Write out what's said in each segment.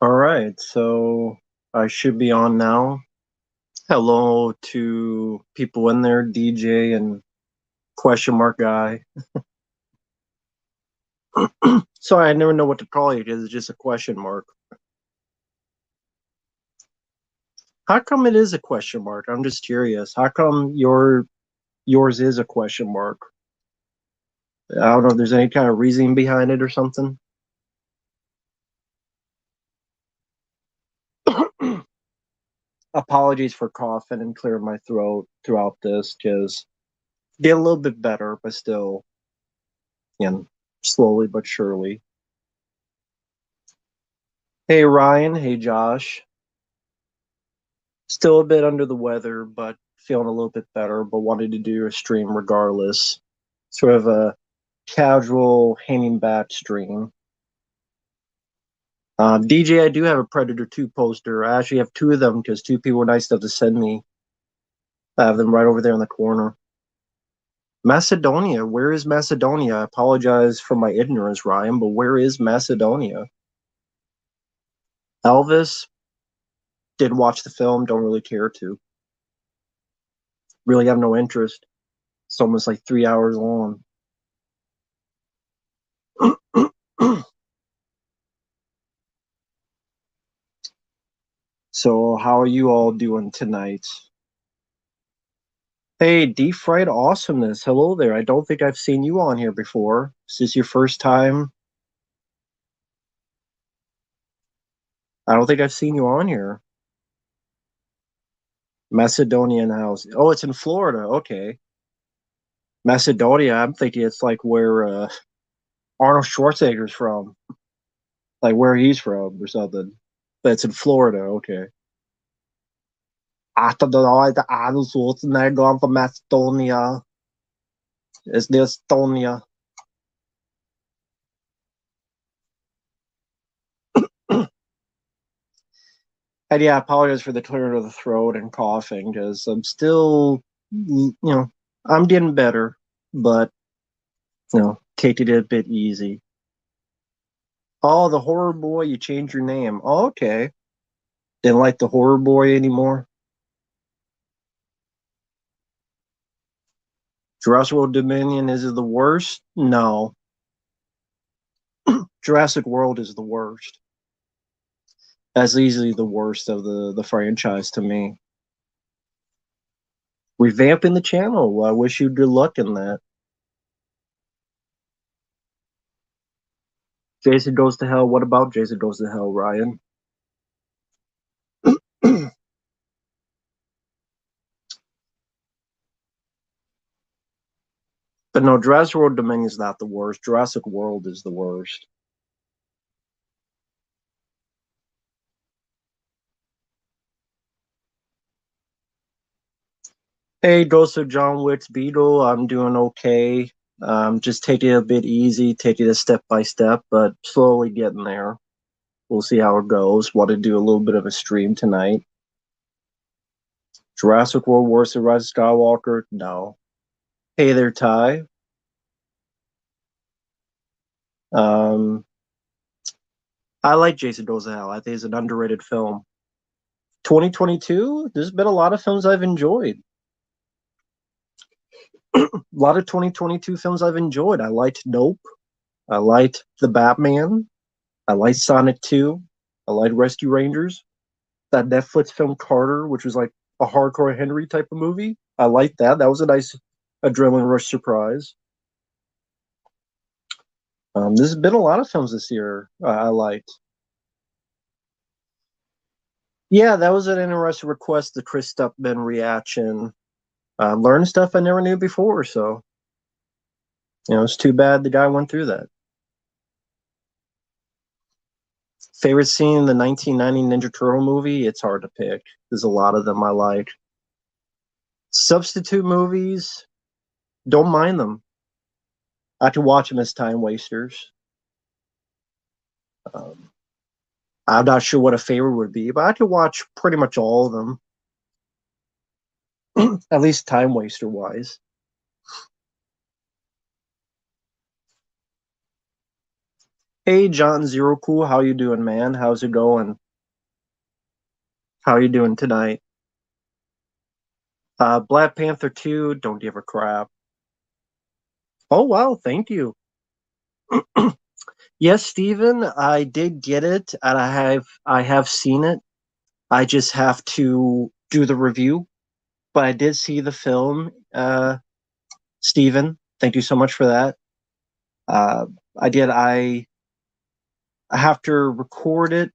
All right, so I should be on now. Hello to people in there, DJ and question mark guy. Sorry, I never know what to call you because it's just a question mark. How come it is a question mark? I'm just curious. How come yours is a question mark? I don't know if there's any kind of reasoning behind it or something. Apologies for coughing and clearing my throat throughout this because get a little bit better, but still, slowly but surely. Hey Ryan, hey Josh. Still a bit under the weather, but feeling a little bit better, but wanted to do a stream regardless. Sort of a casual hanging back stream. DJ, I do have a Predator 2 poster. I actually have two of them because two people were nice enough to send me. I have them right over there in the corner. Macedonia. Where is Macedonia? I apologize for my ignorance, Ryan, but where is Macedonia? Elvis, did watch the film, don't really care to. Really have no interest. It's almost like 3 hours long. So, how are you all doing tonight? Hey, Deep Fried Awesomeness. Hello there. I don't think I've seen you on here before. Is this your first time? I don't think I've seen you on here. Macedonian house. Oh, it's in Florida. Okay. Macedonia. I'm thinking it's like where Arnold Schwarzenegger's from, like where he's from or something. But it's in Florida. Okay. I thought that Arnold Schwarzenegger from Macedonia. It's near Estonia. And yeah, I apologize for the clearing of the throat and coughing because I'm still, I'm getting better, but, taking it a bit easy. Oh, the horror boy, you changed your name. Oh, okay. Didn't like the horror boy anymore. Jurassic World Dominion is it the worst? No. Jurassic World is the worst. That's easily the worst of the franchise to me. Revamping the channel. Well, I wish you good luck in that. Jason Goes to Hell. What about Jason Goes to Hell, Ryan? But no, Jurassic World Dominion is not the worst. Jurassic World is the worst. Hey, Ghost of John Wick's Beetle. I'm doing okay. Just taking it a bit easy, taking it step by step, but slowly getting there. We'll see how it goes. Want to do a little bit of a stream tonight. Jurassic World worse than Rise of Skywalker? No. Hey there, Ty. Um, I like Jason Goes to Hell. I think it's an underrated film. 2022, there's been a lot of films I've enjoyed. A lot of 2022 films I've enjoyed. I liked Nope. I liked The Batman. I liked Sonic 2. I liked Rescue Rangers. That Netflix film Carter, which was like a hardcore Henry type of movie. I liked that. That was a nice adrenaline rush surprise. There's been a lot of films this year I liked. Yeah, that was an interesting request, the Chris Stuckman reaction. Learned stuff I never knew before, so it's too bad the guy went through that. Favorite scene in the 1990 Ninja Turtle movie? It's hard to pick. There's a lot of them I like. Substitute movies, don't mind them. I could watch them as time wasters. Um, I'm not sure what a favorite would be, but I could watch pretty much all of them, at least time waster wise. Hey, John Zero Cool, how you doing, man? How's it going? How you doing tonight? Black Panther 2, don't give a crap. Oh, wow, thank you. Yes, Steven, I did get it, and I have seen it. I just have to do the review, but I did see the film. Steven, thank you so much for that. Uh, I did. I have to record it.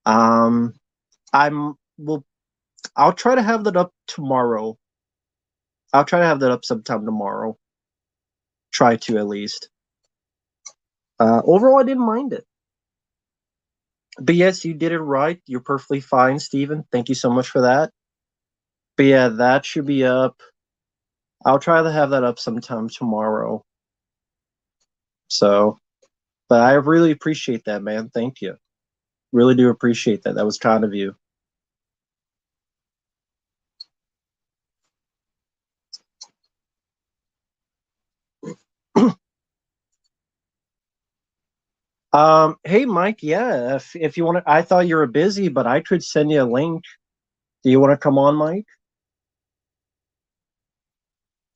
Um, I'm well. I'll try to have that up tomorrow. I'll try to have that up sometime tomorrow. Try to at least. Overall, I didn't mind it. But yes, you did it right. You're perfectly fine, Steven. Thank you so much for that. But yeah, that should be up. I'll try to have that up sometime tomorrow. So, but I really appreciate that, man. Thank you. Really do appreciate that. That was kind of you. Hey, Mike. Yeah, if you want to, I thought you were busy, but I could send you a link. Do you want to come on, Mike?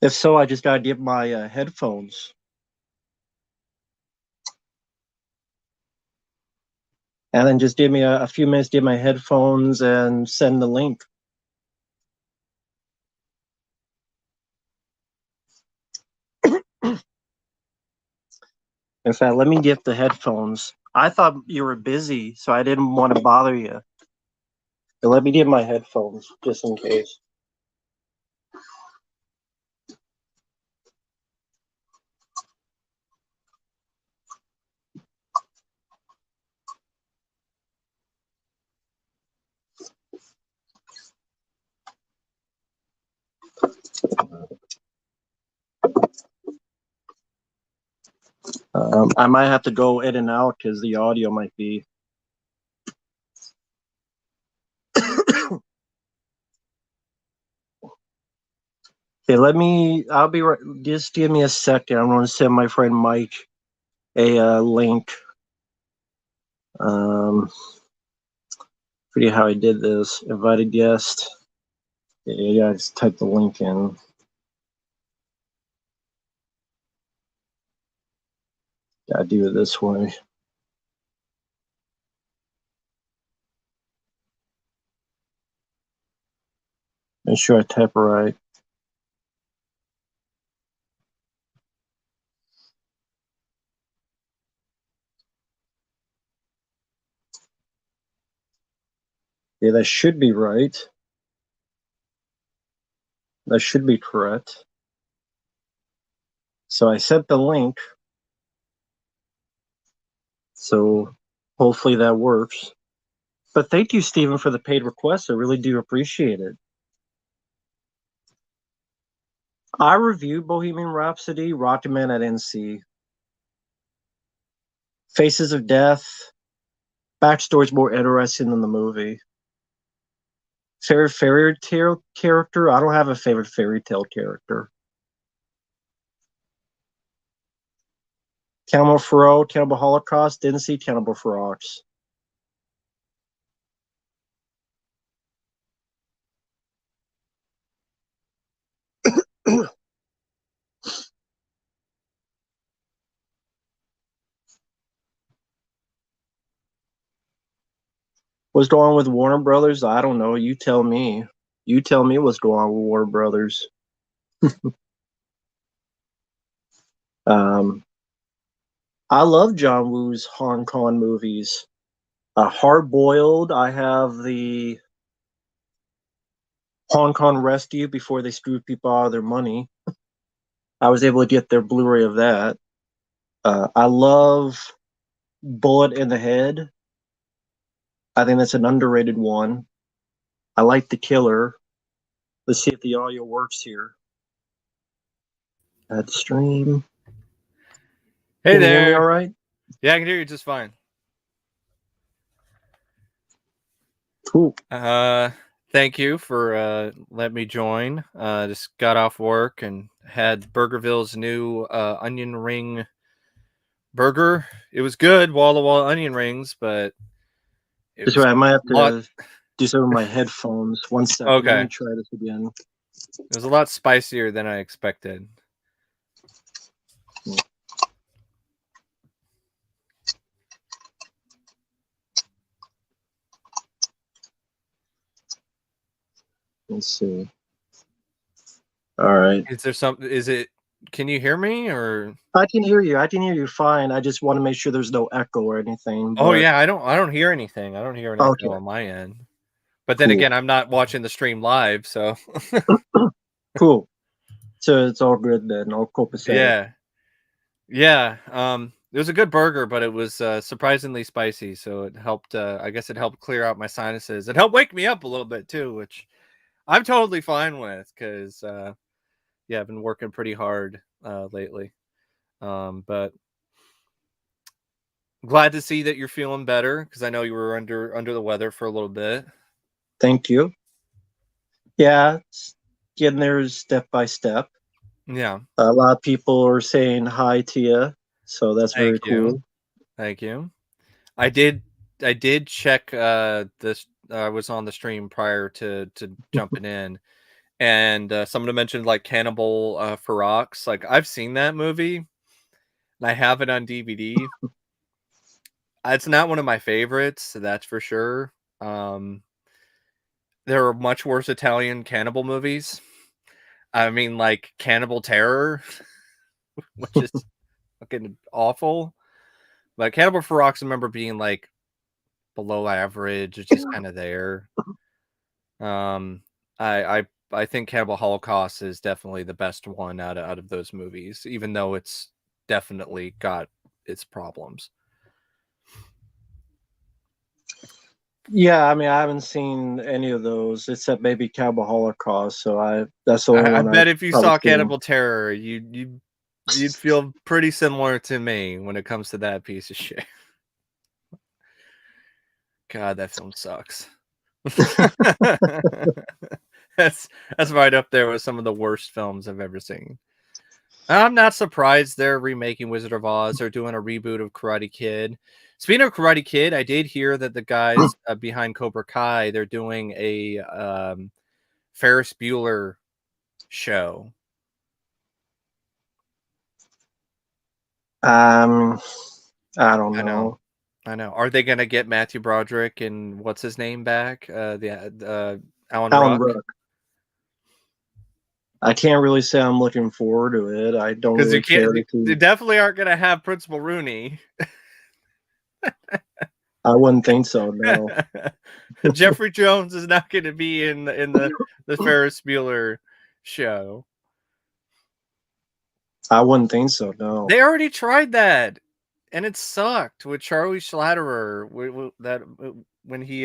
If so, I just gotta get my headphones, and then just give me a few minutes, get my headphones, and send the link. In fact, let me get the headphones. I thought you were busy, so I didn't want to bother you. But let me get my headphones just in case. I might have to go in and out because the audio might be. Okay, let me. I'll be right. Just give me a second. I'm going to send my friend Mike a link. Forget how I did this. Invited guest. Yeah, I just type the link in. Gotta do it this way. Make sure I type it right. Yeah, that should be right. That should be correct. So I sent the link. So hopefully that works. But thank you, Stephen, for the paid request. I really do appreciate it. I reviewed Bohemian Rhapsody, Rocketman at NC. Faces of Death. Backstory's more interesting than the movie. Favorite fairy tale character? I don't have a favorite fairy tale character. Cannibal Ferox, Cannibal Holocaust, didn't see Cannibal Ferox. What's going on with Warner Brothers? I don't know. You tell me. You tell me what's going on with Warner Brothers. um, I love John Woo's Hong Kong movies. Hard Boiled. I have the Hong Kong Rescue before they screwed people out of their money. I was able to get their Blu-ray of that. I love Bullet in the Head. I think that's an underrated one. I like The Killer. Let's see if the audio works here. Add stream. Hey Can you there. hear me all right? Yeah, I can hear you just fine. Cool. Thank you for letting me join. Just got off work and had Burgerville's new onion ring Burger. It was good, wall to wall onion rings, but it Just was right, I might have a lot. to do some of my headphones. 1 second. Let Okay, me try this again. it was a lot spicier than I expected. Let's see. All right. Is there something? Is it? Can you hear me or? I can hear you. I can hear you fine. I just want to make sure there's no echo or anything. Oh But yeah, I don't hear anything. I don't hear an echo okay, on my end. But then cool, again, I'm not watching the stream live, so cool. So it's all good then. All copacetic. yeah, yeah. It was a good burger, but it was surprisingly spicy, so it helped. I guess it helped clear out my sinuses. It helped wake me up a little bit too, which I'm totally fine with because yeah, I've been working pretty hard lately. But glad to see that you're feeling better because I know you were under the weather for a little bit. Thank you. Yeah, it's getting there step by step. Yeah, A lot of people are saying hi to you, so that's thank very you, cool. thank you. I did check this. I was on the stream prior to jumping in, and someone mentioned like Cannibal Ferox. Like I've seen that movie, and I have it on DVD. It's not one of my favorites, so that's for sure. Um, there are much worse Italian cannibal movies. I mean, like Cannibal Terror, which is fucking awful. But Cannibal Ferox, I remember being like below average. It's just kind of there. Um, I think Cannibal Holocaust is definitely the best one out of those movies, even though it's definitely got its problems. Yeah, I mean, I haven't seen any of those except maybe Cannibal Holocaust. So that's the only I one I've bet if you probably saw seen. Cannibal Terror, you'd feel pretty similar to me when it comes to that piece of shit. God, that film sucks. that's that's right up there with some of the worst films I've ever seen. I'm not surprised they're remaking Wizard of Oz. They're doing a reboot of Karate Kid. Speaking of Karate Kid, I did hear that the guys behind Cobra Kai, they're doing a Ferris Bueller show. Um, I don't I know. know. I know. Are they gonna get Matthew Broderick and what's his name back? Alan Alan Ruck? Ruck. I can't really say I'm looking forward to it. I don't Because you really care can't. to They see. definitely aren't gonna have Principal Rooney. I wouldn't think so. No, Jeffrey Jones is not gonna be in the Ferris Bueller show. I wouldn't think so. No. They already tried that, and it sucked with Charlie Schlaterer. When he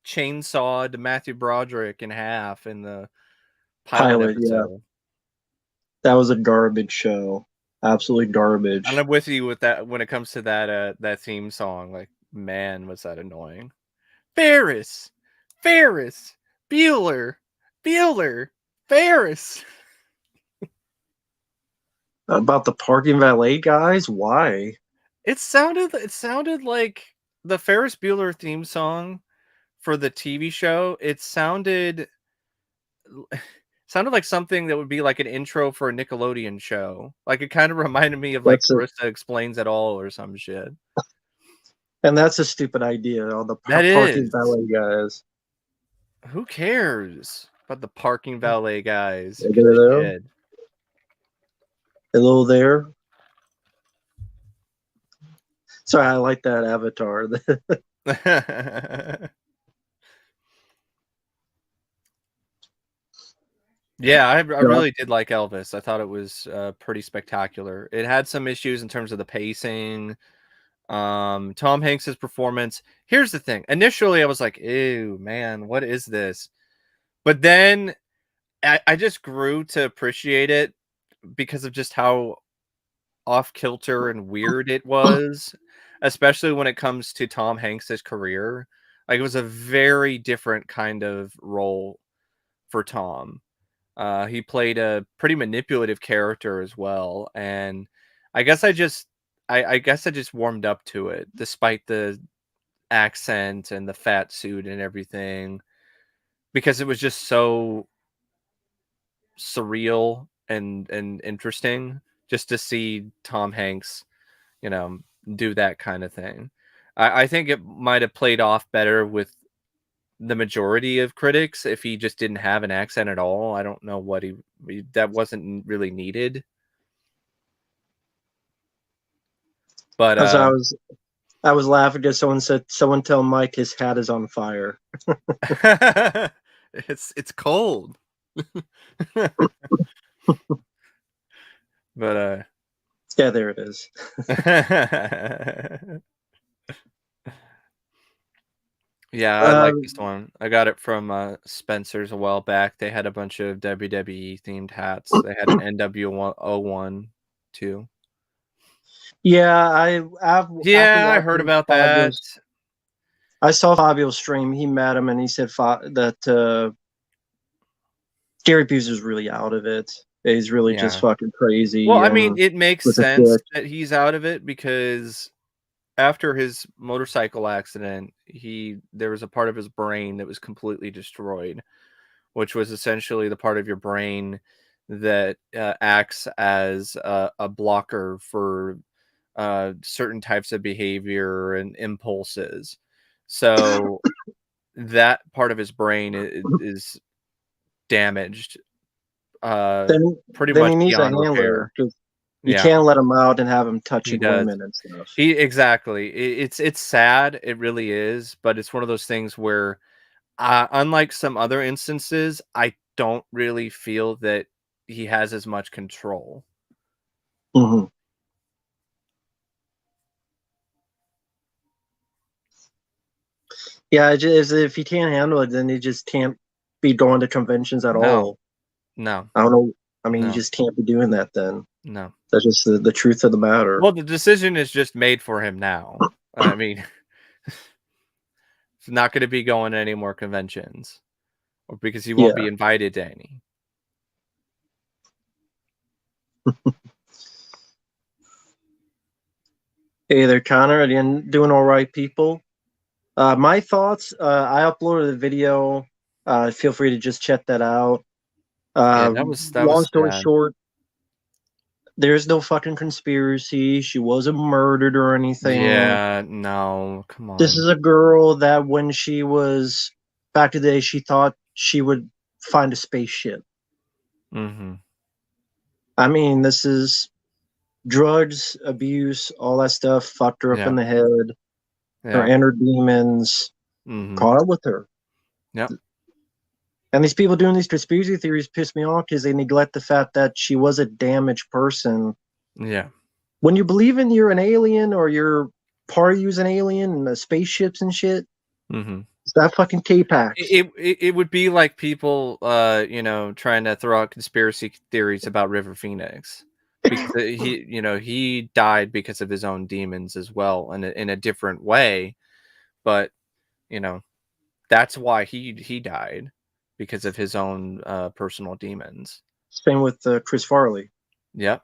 chainsawed Matthew Broderick in half in the pilot Pilot. Yeah, episode. that was a garbage show. Absolutely And garbage. I'm with you with that when it comes to that theme song. Like, man, was that annoying. Ferris, Ferris, Bueller, Bueller, Ferris. About the parking valet guys? Why? It sounded like the Ferris Bueller theme song for the TV show. It sounded like something that would be like an intro for a Nickelodeon show. Like it kind of reminded me of like That's a Carissa Explains It All or some shit. and that's a stupid idea. All the That parking is. valet guys. Who cares about the parking valet guys? Who gives a Hello, shit? hello there. Sorry, I like that avatar. Yeah, I No, really did like Elvis. I thought it was pretty spectacular. It had some issues in terms of the pacing. Tom Hanks's performance. Here's the thing. Initially, I was like, "Ew, man, what is this?" But then I just grew to appreciate it because of just how off kilter and weird it was, especially when it comes to Tom Hanks's career. Like it was a very different kind of role for Tom. He played a pretty manipulative character as well, and I guess I just I guess I just warmed up to it, despite the accent and the fat suit and everything, because it was just so surreal and interesting just to see Tom Hanks, you know, do that kind of thing. I think it might have played off better with the majority of critics if he just didn't have an accent at all. I don't know what that wasn't really needed. But As I was laughing because someone said, "Someone tell Mike his hat is on fire." it's cold. But Yeah, there it is. yeah, I like this one. I got it from Spencer's a while back. They had a bunch of WWE themed hats. They had an NWO one too. Yeah, Yeah, I heard about that. I saw Fabio's stream. He met him and he said that Gary Busey's really out of it. He's really just fucking crazy. Well, I mean, it makes with a sense dick. that he's out of it because after his motorcycle accident, there was a part of his brain that was completely destroyed, which was essentially the part of your brain that acts as a blocker for certain types of behavior and impulses. So that part of his brain is damaged, pretty Then much he needs a beyond handler repair. because you Yeah, can't let him out and have him he touching does. women and stuff. Exactly. It's sad. It really is. But it's one of those things where, unlike some other instances, I don't really feel that he has as much control. Mm-hmm. Yeah, if he can't handle it, then he just can't be going to conventions at all. No. I don't know. I mean, No. you just can't be doing that then. No. That's just the truth of the matter. Well, the decision is just made for him now. I mean, he's not going to be going to any more conventions, or because he won't be invited to any. Hey there, Connor. Again, doing all right, people. My thoughts. I uploaded a video. Feel free to just check that out. Yeah, that was long story sad. short, there's no fucking conspiracy. She wasn't murdered or anything. Yeah, no, come on. This is a girl that when she was back in the day, she thought she would find a spaceship. Mm-hmm. I mean, this is drugs, abuse, all that stuff fucked her up in the head. Her inner demons caught up with her. Yep. And these people doing these conspiracy theories piss me off because they neglect the fact that she was a damaged person. Yeah. When you believe in you're an alien or you're part of you's an alien and spaceships and shit, it's that fucking K-Pax. It would be like people, trying to throw out conspiracy theories about River Phoenix. Because he died because of his own demons as well, in a different way, but that's why he died, because of his own personal demons. Same with Chris Farley. Yep,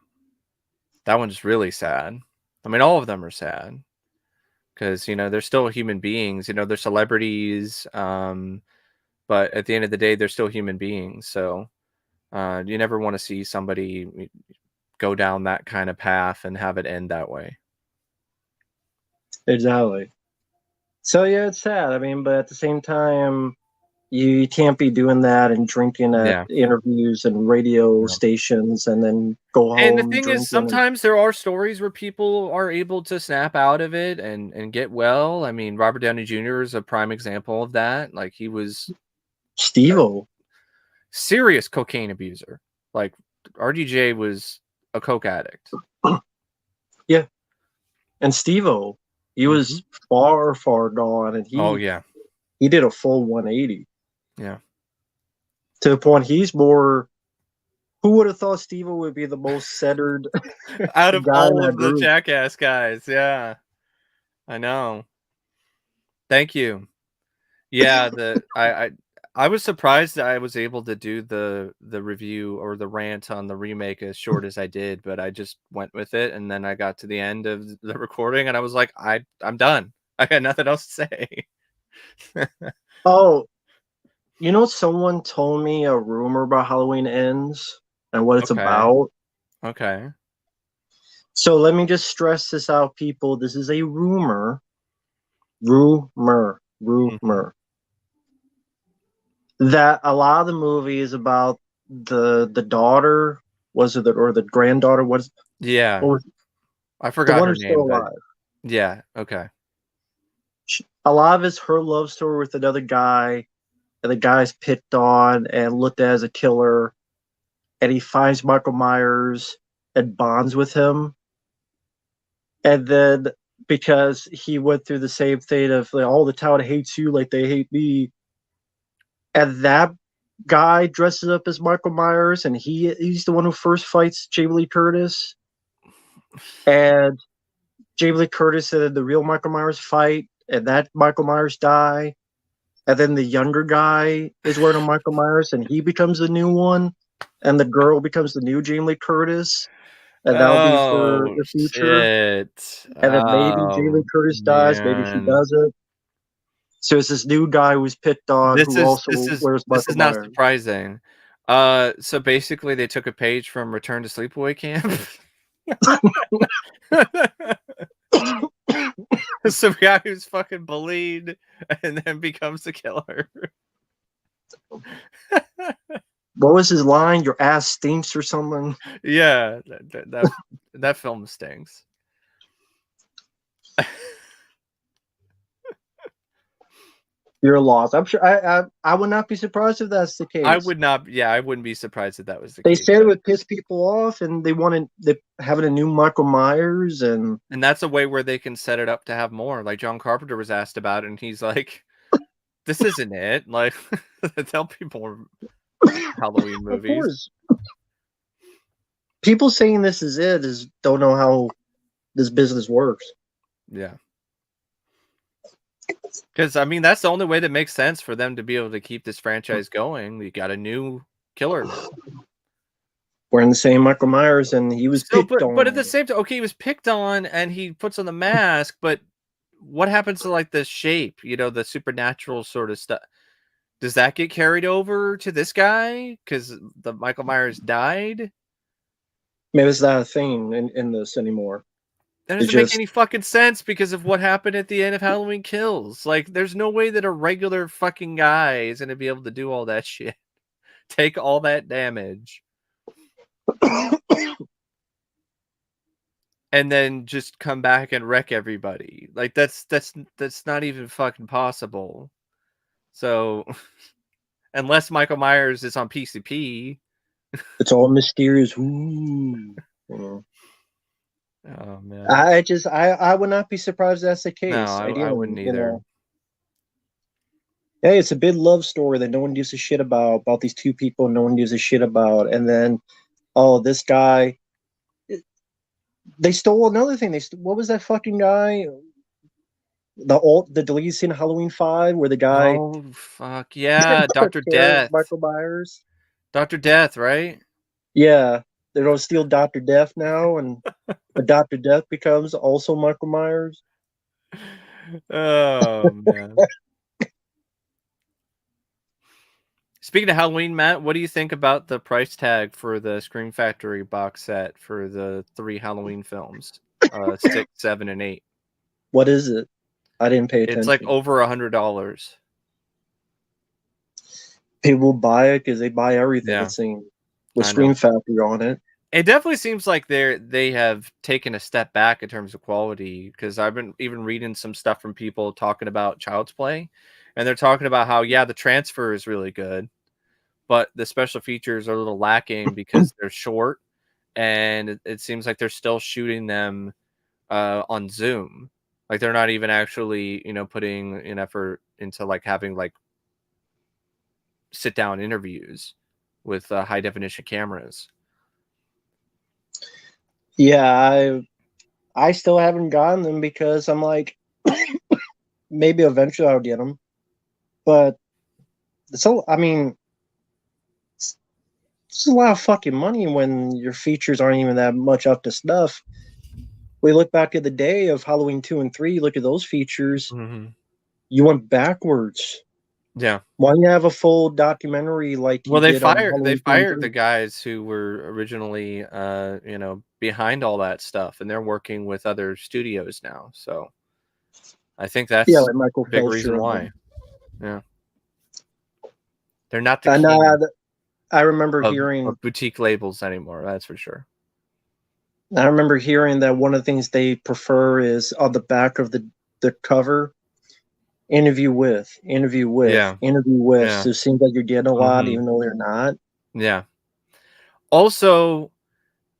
that one's really sad. I mean, all of them are sad because they're still human beings. They're celebrities, but at the end of the day, they're still human beings. So you never want to see somebody go down that kind of path and have it end that way. Exactly. So yeah, it's sad. I mean, but at the same time, you can't be doing that and drinking at interviews and radio stations and then go home. And the thing is, sometimes there are stories where people are able to snap out of it and get well. I mean, Robert Downey Jr. is a prime example of that. Like, he was Steve-O, serious cocaine abuser. Like, RDJ was a coke addict. Yeah. And Steve-O, he was far gone, and he did a full 180. Yeah. To the point he's more. Who would have thought Steve-O would be the most centered out of all of the Jackass guys? Yeah, I know. Thank you. Yeah, I was surprised that I was able to do the review or the rant on the remake as short as I did, but I just went with it, and then I got to the end of the recording, and I was like, I'm done. I got nothing else to say. Oh, you know, someone told me a rumor about Halloween Ends and what it's Okay. about. Okay. So let me just stress this out, people. This is a rumor. Rumor. Mhm. Rumor. That a lot of the movie is about the daughter, was it, or the granddaughter? What Yeah. was I the forgot one her who's still name, but alive? yeah, okay. A lot of it's her love story with another guy, and the guy's picked on and looked at as a killer, and he finds Michael Myers and bonds with him. And then because he went through the same thing of like, all the town hates you like they hate me, and that guy dresses up as Michael Myers, and he's the one who first fights Jamie Lee Curtis, and Jamie Lee Curtis and the real Michael Myers fight, and that Michael Myers die, and then the younger guy is wearing a Michael Myers, and he becomes the new one, and the girl becomes the new Jamie Lee Curtis, and that'll be for Oh, the future. shit. And then maybe Jamie Lee Oh, Curtis dies, maybe she man. doesn't. So it's this new guy who's picked on This who is this also is wears this Michael is not Myers. surprising. So basically they took a page from Return to Sleepaway Camp. Some guy who's fucking bullied and then becomes the killer. What was his line? Your ass stinks or something? Yeah, that film stinks. You're lost. I'm sure I would not be surprised if that's the I case. would not yeah, I wouldn't be surprised if that was the They case said it would either. piss people off, and they having a new Michael Myers, and And that's a way where they can set it up to have more. Like John Carpenter was asked about it and he's like, "This isn't it." Like tell people Halloween of movies. course, people saying this is it is don't know how this business works. Yeah. Because I mean, that's the only way that makes sense for them to be able to keep this franchise going. You got a new killer now. Wearing the same Michael Myers, and he was So, picked but at the on. same time, okay, he was picked on and he puts on the mask, but what happens to like the shape, the supernatural sort of stuff? Does that get carried over to this guy? Because the Michael Myers died? Maybe it's not a thing in this anymore. That It's doesn't make just any fucking sense because of what happened at the end of Halloween Kills. Like, there's no way that a regular fucking guy is going to be able to do all that shit. Take all that damage. And then just come back and wreck everybody. Like that's not even fucking possible. So unless Michael Myers is on PCP. it's all mysterious. Ooh. You know. Oh man. I would not be surprised that's the No, case. I wouldn't Ideally, either. hey, it's a big love story that no one gives a shit about these two people no one gives a shit about, and then oh, this guy. They stole another thing. What was that fucking guy? The deleted scene of Halloween 5 where the guy Oh fuck. Yeah, Dr. tears Death. Michael Myers. Dr. Death, right? Yeah, they're gonna steal Dr. Death now, and but Dr. Death becomes also Michael Myers. Oh man. Speaking of Halloween, Matt, what do you think about the price tag for the Scream Factory box set for the 3 Halloween films? 6, 7, and 8. What is it? I didn't pay It's like attention. over $100. People buy it because they buy everything. Yeah, It seems with I know. Scream Factory on it. It definitely seems like they have taken a step back in terms of quality because I've been even reading some stuff from people talking about Child's Play, and they're talking about how the transfer is really good, but the special features are a little lacking because they're short, and it seems like they're still shooting them on Zoom. Like they're not even actually putting an effort into like having like sit down interviews with high definition cameras. Yeah, I still haven't gotten them because I'm like, maybe eventually I'll get them, but So I mean, it's a lot of fucking money when your features aren't even that much up to snuff. We look back at the day of Halloween 2 and 3, look at those features. Mm-hmm. You went backwards. Yeah. Why don't you have a full documentary like you Well, they did on fired Halloween 2 and the 3? guys who were originally behind all that stuff, and they're working with other studios now. So I think Yeah, that's like Michael a big reason Felsher and why. them. Yeah. They're not the And king I remember of hearing boutique labels anymore, that's for sure. that one of the things they prefer is on the back of the cover, interview with, interview with, Yeah. interview with. Yeah. So it seems like you're getting a lot, Mhm. even though they're not. Yeah. Also,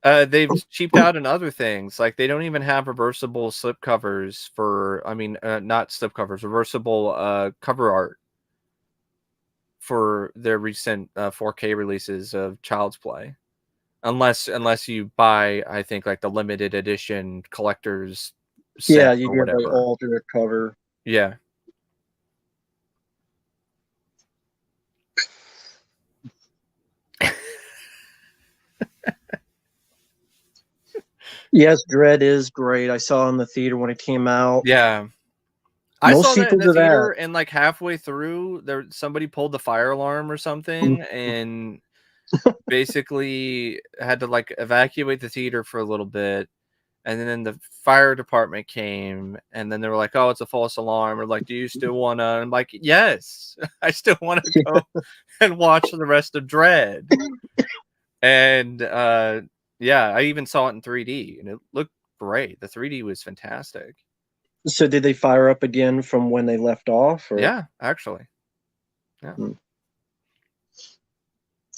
they've cheaped out on other things. Like they don't even have reversible slip covers for not slip covers, reversible cover art for their recent 4K releases of Child's Play. Unless you buy, I think, like the limited edition collector's Yeah, set you or get like whatever. alternate cover. Yeah. Yes, Dredd is great. I saw it in the theater when it came out. Yeah. I No saw that in sequel the to theater, that. and like halfway through, there somebody pulled the fire alarm or something, and basically had to like evacuate the theater for a little bit. And then the fire department came, and then they were like, "Oh, it's a false alarm." Or like, "Do you still wanna?" And I'm like, "Yes, I still want to go and watch the rest of Dredd." And yeah, I even saw it in 3D, and it looked great. The 3D was fantastic. So did they fire up again from when they left off, or? Yeah, actually, yeah.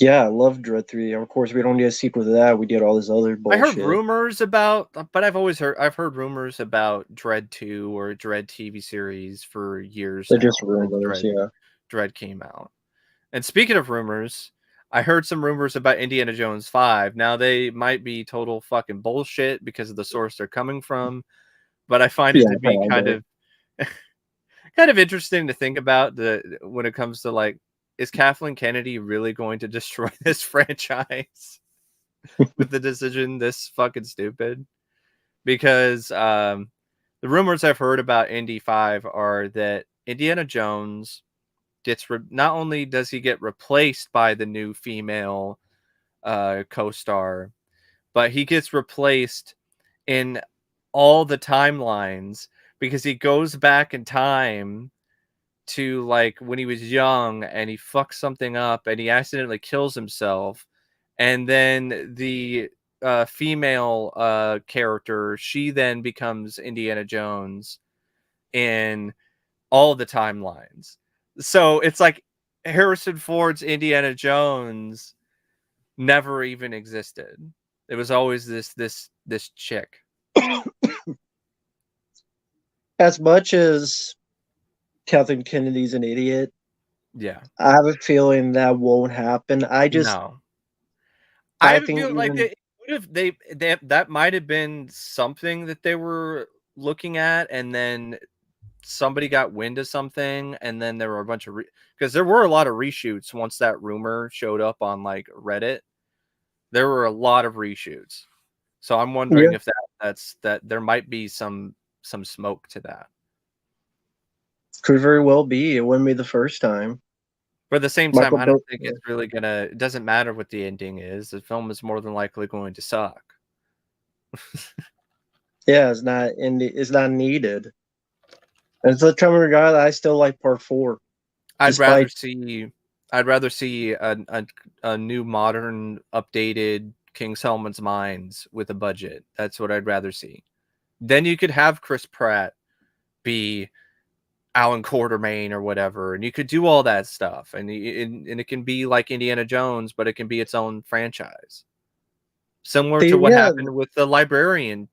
Yeah, I love Dread 3. Of course, we don't need a sequel to that. We did all this other I heard bullshit. rumors about, but I've heard rumors about Dredd 2 or Dredd TV series for years They're just now since rumors, yeah. Dredd came out. And speaking of rumors, I heard some rumors about Indiana Jones 5. Now they might be total fucking bullshit because of the source they're coming from, but I find it Yeah, to be kind kinda. of interesting to think about when it comes to like, is Kathleen Kennedy really going to destroy this franchise with the decision this fucking stupid? Because the rumors I've heard about Indy 5 are that Indiana Jones gets not only does he get replaced by the new female co-star, but he gets replaced in all the timelines because he goes back in time to like when he was young and he fucks something up and he accidentally kills himself, and then the female character, she then becomes Indiana Jones in all the timelines. So it's like Harrison Ford's Indiana Jones never even existed. It was always this chick. As much as Kathleen Kennedy's an idiot, Yeah. I have a feeling that won't happen. No. I I have a think feeling like even they that might have been something that they were looking at, and then somebody got wind of something, and then there were a bunch of because there were a lot of reshoots once that rumor showed up on like Reddit. There were a lot of reshoots. So I'm yeah, wondering if that there might be some smoke to that. could very well be. It wouldn't be the first time. But at the same time, Michael I don't Bur- think it's really gonna. It doesn't matter what the ending is. The film is more than likely going to suck. yeah, it's not needed. And so tell me regard, I still like part 4. I'd rather Despite see. A new, modern, updated King Solomon's Mines with a budget. That's what I'd rather see. Then you could have Chris Pratt be Alan Quartermain or whatever, and you could do all that stuff, and it can be like Indiana Jones, but it can be its own franchise, similar to what yeah, happened with the Librarian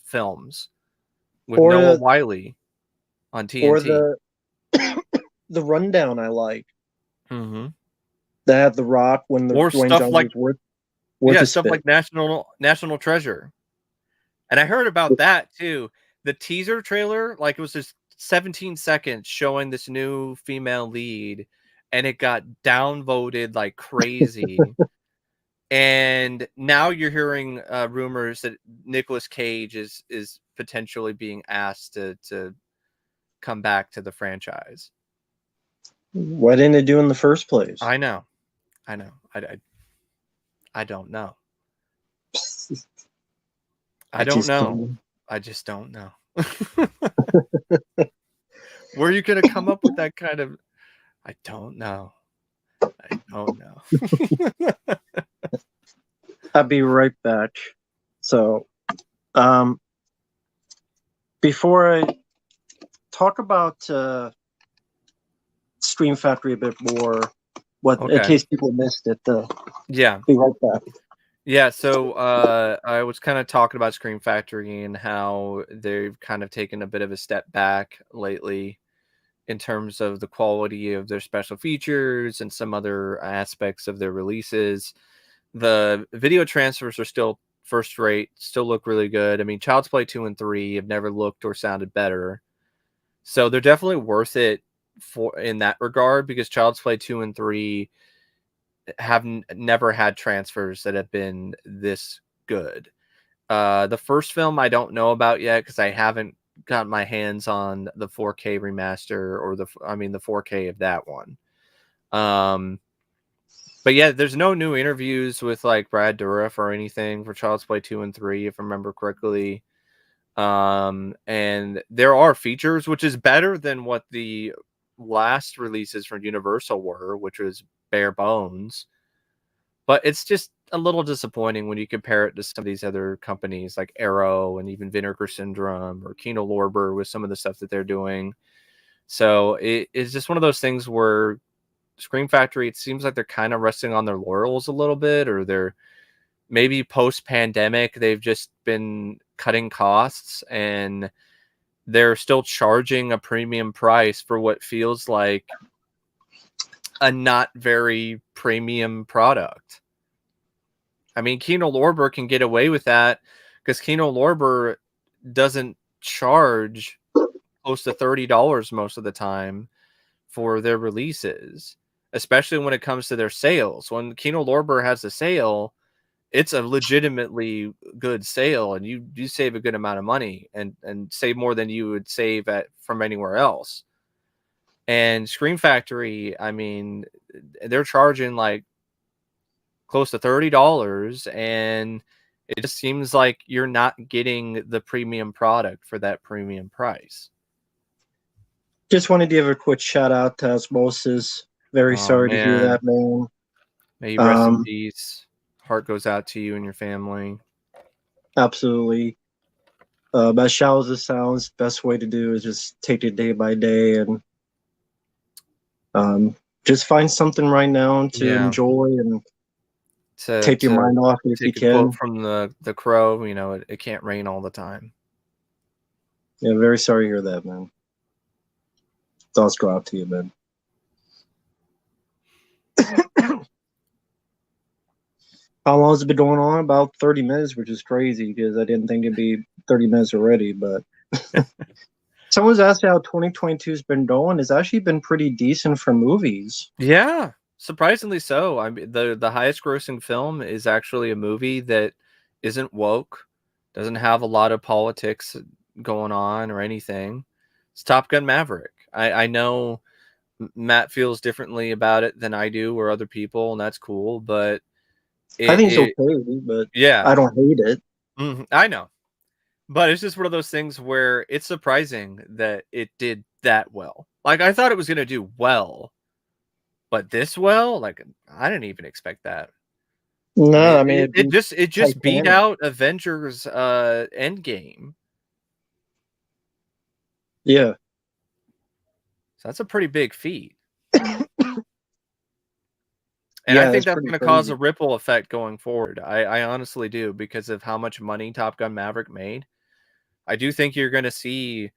films with or Noah the Wiley on or TNT. the the rundown I like Mm-hmm. that have the Rock when the Or Dwayne stuff like, Johnson's worth a stuff spit. like National Treasure. And I heard about that too. The teaser trailer, like it was just 17 seconds showing this new female lead, and it got downvoted like crazy. And now you're hearing rumors that Nicolas Cage is potentially being asked to come back to the franchise. Why didn't it do in the first place? I know. I don't know. I don't know. I just don't know. Where are you going to come up with that kind of... I don't know. I don't know. I'll be right back. So, before I talk about Scream Factory a bit more, in case people missed it, yeah, be right back. Yeah, so I was kind of talking about Scream Factory and how they've kind of taken a bit of a step back lately in terms of the quality of their special features and some other aspects of their releases. The video transfers are still first rate, still look really good. I mean, Child's Play 2 and 3 have never looked or sounded better. So they're definitely worth it in that regard, because Child's Play 2 and 3 have never had transfers that have been this good. The first film I don't know about yet, because I haven't got my hands on the 4K remaster or the 4K of that one. But yeah, there's no new interviews with like Brad Dourif or anything for Child's Play 2 and 3, if I remember correctly. And there are features, which is better than what the last releases from Universal were, which was bare bones. But it's just a little disappointing when you compare it to some of these other companies like Arrow and even Vinegar Syndrome or Kino Lorber with some of the stuff that they're doing. So it's just one of those things where Scream Factory, it seems like they're kind of resting on their laurels a little bit, or they're maybe post-pandemic, they've just been cutting costs and they're still charging a premium price for what feels like a not very premium product. I mean, Kino Lorber can get away with that because Kino Lorber doesn't charge close to $30 most of the time for their releases, especially when it comes to their sales. When Kino Lorber has a sale, it's a legitimately good sale, and you save a good amount of money and save more than you would save from anywhere else. And Scream Factory, I mean, they're charging like close to $30, and it just seems like you're not getting the premium product for that premium price. Just wanted to give a quick shout out to Osmosis. Very sorry to hear that, man. May you rest in peace. Heart goes out to you and your family. Absolutely. As shallow as it sounds, best way to do is just take it day by day and just find something right now to enjoy and take your mind off it if you can. Quote from the Crow, you know, it can't rain all the time. Yeah, very sorry to hear that, man. Thoughts go out to you, man. How long has it been going on? About 30 minutes, which is crazy because I didn't think it'd be 30 minutes already. But someone's asked how 2022 has been going. It's actually been pretty decent for movies. Yeah, surprisingly so. I mean, the highest grossing film is actually a movie that isn't woke, doesn't have a lot of politics going on or anything. It's Top Gun Maverick. I know Matt feels differently about it than I do or other people, and that's cool, but I think it's okay, but yeah, I don't hate it. I know, but it's just one of those things where it's surprising that it did that well. Like, I thought it was going to do well, but this well, like, I didn't even expect that. No, I mean, it just beat out Avengers Endgame. Yeah. So that's a pretty big feat. And I think that's going to cause a ripple effect going forward. I honestly do, because of how much money Top Gun Maverick made. I do think you're going to see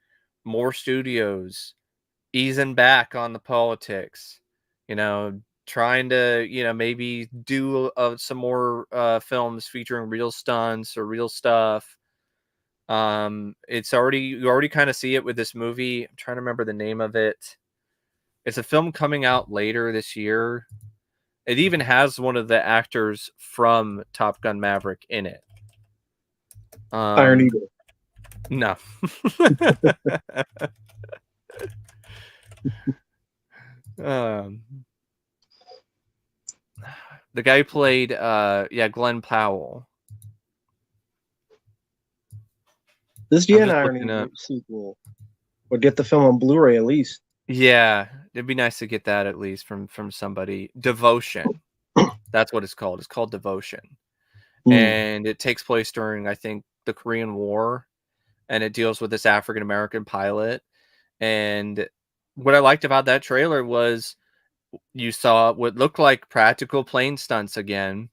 more studios easing back on the politics, you know, trying to, you know, maybe do some more films featuring real stunts or real stuff. You already kind of see it with this movie. I'm trying to remember the name of it. It's a film coming out later this year. It even has one of the actors from Top Gun Maverick in it. Iron Eagle. No. The guy who played Glenn Powell. This be an Iron Eagle sequel. Or get the film on Blu-ray at least. Yeah, it'd be nice to get that at least from somebody. Devotion. That's what it's called. It's called Devotion. And it takes place during, I think, the Korean War, and it deals with this African American pilot. And what I liked about that trailer was you saw what looked like practical plane stunts again,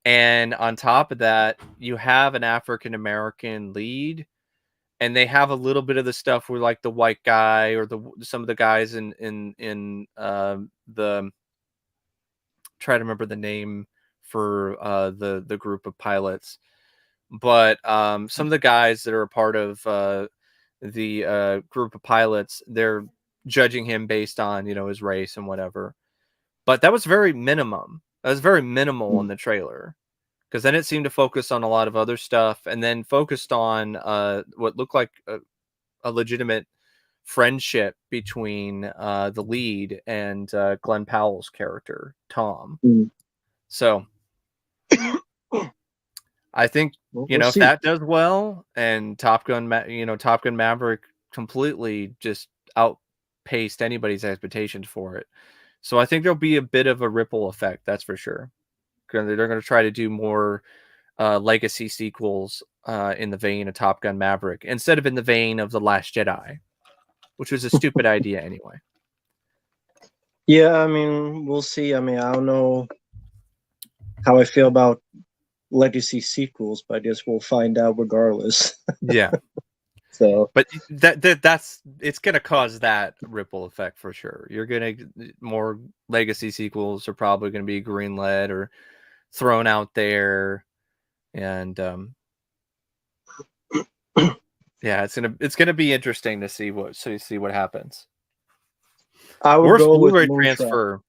and on top of that, you have an African American lead, and they have a little bit of the stuff where like the white guy or some of the guys in the try to remember the name for the group of pilots, but some of the guys that are a part of the group of pilots, they're judging him based on his race and whatever. But that was very minimum. That was very minimal in the trailer, because then it seemed to focus on a lot of other stuff, and then focused on what looked like a legitimate friendship between the lead and Glenn Powell's character, Tom. So I think if that does well, and Top Gun Maverick completely just outpaced anybody's expectations for it. So I think there'll be a bit of a ripple effect, that's for sure. They're going to try to do more legacy sequels in the vein of Top Gun Maverick instead of in the vein of The Last Jedi, which was a stupid idea anyway. Yeah, I mean, we'll see. I mean, I don't know how I feel about legacy sequels, but I guess we'll find out regardless. Yeah. So, but that's it's gonna cause that ripple effect for sure. You're gonna more legacy sequels are probably gonna be greenlit or thrown out there, and yeah, it's gonna be interesting to see what happens. I would Worst go Blu-ray with transfer.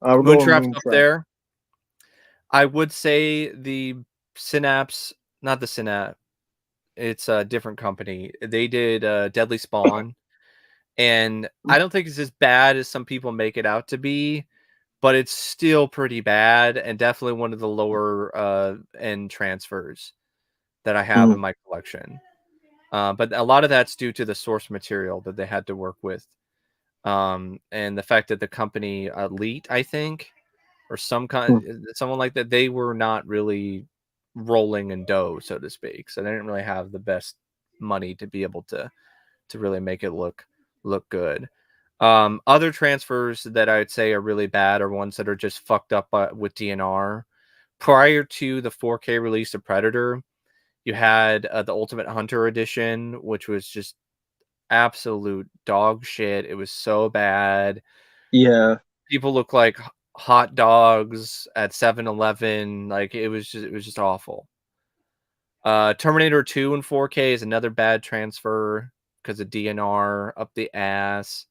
Moontrap's up there. I would say the Synapse, not the Synapse. It's a different company. They did Deadly Spawn, and I don't think it's as bad as some people make it out to be, but it's still pretty bad, and definitely one of the lower end transfers that I have in my collection. But a lot of that's due to the source material that they had to work with, and the fact that the company Elite, I think, or someone like that, they were not really rolling in dough, so to speak. So they didn't really have the best money to be able to really make it look good. Other transfers that I would say are really bad are ones that are just fucked up with DNR. Prior to the 4K release of Predator, you had the Ultimate Hunter edition, which was just absolute dog shit. It was so bad. Yeah, people look like hot dogs at 7-Eleven. Like it was just awful. Terminator 2 in 4K is another bad transfer because of DNR up the ass.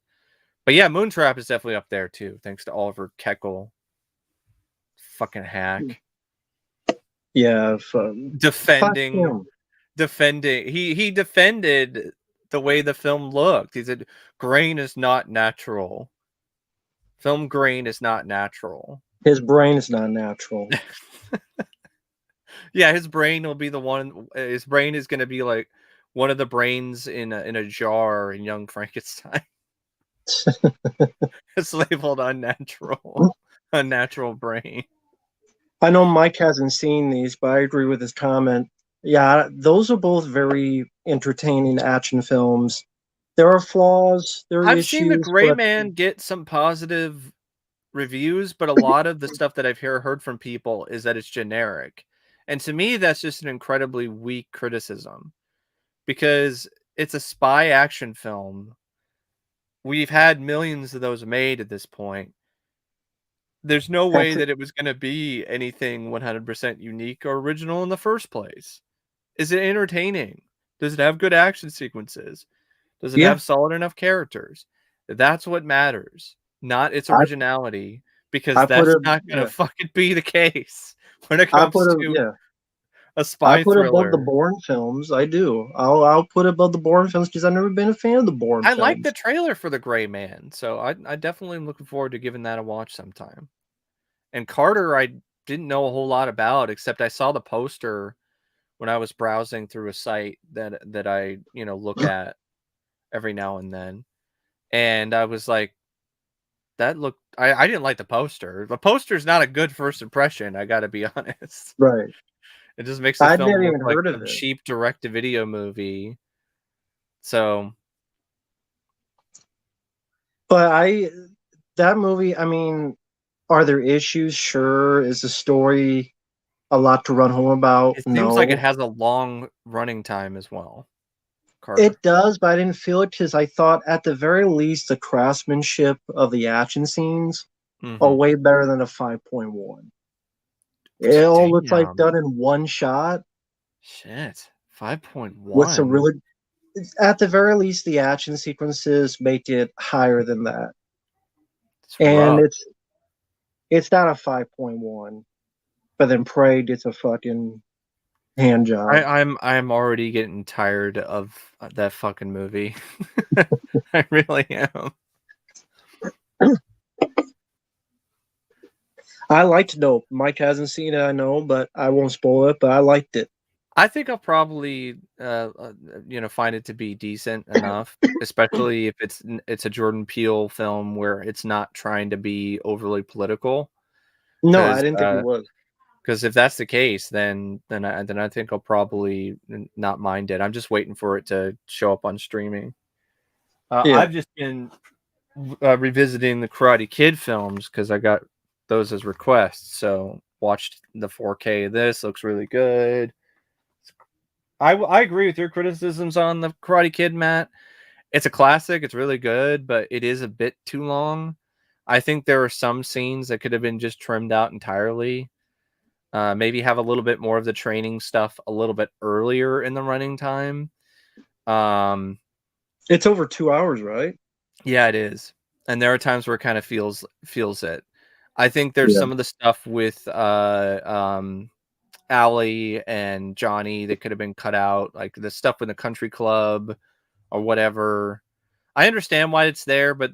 But yeah, Moontrap is definitely up there too, thanks to Oliver Keckel. Fucking hack. Yeah, defending. He defended the way the film looked. He said grain is not natural. Film grain is not natural. His brain is not natural. Yeah, his brain will be the one. His brain is going to be like one of the brains in a jar in Young Frankenstein. It's labeled unnatural. Unnatural brain. I know Mike hasn't seen these, but I agree with his comment. Yeah, those are both very entertaining action films. There are flaws. There are I've issues. seen The Gray Man get some positive reviews, but a lot of the stuff that I've heard from people is that it's generic. And to me, that's just an incredibly weak criticism, because it's a spy action film. We've had millions of those made at this point. There's no way that it was going to be anything 100% unique or original in the first place. Is it entertaining? Does it have good action sequences? Does it have solid enough characters? That's what matters, not its I originality, because I put that's a not gonna yeah. fucking be the case when it I comes put a to yeah. a I spy put it above the thriller. Bourne films. I do. I'll put it above the Bourne films because I've never been a fan of the Bourne I like the films. trailer for The Gray Man, so I definitely am looking forward to giving that a watch sometime. And Carter, I didn't know a whole lot about, except I saw the poster when I was browsing through a site that I, look at every now and then. And I was like, that looked I didn't like the poster. The poster's not a good first impression, I gotta be honest. Right. It just makes the I'd film never look even like heard of some it. cheap direct-to-video movie. So But that movie, I mean, are there issues? Sure. Is the story a lot to run home about? it seems like it No. has a long running time as well, Carter. It does, but I didn't feel it because I thought at the very least the craftsmanship of the action scenes are Mhm. way better than a 5.1. It all looks like Damn. done in one shot Shit. with some 5.1. really, at the very least, the action sequences make it higher than that. It's And rough. it's not a 5.1, but then Prey it's a fucking hand job. I'm already getting tired of that fucking movie. I really am. I liked Nope. Mike hasn't seen it, I know, but I won't spoil it. But I liked it. I think I'll probably, find it to be decent enough, especially if it's a Jordan Peele film where it's not trying to be overly political. No, I Because didn't think it was. if that's the case, then I think I'll probably not mind it. I'm just waiting for it to show up on streaming. Yeah, I've just been revisiting the Karate Kid films because I got those as requests. So watched the 4K of this. Looks really good. I agree with your criticisms on the Karate Kid, Matt. It's a classic. It's really good, but it is a bit too long. I think there are some scenes that could have been just trimmed out entirely. Maybe have a little bit more of the training stuff a little bit earlier in the running time. Um, it's over 2 hours, right? yeah, it is, and there are times where it kind of feels it. I think there's Yeah. some of the stuff with Allie and Johnny that could have been cut out, like the stuff in the country club or whatever. I understand why it's there, but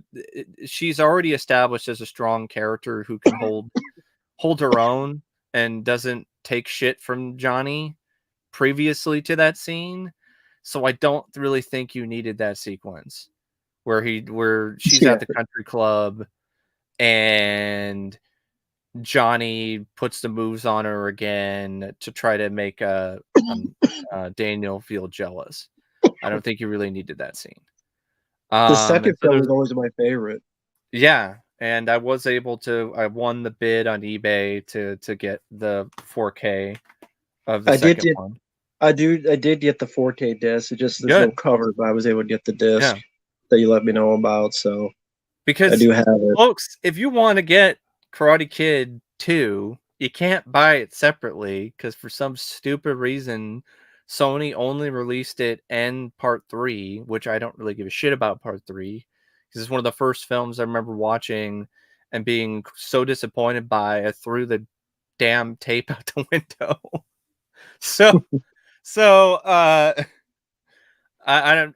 she's already established as a strong character who can hold her own and doesn't take shit from Johnny previously to that scene. So I don't really think you needed that sequence where she's Yeah. at the country club and Johnny puts the moves on her again to try to make Daniel feel jealous. I don't think you really needed that scene. The And second so film there's was always my favorite. yeah, and I won the bid on eBay to get the 4K of the I did second get one. I did get the 4K disc. It just there's no Good. cover, but I was able to get the disc Yeah. that you let me know about. So I Because do have it. folks, if you want to get Karate Kid 2, you can't buy it separately because for some stupid reason Sony only released it and part 3, which I don't really give a shit about part 3 because it's one of the first films I remember watching and being so disappointed by. I threw the damn tape out the window. So I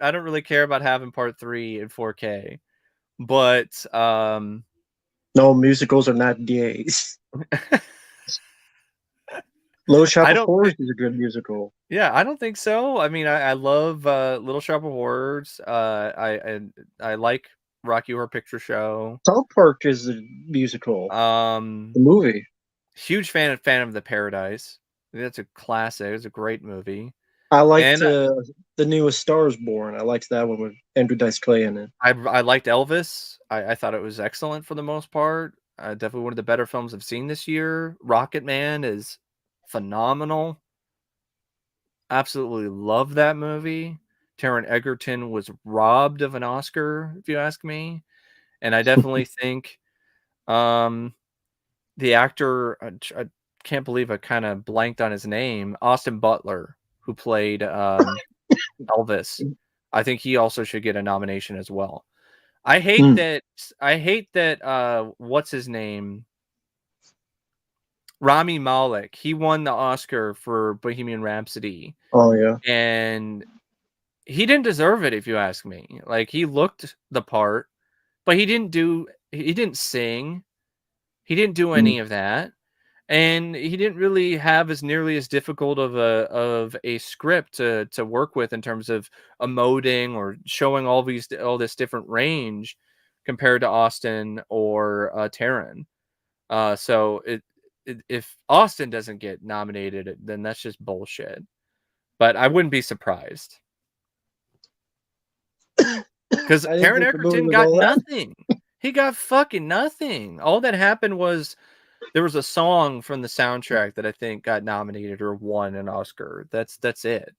don't really care about having part 3 in 4K. But No, musicals are not gays. Little Shop I of don't Horrors is a good musical. yeah, I don't think so. I mean, I love Little Shop of Horrors. I like Rocky Horror Picture Show. South Park is a musical. Um The movie. Huge fan of The Paradise. That's a classic. It's a great movie. I liked And the newest Stars Born. I liked that one with Andrew Dice Clay in it. I liked Elvis. I thought it was excellent for the most part. Definitely one of the better films I've seen this year. Rocket Man is phenomenal. Absolutely love that movie. Taron Egerton was robbed of an Oscar, if you ask me. And I definitely think um, the actor, I can't believe I kind of blanked on his name, Austin Butler, who played Elvis. I think he also should get a nomination as well. I hate Mm. that. I hate that. What's his name? Rami Malek. He won the Oscar for Bohemian Rhapsody, Oh yeah. and he didn't deserve it, if you ask me. Like, he looked the part, but he didn't do. He didn't sing. He didn't do Mm. any of that, and he didn't really have as nearly as difficult of a script to work with in terms of emoting or showing all this different range compared to Austin or Taron. So if Austin doesn't get nominated, then that's just bullshit. But I wouldn't be surprised because I didn't Taron think the movie Egerton was got all that. nothing. He got fucking nothing. All that happened was there was a song from the soundtrack that I think got nominated or won an Oscar. That's it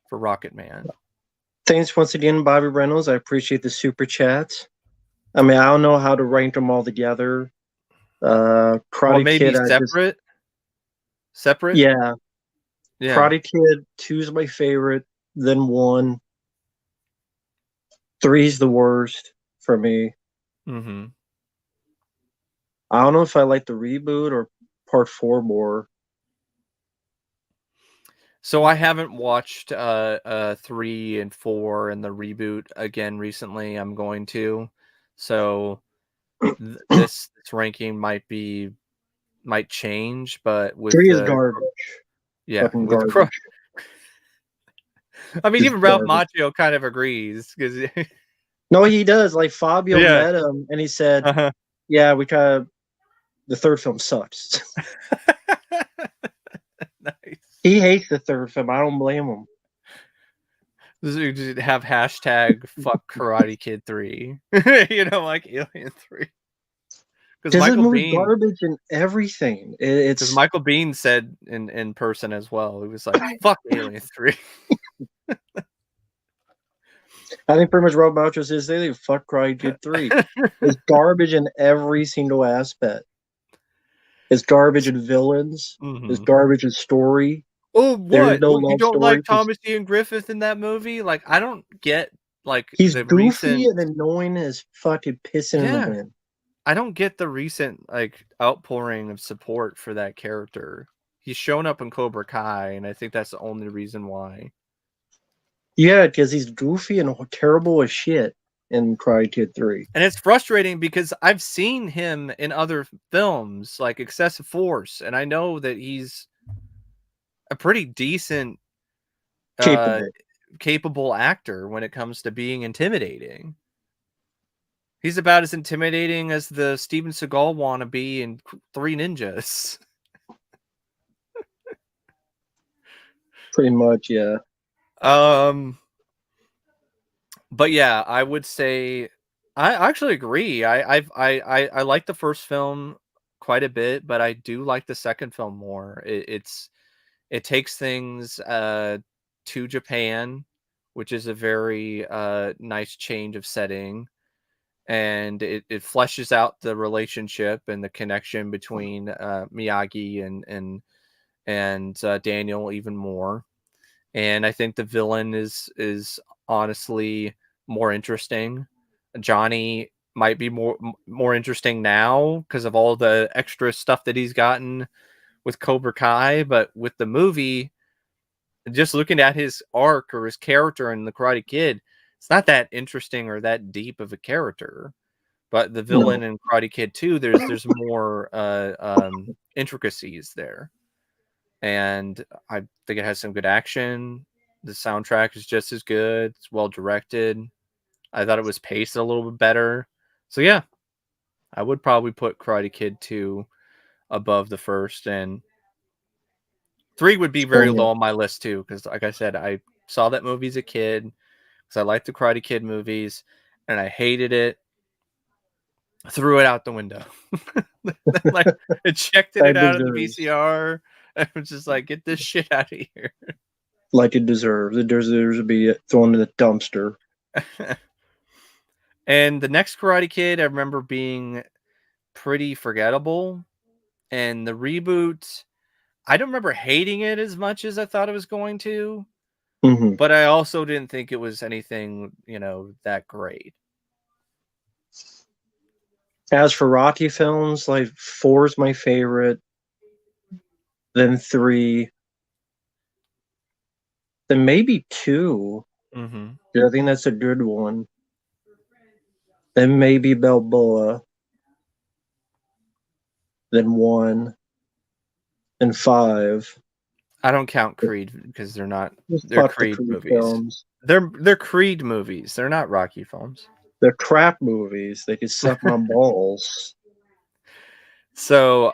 for Rocket Man. Thanks once again, Bobby Reynolds. I appreciate the super chats. I mean, I don't know how to rank them all together. Or Karate maybe Kid, I just separate. Separate? yeah. Yeah. Karate Kid 2 is my favorite. Then 1. 3's the worst for me. Mm-hmm. I don't know if I like the reboot or part 4 more. So I haven't watched 3 and 4 and the reboot again recently. I'm going to. So this ranking might change, but with 3 is the garbage. yeah, Fucking with garbage. I mean, Just even Ralph garbage. Macchio kind of agrees because No, he does. Like Fabio yeah. met him and he said, Uh-huh. "Yeah, the third film sucks." Nice. He hates the third film. I don't blame him. Just have hashtag fuck Karate Kid 3. Like Alien 3. Because Because this Michael movie's Bean garbage and everything. because It's Michael Bean said in person as well. He was like, "Fuck Alien 3." I think pretty much Rob Boucher says they fuck Karate Kid 3. It's garbage in every single aspect. It's garbage in villains. It's Mhm. garbage in story. Oh, There is what? no What, you love don't story like because Thomas Ian Griffith in that movie? Like, I don't get like he's the goofy recent and annoying as fucking pissing in the yeah. wind. I don't get the recent like outpouring of support for that character. He's shown up in Cobra Kai, and I think that's the only reason why. Yeah, because he's goofy and terrible as shit in Karate Kid 3. And it's frustrating because I've seen him in other films like Excessive Force, and I know that he's a pretty decent, uh, Capable. capable actor when it comes to being intimidating. He's about as intimidating as the Steven Seagal wannabe in Three Ninjas. Pretty much, yeah. Um, but yeah, I would say I actually agree. I like the first film quite a bit, but I do like the second film more. It takes things to Japan, which is a very nice change of setting, and it fleshes out the relationship and the connection between Miyagi and Daniel even more. And I think the villain is honestly more interesting. Johnny might be more interesting now because of all the extra stuff that he's gotten with Cobra Kai, but with the movie, just looking at his arc or his character in the Karate Kid, it's not that interesting or that deep of a character. But the No. villain in Karate Kid 2, there's more intricacies there, and I think it has some good action. The soundtrack is just as good. It's well directed. I thought it was paced a little bit better. So yeah, I would probably put Karate Kid 2 above the first, and 3 would be very Oh, yeah. low on my list too because like I said, I saw that movie as a kid because I liked the Karate Kid movies and I hated it. Threw it out the window. Like, ejected That it out of the deserves. VCR. I was just like, get this shit out of here. Like it deserves. It deserves to be thrown in the dumpster. And the next Karate Kid, I remember being pretty forgettable. And the reboot, I don't remember hating it as much as I thought it was going to. Mm-hmm. but I also didn't think it was anything, that great. As for Rocky films, like 4 is my favorite, then 3, then maybe 2. Mm-hmm. Yeah, I think that's a good one. Then maybe Balboa, then 1, then 5. I don't count Creed because Just they're fuck the Creed Creed movies. films. They're Creed movies. They're not Rocky films. They're crap movies. They could suck my balls. So,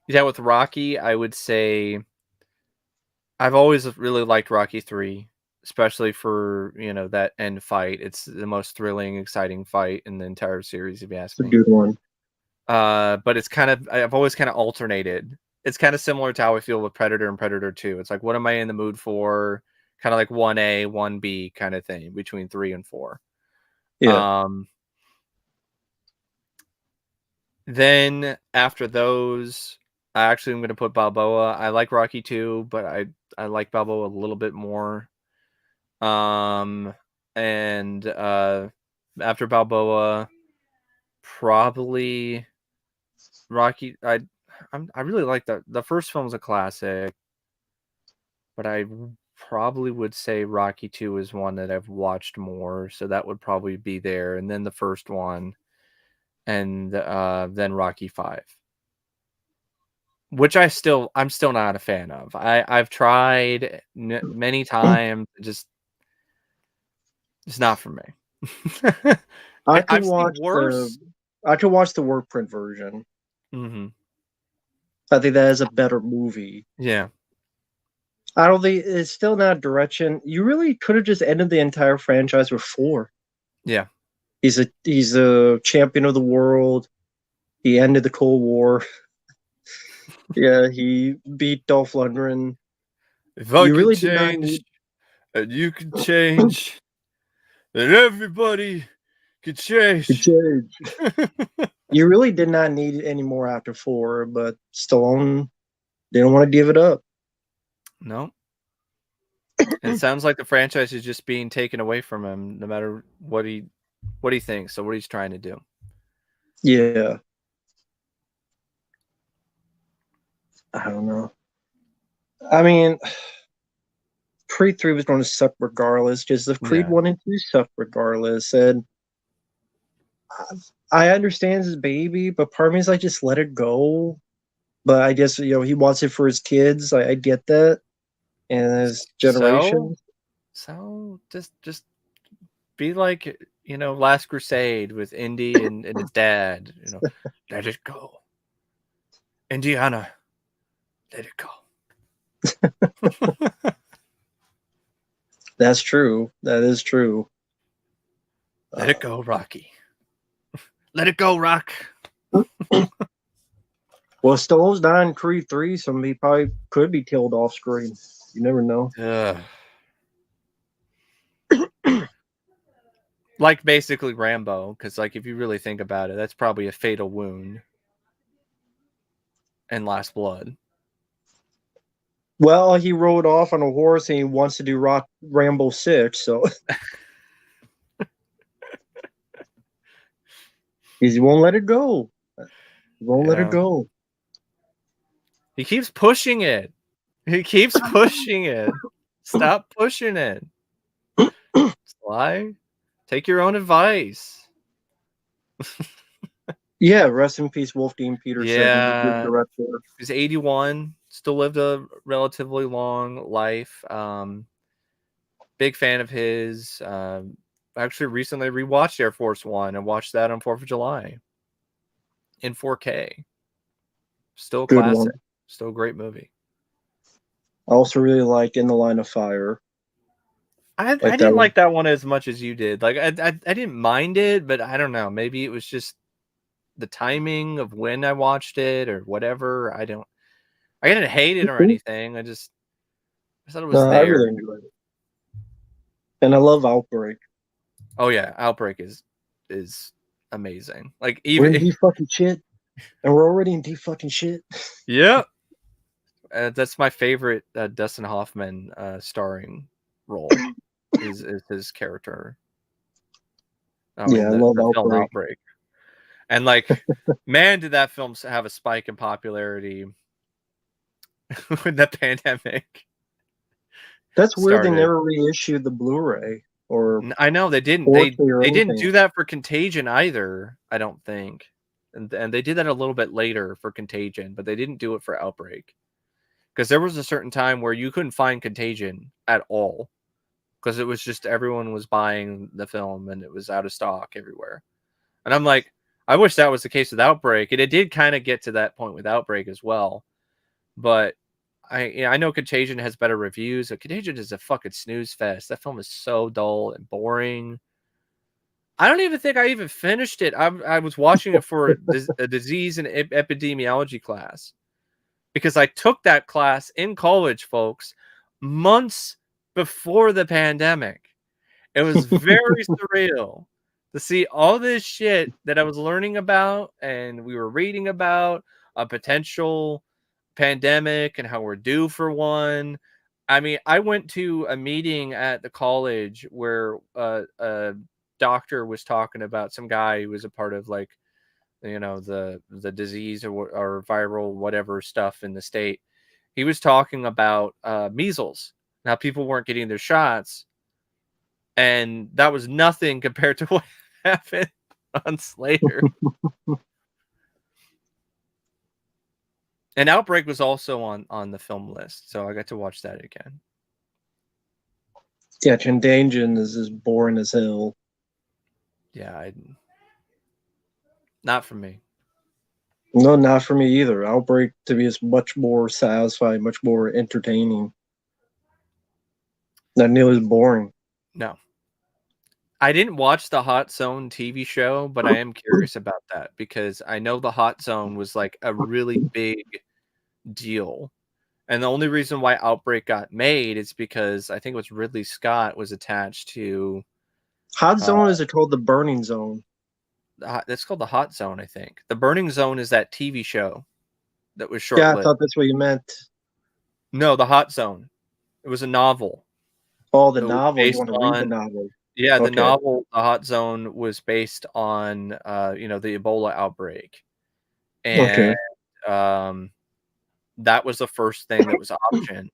yeah, with Rocky, I would say I've always really liked Rocky 3, especially for, that end fight. It's the most thrilling, exciting fight in the entire series, if you ask It's a me. good one. But I've always kind of alternated. It's kind of similar to how I feel with Predator and Predator 2. It's like, what am I in the mood for? Kind of like 1A, 1B kind of thing between 3 and 4. Yeah. Then after those, I actually am going to put Balboa. I like Rocky 2, but I like Balboa a little bit more. And after Balboa, probably Rocky. I really like the first film's a classic, but I probably would say Rocky 2 is one that I've watched more, so that would probably be there, and then the first one, and then Rocky 5. Which I'm still not a fan of. I've tried many times, just it's not for me. I could I've seen watch worse. the work print version. Mm-hmm. I think that is a better movie. Yeah. I don't think it's still not direction. You really could have just ended the entire franchise with 4. Yeah. He's a champion of the world. He ended the Cold War. Yeah, he beat Dolph Lundgren. If I You could really did not change need and you could change, then everybody could change. to change. You really did not need any more after 4, but Stallone didn't want to give it up. No. And it sounds like the franchise is just being taken away from him, no matter what he thinks or what he's trying to do. Yeah. I don't know. I mean, Creed 3 was going to suck regardless, just if Creed Yeah. 1 and 2 suck regardless. And I understand his baby, but part of me is like, just let it go. But I guess, he wants it for his kids. I get that. And his So generations. just be like, Last Crusade with Indy and his dad, let it go. Indiana, let it go. That's true. That is true. Let it go, Rocky. Let it go, Rock. Well, Stallone's dying in Creed 3, so he probably could be killed off screen. You never know. Like basically Rambo, because like if you really think about it, that's probably a fatal wound in Last Blood. Well, he rode off on a horse and he wants to do Rambo 6, so he won't let it go. He won't let it go. He keeps pushing it. He keeps pushing it. Stop pushing it. Sly, take your own advice. Yeah, rest in peace, Wolfgang Peterson. Yeah, He's a good director. He's 81. Still lived a relatively long life. Big fan of his. Actually, recently rewatched Air Force One and watched that on 4th of July in 4K. Still a Good classic. one. Still a great movie. I also really like In the Line of Fire. I didn't like that one as much as you did. Like I didn't mind it, but I don't know. Maybe it was just the timing of when I watched it or whatever. I didn't hate it or anything. I thought it was there. I really enjoyed it. And I love Outbreak. Oh yeah, Outbreak is amazing. Like we're even in deep fucking shit, and we're already in deep fucking shit. yeah, that's my favorite Dustin Hoffman starring role is his character. Yeah, I In love the film Outbreak. Outbreak. And like, man, did that film have a spike in popularity when the pandemic That's weird. They started. never reissued the Blu-ray or I know they didn't. 4K or They didn't anything. do that for Contagion either. I don't think, and they did that a little bit later for Contagion, but they didn't do it for Outbreak because there was a certain time where you couldn't find Contagion at all because it was just everyone was buying the film and it was out of stock everywhere. And I'm like, I wish that was the case with Outbreak, and it did kind of get to that point with Outbreak as well. But I know Contagion has better reviews. But Contagion is a fucking snooze fest. That film is so dull and boring. I don't even think I even finished it. I was watching it for a disease and epidemiology class because I took that class in college, folks, months before the pandemic. It was very surreal to see all this shit that I was learning about and we were reading about a potential pandemic and how we're due for one. I mean, I went to a meeting at the college where a doctor was talking about some guy who was a part of like, the disease or viral whatever stuff in the state. He was talking about measles. Now people weren't getting their shots, and that was nothing compared to what happened on Slater. And Outbreak was also on the film list, so I got to watch that again. Yeah, Contagion is as boring as hell. Yeah, not for me. No, not for me either. Outbreak to me is much more satisfying, much more entertaining. Not nearly as boring. No. I didn't watch the Hot Zone TV show, but I am curious about that because I know the Hot Zone was like a really big deal. And the only reason why Outbreak got made is because I think it was Ridley Scott was attached to Hot Zone is it called the Burning Zone? that's called the Hot Zone, I think. The Burning Zone is that TV show that was Yeah, I short-lived. thought that's what you meant. No, the Hot Zone. It was a novel. Oh, the novel. You want to read the on novel? Yeah, the Okay. novel The Hot Zone was based on the Ebola outbreak. And that was the first thing that was optioned,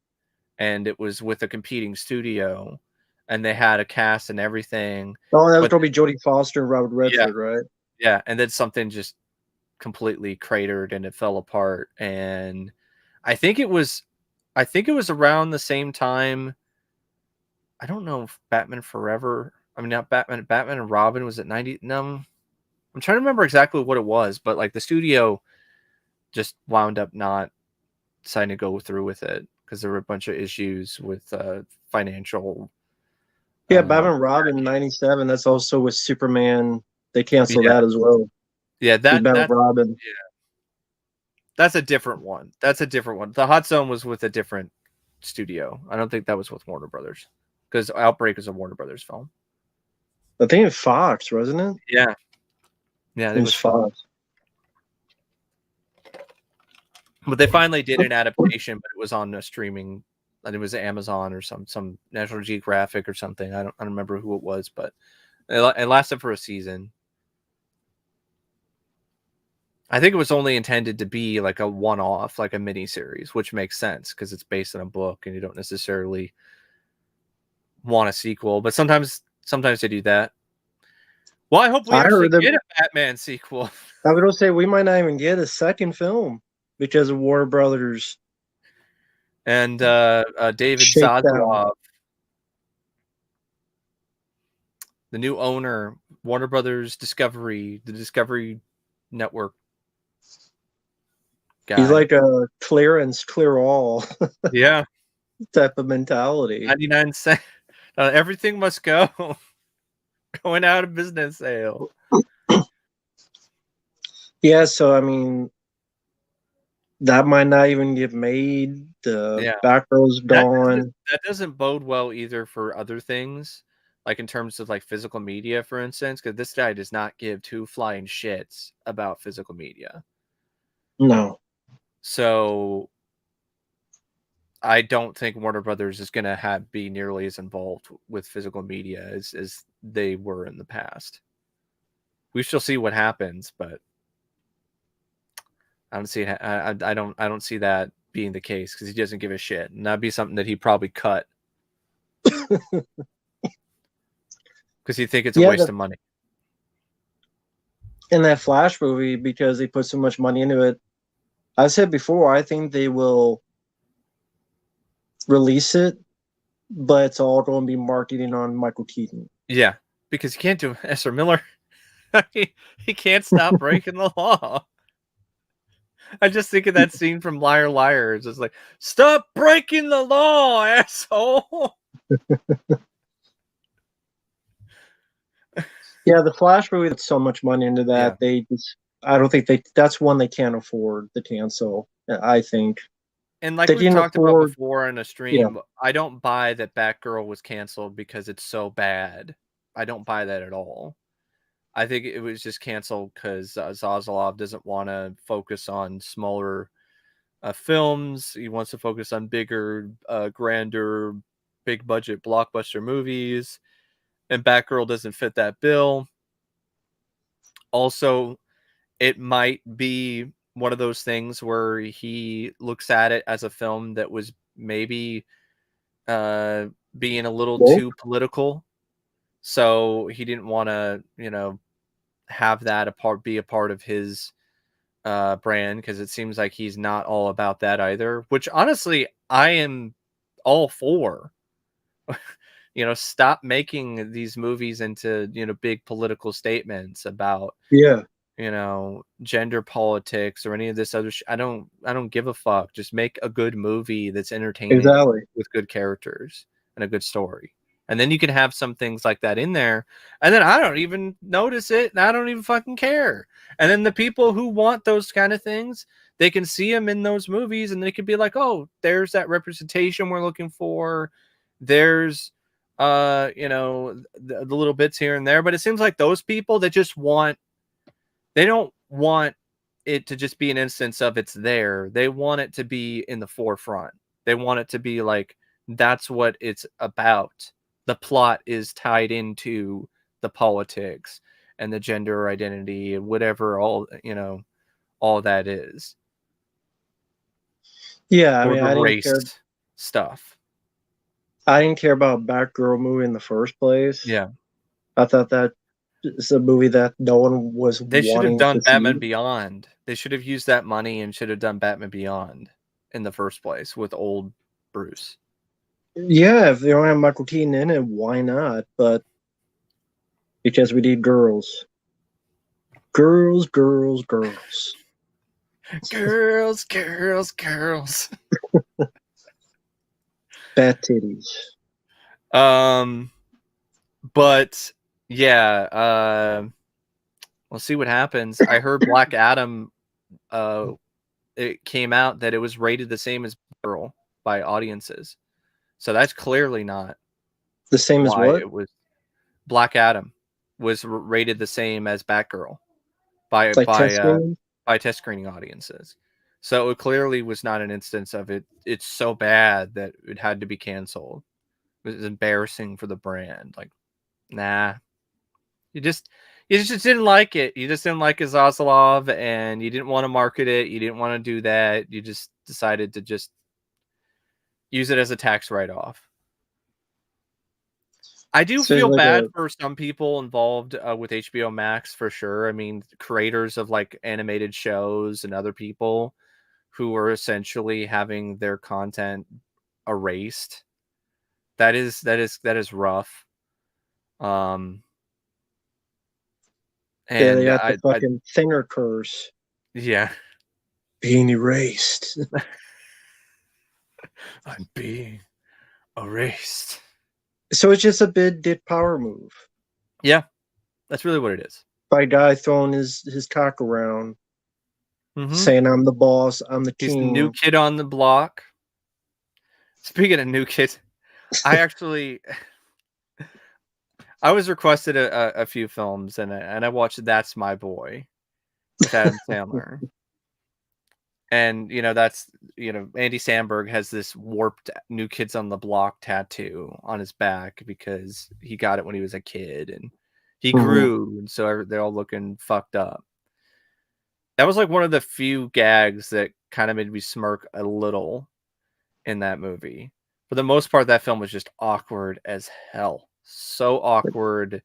and it was with a competing studio, and they had a cast and everything. Oh, that was But going to be Jodie Foster and Robert Redford, right? yeah, and then something just completely cratered and it fell apart. And I think it was around the same time. I don't know if Batman Forever. I mean, not Batman. Batman and Robin was at 90. No, I'm trying to remember exactly what it was, but like the studio just wound up not deciding to go through with it because there were a bunch of issues with financial. Yeah, Batman Robin 97. That's also with Superman. They canceled that as well. Yeah, Batman Robin. Yeah, that's a different one. The Hot Zone was with a different studio. I don't think that was with Warner Brothers because Outbreak is a Warner Brothers film. I think it's Fox, wasn't it? Yeah, it was Fox. But they finally did an adaptation, but it was on a streaming. I think it was Amazon or some National Geographic or something. I don't remember who it was, but it lasted for a season. I think it was only intended to be like a one-off, like a mini-series, which makes sense because it's based on a book and you don't necessarily want a sequel. But sometimes they do that. Well, I hope we actually get a Batman sequel. I was going to say we might not even get a second film because of Warner Brothers. And David Zaslav, the new owner, Warner Brothers Discovery, the Discovery Network guy. He's like a clearance, clear all. Yeah. Type of mentality. 99 cents. Everything must go. Going out of business sale. Yeah, so I mean, that might not even get made. The back row's gone. That doesn't bode well either for other things, like in terms of like physical media, for instance, because this guy does not give two flying shits about physical media. No. So I don't think Warner Brothers is going to be nearly as involved with physical media as they were in the past. We shall see what happens, but I don't see it. I don't see that being the case because he doesn't give a shit, and that'd be something that he'd probably cut because he'd think it's a waste of money. In that Flash movie, because they put so much money into it, I said before, I think they will release it, but it's all going to be marketing on Michael Keaton. Yeah, because he can't do Ezra Miller. he can't stop breaking the law. I just think of that scene from Liar Liar. It's just like, stop breaking the law, asshole. Yeah, the Flash movie, that's so much money into that. Yeah. They just, I don't think that's one they can't afford to cancel, I think. And like we talked about before in a stream, I don't buy that Batgirl was canceled because it's so bad. I don't buy that at all. I think it was just canceled because Zaslav doesn't want to focus on smaller films. He wants to focus on bigger, grander, big budget blockbuster movies. And Batgirl doesn't fit that bill. Also, it might be one of those things where he looks at it as a film that was maybe being a little too political. So he didn't want to, have that be a part of his brand, because it seems like he's not all about that either, which honestly I am all for. Stop making these movies into big political statements about gender politics or any of this other I don't give a fuck. Just make a good movie that's entertaining with good characters and a good story. And then you can have some things like that in there, and then I don't even notice it, and I don't even fucking care. And then the people who want those kind of things, they can see them in those movies, and they could be like, oh, there's that representation we're looking for. There's, the little bits here and there. But it seems like those people that just they don't want it to just be an instance of it's there. They want it to be in the forefront. They want it to be like, that's what it's about. The plot is tied into the politics and the gender identity and whatever all that is. Yeah, or the race stuff. I didn't care about Batgirl movie in the first place. Yeah, I thought that it's a movie that no one was. They should have done Batman Beyond. They should have used that money and should have done Batman Beyond in the first place with old Bruce. Yeah, if they don't have Michael Keaton in it, why not? But because we need girls. Girls. Bat titties. But yeah, we'll see what happens. I heard Black Adam, it came out that it was rated the same as Girl by audiences. So that's clearly not the same as what? It was Black Adam was rated the same as Batgirl by test screening audiences. So it clearly was not an instance of it. It's so bad that it had to be canceled. It was embarrassing for the brand. Like, nah, you just didn't like it. You just didn't like Zaslav, and you didn't want to market it. You didn't want to do that. You just decided to just use it as a tax write-off. I do feel bad for some people involved with HBO Max for sure. I mean, creators of like animated shows and other people who are essentially having their content erased. That is rough. And they got the fucking finger curse. Yeah. Being erased. I'm being erased. So it's just a big dick power move. Yeah, that's really what it is. By a guy throwing his cock around, saying, I'm the boss, I'm the king. He's the new kid on the block. Speaking of new kids, I was requested a few films, and I watched That's My Boy with Adam Sandler. And that's Andy Samberg has this warped New Kids on the Block tattoo on his back because he got it when he was a kid and he Mhm. grew, and so they're all looking fucked up. That was like one of the few gags that kind of made me smirk a little in that movie. For the most part, that film was just awkward as hell. So awkward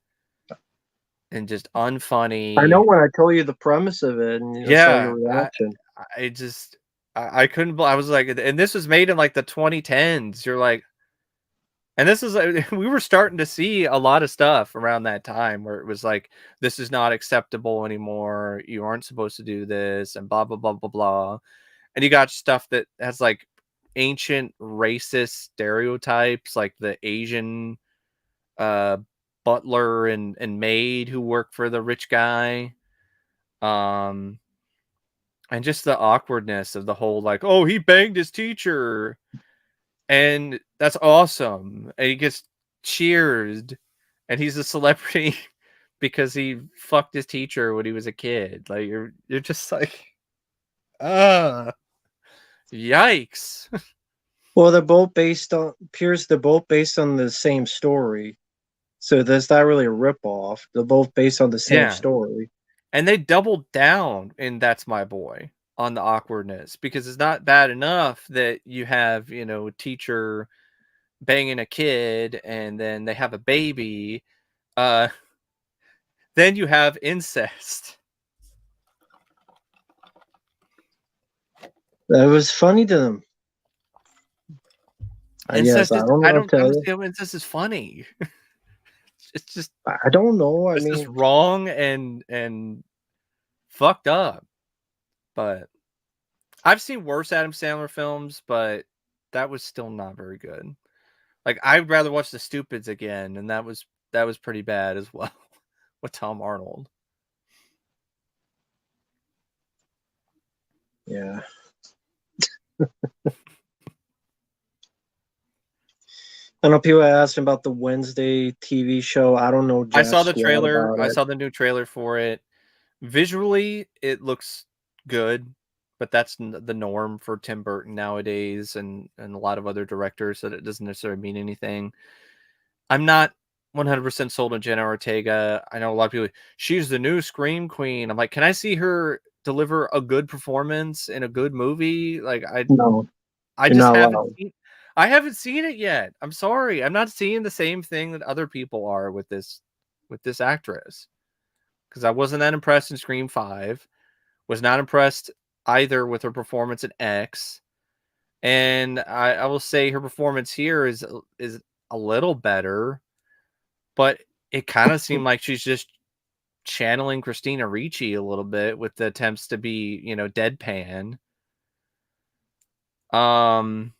and just I know unfunny. when I told you the premise of it, and I saw your Yeah, reaction. I just I couldn't. I was like, and this was made in like the 2010s. You're like, and this is like, we were starting to see a lot of stuff around that time where it was like, this is not acceptable anymore. You aren't supposed to do this, and blah blah blah blah blah. And you got stuff that has like ancient racist stereotypes, like the Asian uh butler and maid who work for the rich guy. Um and just the awkwardness of the whole like, oh, he banged his teacher. And that's awesome. And he gets cheered and he's a celebrity because he fucked his teacher when he was a kid. Like you're just like, uh yikes. Well, they're both based on Pierce. They're both based on the same story, so that's not really a ripoff. They're both based on the same Yeah. story. And they doubled down in That's My Boy on the awkwardness because it's not bad enough that you have, a teacher banging a kid and then they have a baby. Uh then you have incest. That was funny to them. Yes, Incest I is don't know. I I'll don't tell you. see how incest is funny. It's just I don't know. I it's just mean, wrong and fucked up. But I've seen worse Adam Sandler films, but that was still not very good. Like I'd rather watch The Stupids again, and that was pretty bad as well with Tom Arnold. yeah. I know people are asking about the Wednesday TV show. I don't know I jack saw the squat trailer. about I it. saw the new trailer for it. Visually, it looks good, but that's the norm for Tim Burton nowadays and a lot of other directors, that it doesn't necessarily mean anything. I'm not 100% sold on Jenna Ortega. I know a lot of people, she's the new Scream Queen. I'm like, can I see her deliver a good performance in a good movie? Like No, I you're just not haven't allowed. seen I haven't seen it yet. I'm sorry. I'm not seeing the same thing that other people are with this actress. Because I wasn't that impressed in Scream 5. Was not impressed either with her performance in X. And I will say her performance here is a little better, but it kind of seemed like she's just channeling Christina Ricci a little bit with the attempts to be, deadpan. Um,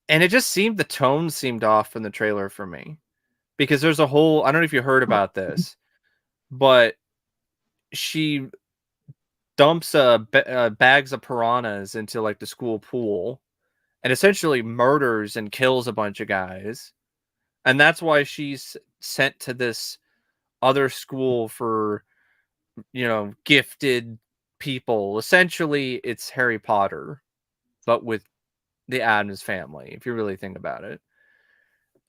and it just seemed the tone seemed off from the trailer for me because there's a whole, I don't know if you heard about this, but she dumps bags of piranhas into like the school pool and essentially murders and kills a bunch of guys. And that's why she's sent to this other school for, gifted people. Essentially, it's Harry Potter, but with the Addams family, if you really think about it.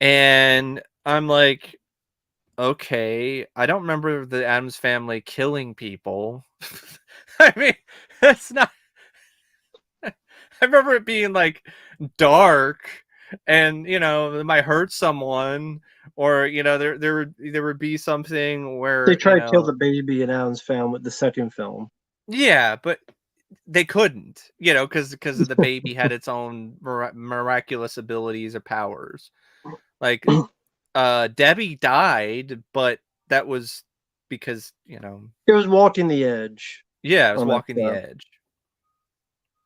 And I'm like, okay, I don't remember the Addams family killing people. I mean, that's not. I remember it being like dark, and it might hurt someone, or there would be something They where tried to kill the baby in Alan's film with the second film. yeah, but they couldn't, because the baby had its own miraculous abilities or powers. Like Debbie died, but that was because It was walking the edge yeah, it was on that walking the stuff. edge.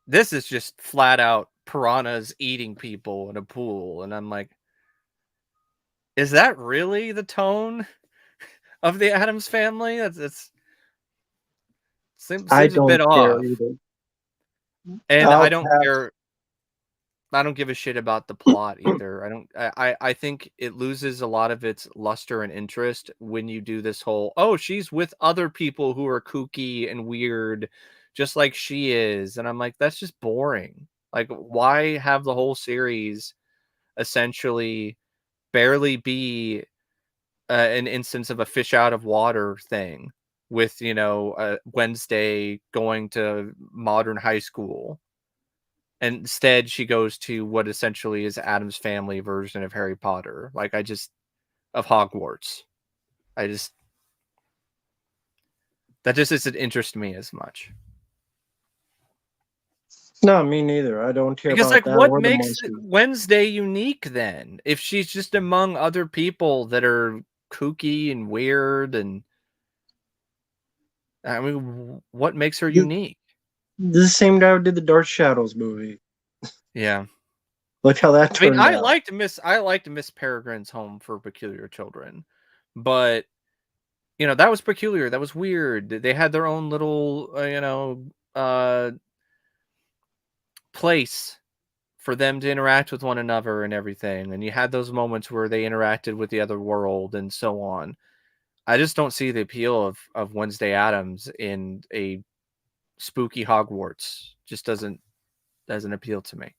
This is just flat out piranhas eating people in a pool, and I'm like, is that really the tone of the Addams family? That's seems I seems a bit don't care off. either. And I I'll don't pass. care. I don't give a shit about the plot either. I don't. I think it loses a lot of its luster and interest when you do this whole, oh, she's with other people who are kooky and weird just like she is. And I'm like, that's just boring. Like, why have the whole series essentially barely be an instance of a fish out of water thing with, Wednesday going to modern high school? And instead, she goes to what essentially is Addams Family version of Harry Potter. Like, of Hogwarts. That just doesn't interest me as much. No, me neither. I don't care Because, about like, that what or the makes monster. Wednesday unique then? If she's just among other people that are kooky and weird, and I mean, what makes her unique? The same guy who did the Dark Shadows movie. Yeah. Look how that I mean, turned out. I liked Miss Peregrine's Home for Peculiar Children, but that was peculiar. That was weird. They had their own little, place for them to interact with one another and everything. And you had those moments where they interacted with the other world and so on. I just don't see the appeal of Wednesday Addams in a spooky Hogwarts. Just doesn't appeal to me.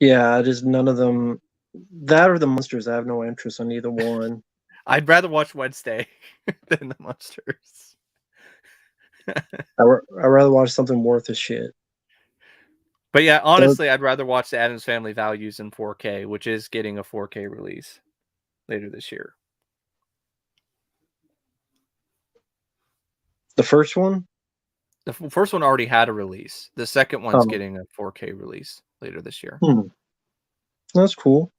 Yeah, just none of them. That or the monsters, I have no interest in either one. I'd rather watch Wednesday than the monsters. I'd rather watch something worth a shit. But yeah, honestly, I'd rather watch the Addams Family Values in 4K, which is getting a 4K release later this year. The first one? The first one already had a release. The second one's getting a 4K release later this year. That's cool.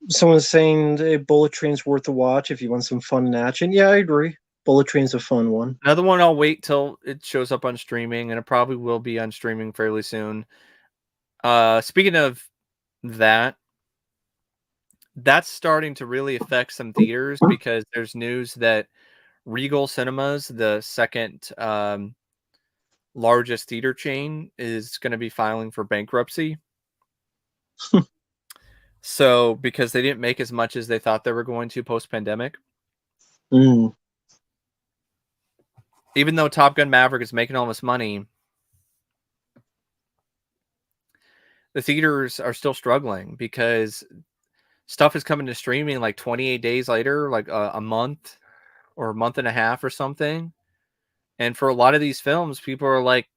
Someone's saying Bullet Train's worth a watch if you want some fun action. Yeah, I agree. Bullet Train's a fun one. Another one I'll wait till it shows up on streaming, and it probably will be on streaming fairly soon. Speaking of that's starting to really affect some theaters because there's news that Regal Cinemas, the second largest theater chain, is going to be filing for bankruptcy. So, because they didn't make as much as they thought they were going to post-pandemic. Even though Top Gun Maverick is making all this money, the theaters are still struggling because stuff is coming to streaming like 28 days later, like a month or a month and a half or something. And for a lot of these films, people are like,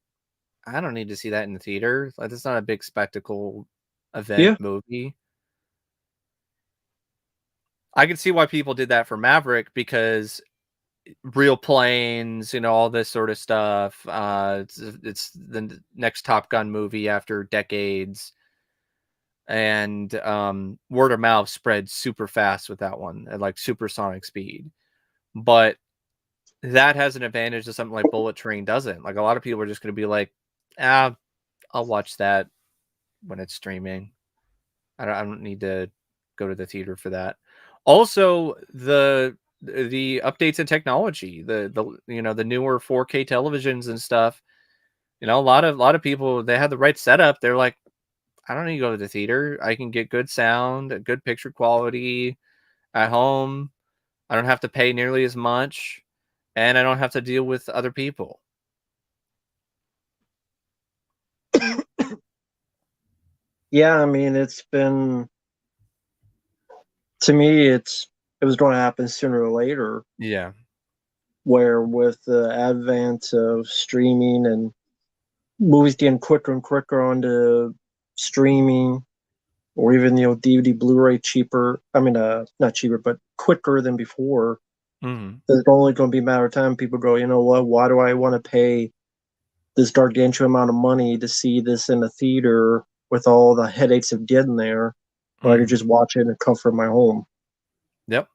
I don't need to see that in the theater. Like, it's not a big spectacle event movie. I can see why people did that for Maverick because real planes, all this sort of stuff. It's the next Top Gun movie after decades. And word of mouth spread super fast with that one at like supersonic speed. But that has an advantage that something like Bullet Train doesn't. Like, a lot of people are just going to be like, I'll watch that when it's streaming. I don't need to go to the theater for that. Also, the updates in technology, the newer 4K televisions and stuff. A lot of people, they have the right setup. They're like, I don't need to go to the theater. I can get good sound, good picture quality at home. I don't have to pay nearly as much, and I don't have to deal with other people. Yeah, I mean, it's been, to me, it was going to happen sooner or later. Yeah. Where with the advent of streaming and movies getting quicker and quicker onto streaming, or even DVD, Blu-ray cheaper. I mean, not cheaper, but quicker than before. It's only going to be a matter of time. People go, you know what? Why do I want to pay this gargantuan amount of money to see this in a theater with all the headaches of getting there? Or I could just watch it in the comfort of my home. Yep.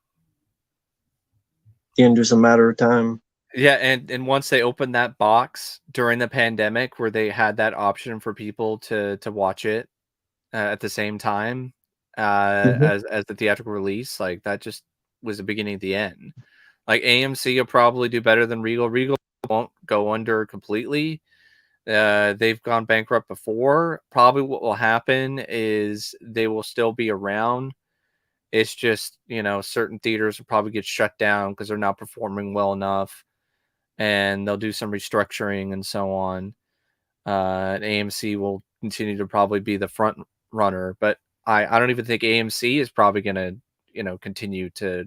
In just a matter of time. Yeah, and once they opened that box during the pandemic where they had that option for people to watch it at the same time as the theatrical release, like, that just was the beginning of the end. Like, AMC will probably do better than Regal. Regal won't go under completely. They've gone bankrupt before. Probably what will happen is they will still be around, It's just, certain theaters will probably get shut down because they're not performing well enough, and they'll do some restructuring and so on. And AMC will continue to probably be the front runner, but I don't even think AMC is probably going to, continue to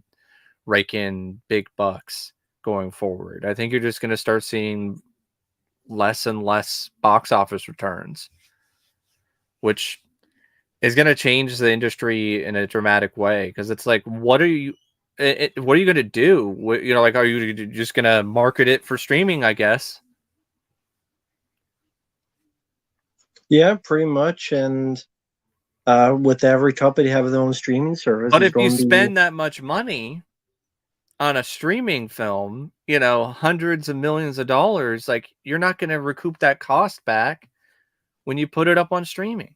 rake in big bucks going forward. I think you're just going to start seeing less and less box office returns, which is going to change the industry in a dramatic way. Because it's like, what are you going to do? Like, are you just going to market it for streaming, I guess? Yeah, pretty much. And with every company having their own streaming service, But if you spend that much money on a streaming film, hundreds of millions of dollars, like, you're not going to recoup that cost back when you put it up on streaming.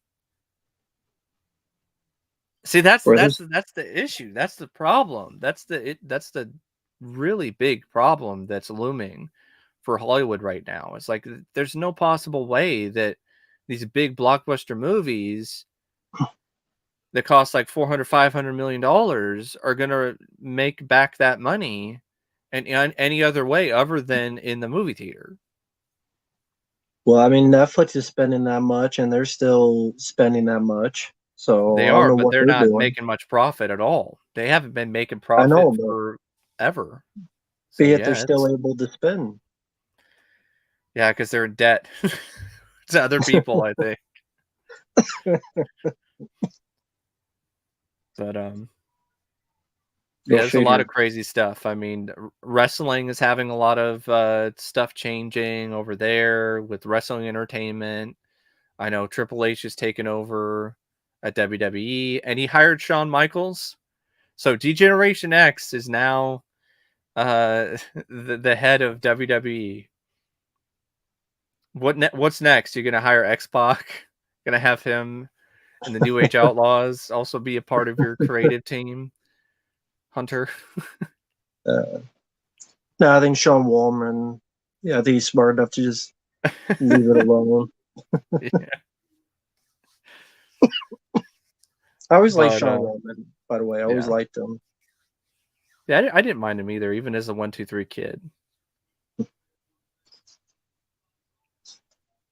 See, that's the issue. That's the problem. That's the really big problem that's looming for Hollywood right now. It's like, there's no possible way that these big blockbuster movies that cost like $400-500 million are going to make back that money and any other way other than in the movie theater. Well, I mean, Netflix is spending that much, and they're still spending that much. So They I don't are, know but what they're they're not doing. making much profit at all. They haven't been making I profit know, but forever. So yet they're yeah, still able to spend. yeah, because they're in debt to other people, I think. But yeah, there's a lot of crazy stuff. I mean, wrestling is having a lot of stuff changing over there with wrestling entertainment. I know Triple H is taking over at WWE, and he hired Shawn Michaels. So D-Generation X is now the head of WWE. What's next? You're gonna hire X-Pac? Gonna have him and the New Age Outlaws also be a part of your creative team, Hunter? No, I think Sean Wallman. Yeah, I think he's smart enough to just leave it alone. Yeah. I always liked Sean Wallman, by the way. I always liked him. Yeah, I didn't mind him either, even as a 1-2-3 kid.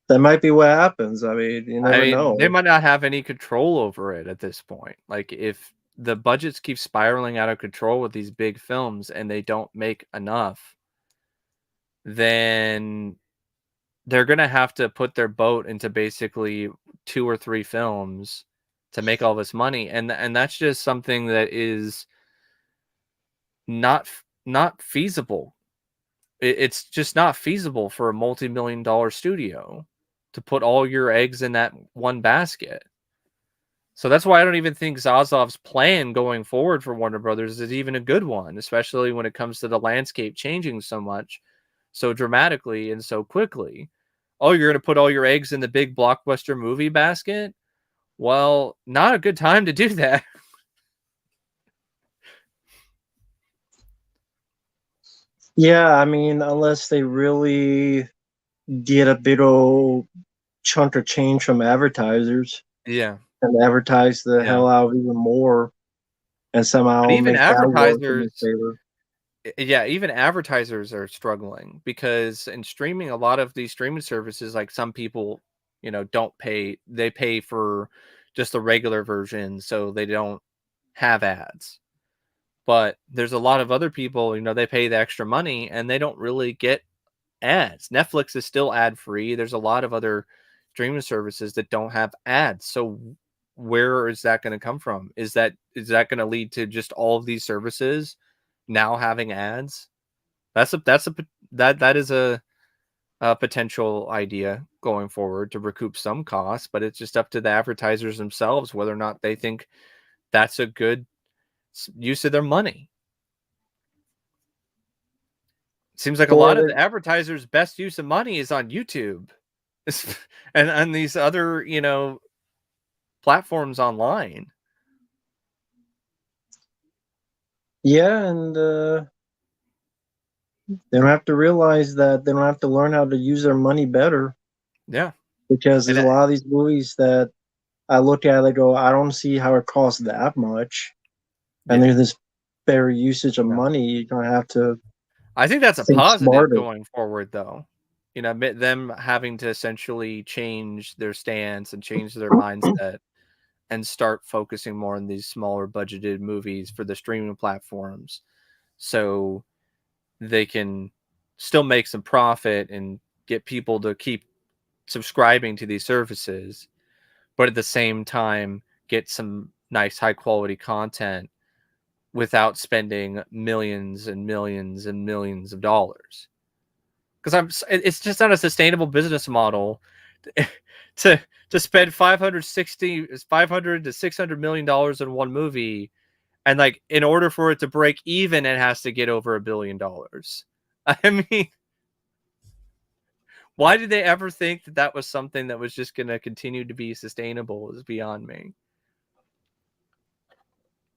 That might be what happens. I mean, you never know. They might not have any control over it at this point. Like, if the budgets keep spiraling out of control with these big films and they don't make enough, then they're going to have to put their boat into basically 2 or 3 films to make all this money. And that's just something that is not feasible. It's just not feasible for a multi-million-dollar studio to put all your eggs in that one basket. So that's why I don't even think Zazov's plan going forward for Warner Brothers is even a good one, especially when it comes to the landscape changing so much, so dramatically and so quickly. Oh, you're going to put all your eggs in the big blockbuster movie basket? Well, not a good time to do that. Yeah, I mean, unless they really get a big old chunk of change from advertisers. Yeah. And advertise the hell out of even more and somehow even make advertisers, that work in their favor. Yeah, even advertisers are struggling because in streaming, a lot of these streaming services, like, some people, don't pay. They pay for just the regular version, so they don't have ads. But there's a lot of other people, they pay the extra money and they don't really get ads. Netflix is still ad free. There's a lot of other streaming services that don't have ads. So where is that going to come from? Is that going to lead to just all of these services now having ads? That is a potential idea going forward to recoup some costs, but it's just up to the advertisers themselves whether or not they think that's a good use of their money. Seems like a lot of the advertisers' best use of money is on YouTube and these other, platforms online. Yeah, and they don't have to realize that they don't have to learn how to use their money better. Yeah. Because there's a lot of these movies that I look at, I go, I don't see how it costs that much. and there's this better usage of money. You're gonna have to. I think that's a think positive smarter. going forward, though. You know, them having to essentially change their stance and change their mindset and start focusing more on these smaller budgeted movies for the streaming platforms, so they can still make some profit and get people to keep subscribing to these services, but at the same time get some nice high quality content without spending millions and millions and millions of dollars. Because it's just not a sustainable business model to spend 500 to 600 million dollars in one movie, and like in order for it to break even, it has to get over $1 billion. I mean, why did they ever think that that was something that was just going to continue to be sustainable is beyond me.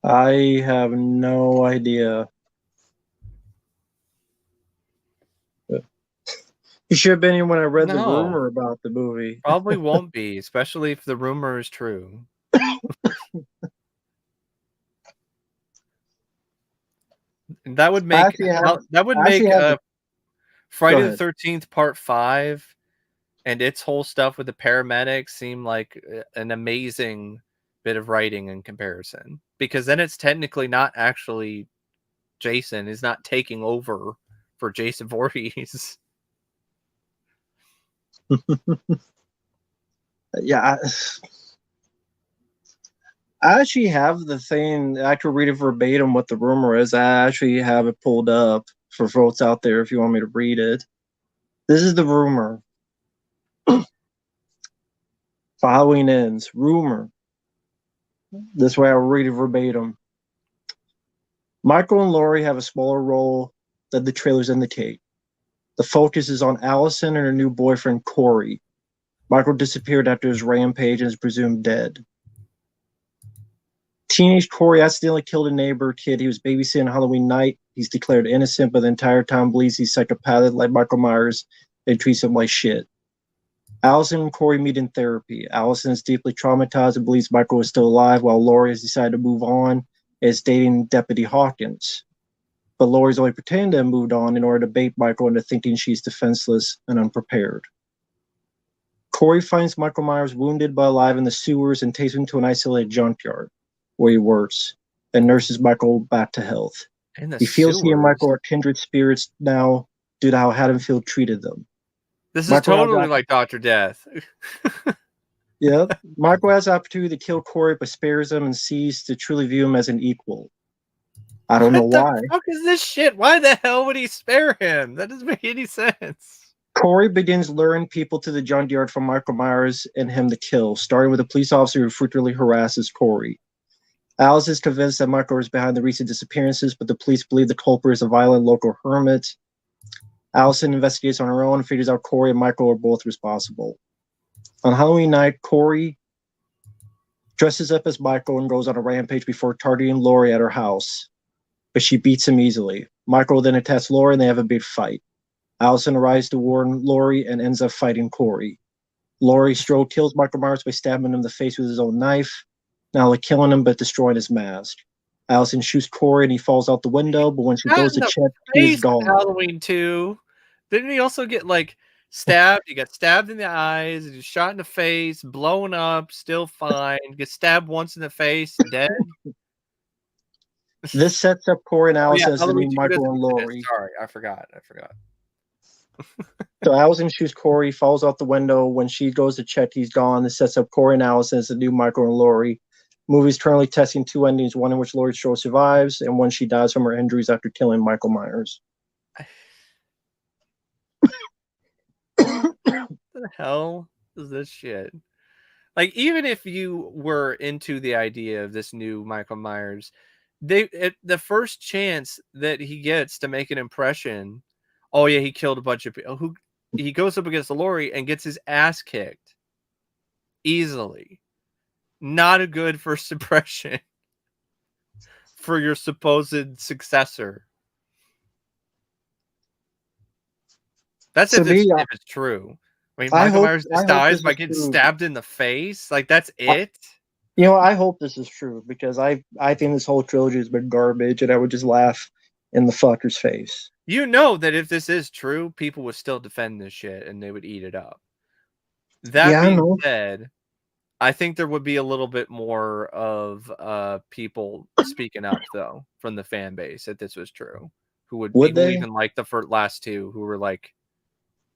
I have no idea. You should have been here when I read the rumor about the movie. Probably won't be, especially if the rumor is true. That would make Friday the 13th Part 5 and its whole stuff with the paramedics seem like an amazing bit of writing in comparison, because then it's technically not actually Jason is not taking over for Jason Voorhees. Yeah, I actually have the thing. I could read it verbatim what the rumor is. I actually have it pulled up for folks out there if you want me to read it. This is the rumor. Following ends. Rumor. This way I'll read it verbatim. Michael and Laurie have a smaller role than the trailers indicate. The focus is on Allison and her new boyfriend, Corey. Michael disappeared after his rampage and is presumed dead. Teenage Corey accidentally killed a neighbor kid he was babysitting Halloween night. He's declared innocent, but the entire town believes he's psychopathic like Michael Myers and treats him like shit. Allison and Corey meet in therapy. Allison is deeply traumatized and believes Michael is still alive, while Laurie has decided to move on and is dating Deputy Hawkins. But Laurie's only pretending to have moved on in order to bait Michael into thinking she's defenseless and unprepared. Corey finds Michael Myers wounded but alive in the sewers and takes him to an isolated junkyard where he works and nurses Michael back to health. He feels he and Michael are kindred spirits now due to how Haddonfield treated them. This is totally like Dr. Death. Yeah. Michael has the opportunity to kill Corey but spares him and sees to truly view him as an equal. I don't know why. What the fuck is this shit? Why the hell would he spare him? That doesn't make any sense. Corey begins luring people to the junkyard for Michael Myers and him to kill, starting with a police officer who frequently harasses Corey. Alice is convinced that Michael is behind the recent disappearances, but the police believe the culprit is a violent local hermit. Allison investigates on her own and figures out Corey and Michael are both responsible. On Halloween night, Corey dresses up as Michael and goes on a rampage before targeting Laurie at her house, but she beats him easily. Michael then attacks Laurie and they have a big fight. Allison arrives to warn Laurie and ends up fighting Corey. Laurie Strode kills Michael Myers by stabbing him in the face with his own knife, not only killing him but destroying his mask. Allison shoots Corey and he falls out the window, but when she goes to check, he's gone. Halloween 2. Didn't he also get like stabbed? He got stabbed in the eyes, he was shot in the face, blown up, still fine. Gets stabbed once in the face, dead. This sets up Corey and Allison as the new Michael and Laurie. Sorry, I forgot. So Allison shoots Corey, falls out the window. When she goes to check, he's gone. This sets up Corey and Allison as the new Michael and Laurie. Movie's currently testing two endings, one in which Laurie Strode survives and one she dies from her injuries after killing Michael Myers. What the hell is this shit? Like, even if you were into the idea of this new Michael Myers, the first chance that he gets to make an impression, oh yeah, he killed a bunch of people. He goes up against Laurie and gets his ass kicked easily. Not a good first impression for your supposed successor. That's if it's true. I mean, Michael Myers just dies by getting stabbed in the face. Like, that's it? You know, I hope this is true because I think this whole trilogy has been garbage, and I would just laugh in the fucker's face. You know that if this is true, people would still defend this shit and they would eat it up. That Yeah, I being know. said, I think there would be a little bit more of people speaking up though from the fan base if this was true. Who would Would people they? even like the first last two who were like,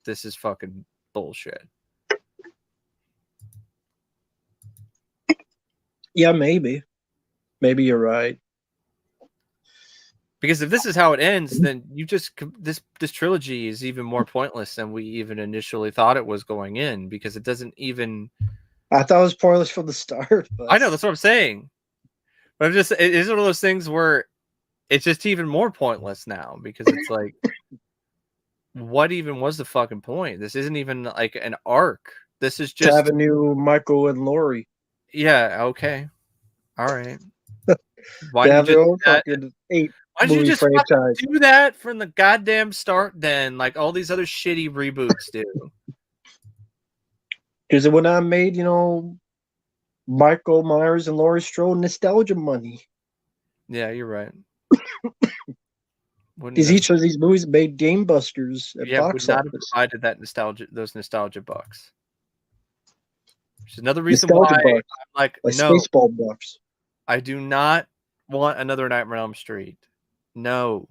this is fucking bullshit. Yeah, maybe. Maybe you're right. Because if this is how it ends, then you just this trilogy is even more pointless than we even initially thought it was going in, because it doesn't even. I thought it was pointless from the start, but I know, that's what I'm saying. But I'm just, it is one of those things where it's just even more pointless now, because it's like, what even was the fucking point? This isn't even like an arc. This is to have just, a new Michael and Laurie. yeah, okay, all right. Why They didn't have you their just own do that? fucking 8 Why didn't you movie just fucking franchise. do that from the goddamn start then, like all these other shitty reboots do? Because it would not have made, you know, Michael Myers and Laurie Strode nostalgia money. Yeah, you're right. Wouldn't Because have, each of these movies made game busters at yeah, would box not have office. provided that nostalgia, those nostalgia bucks. Which is another reason why Nostalgia bucks, I'm like, like no, Spaceball bucks. I do not want another Nightmare on Elm Street. No,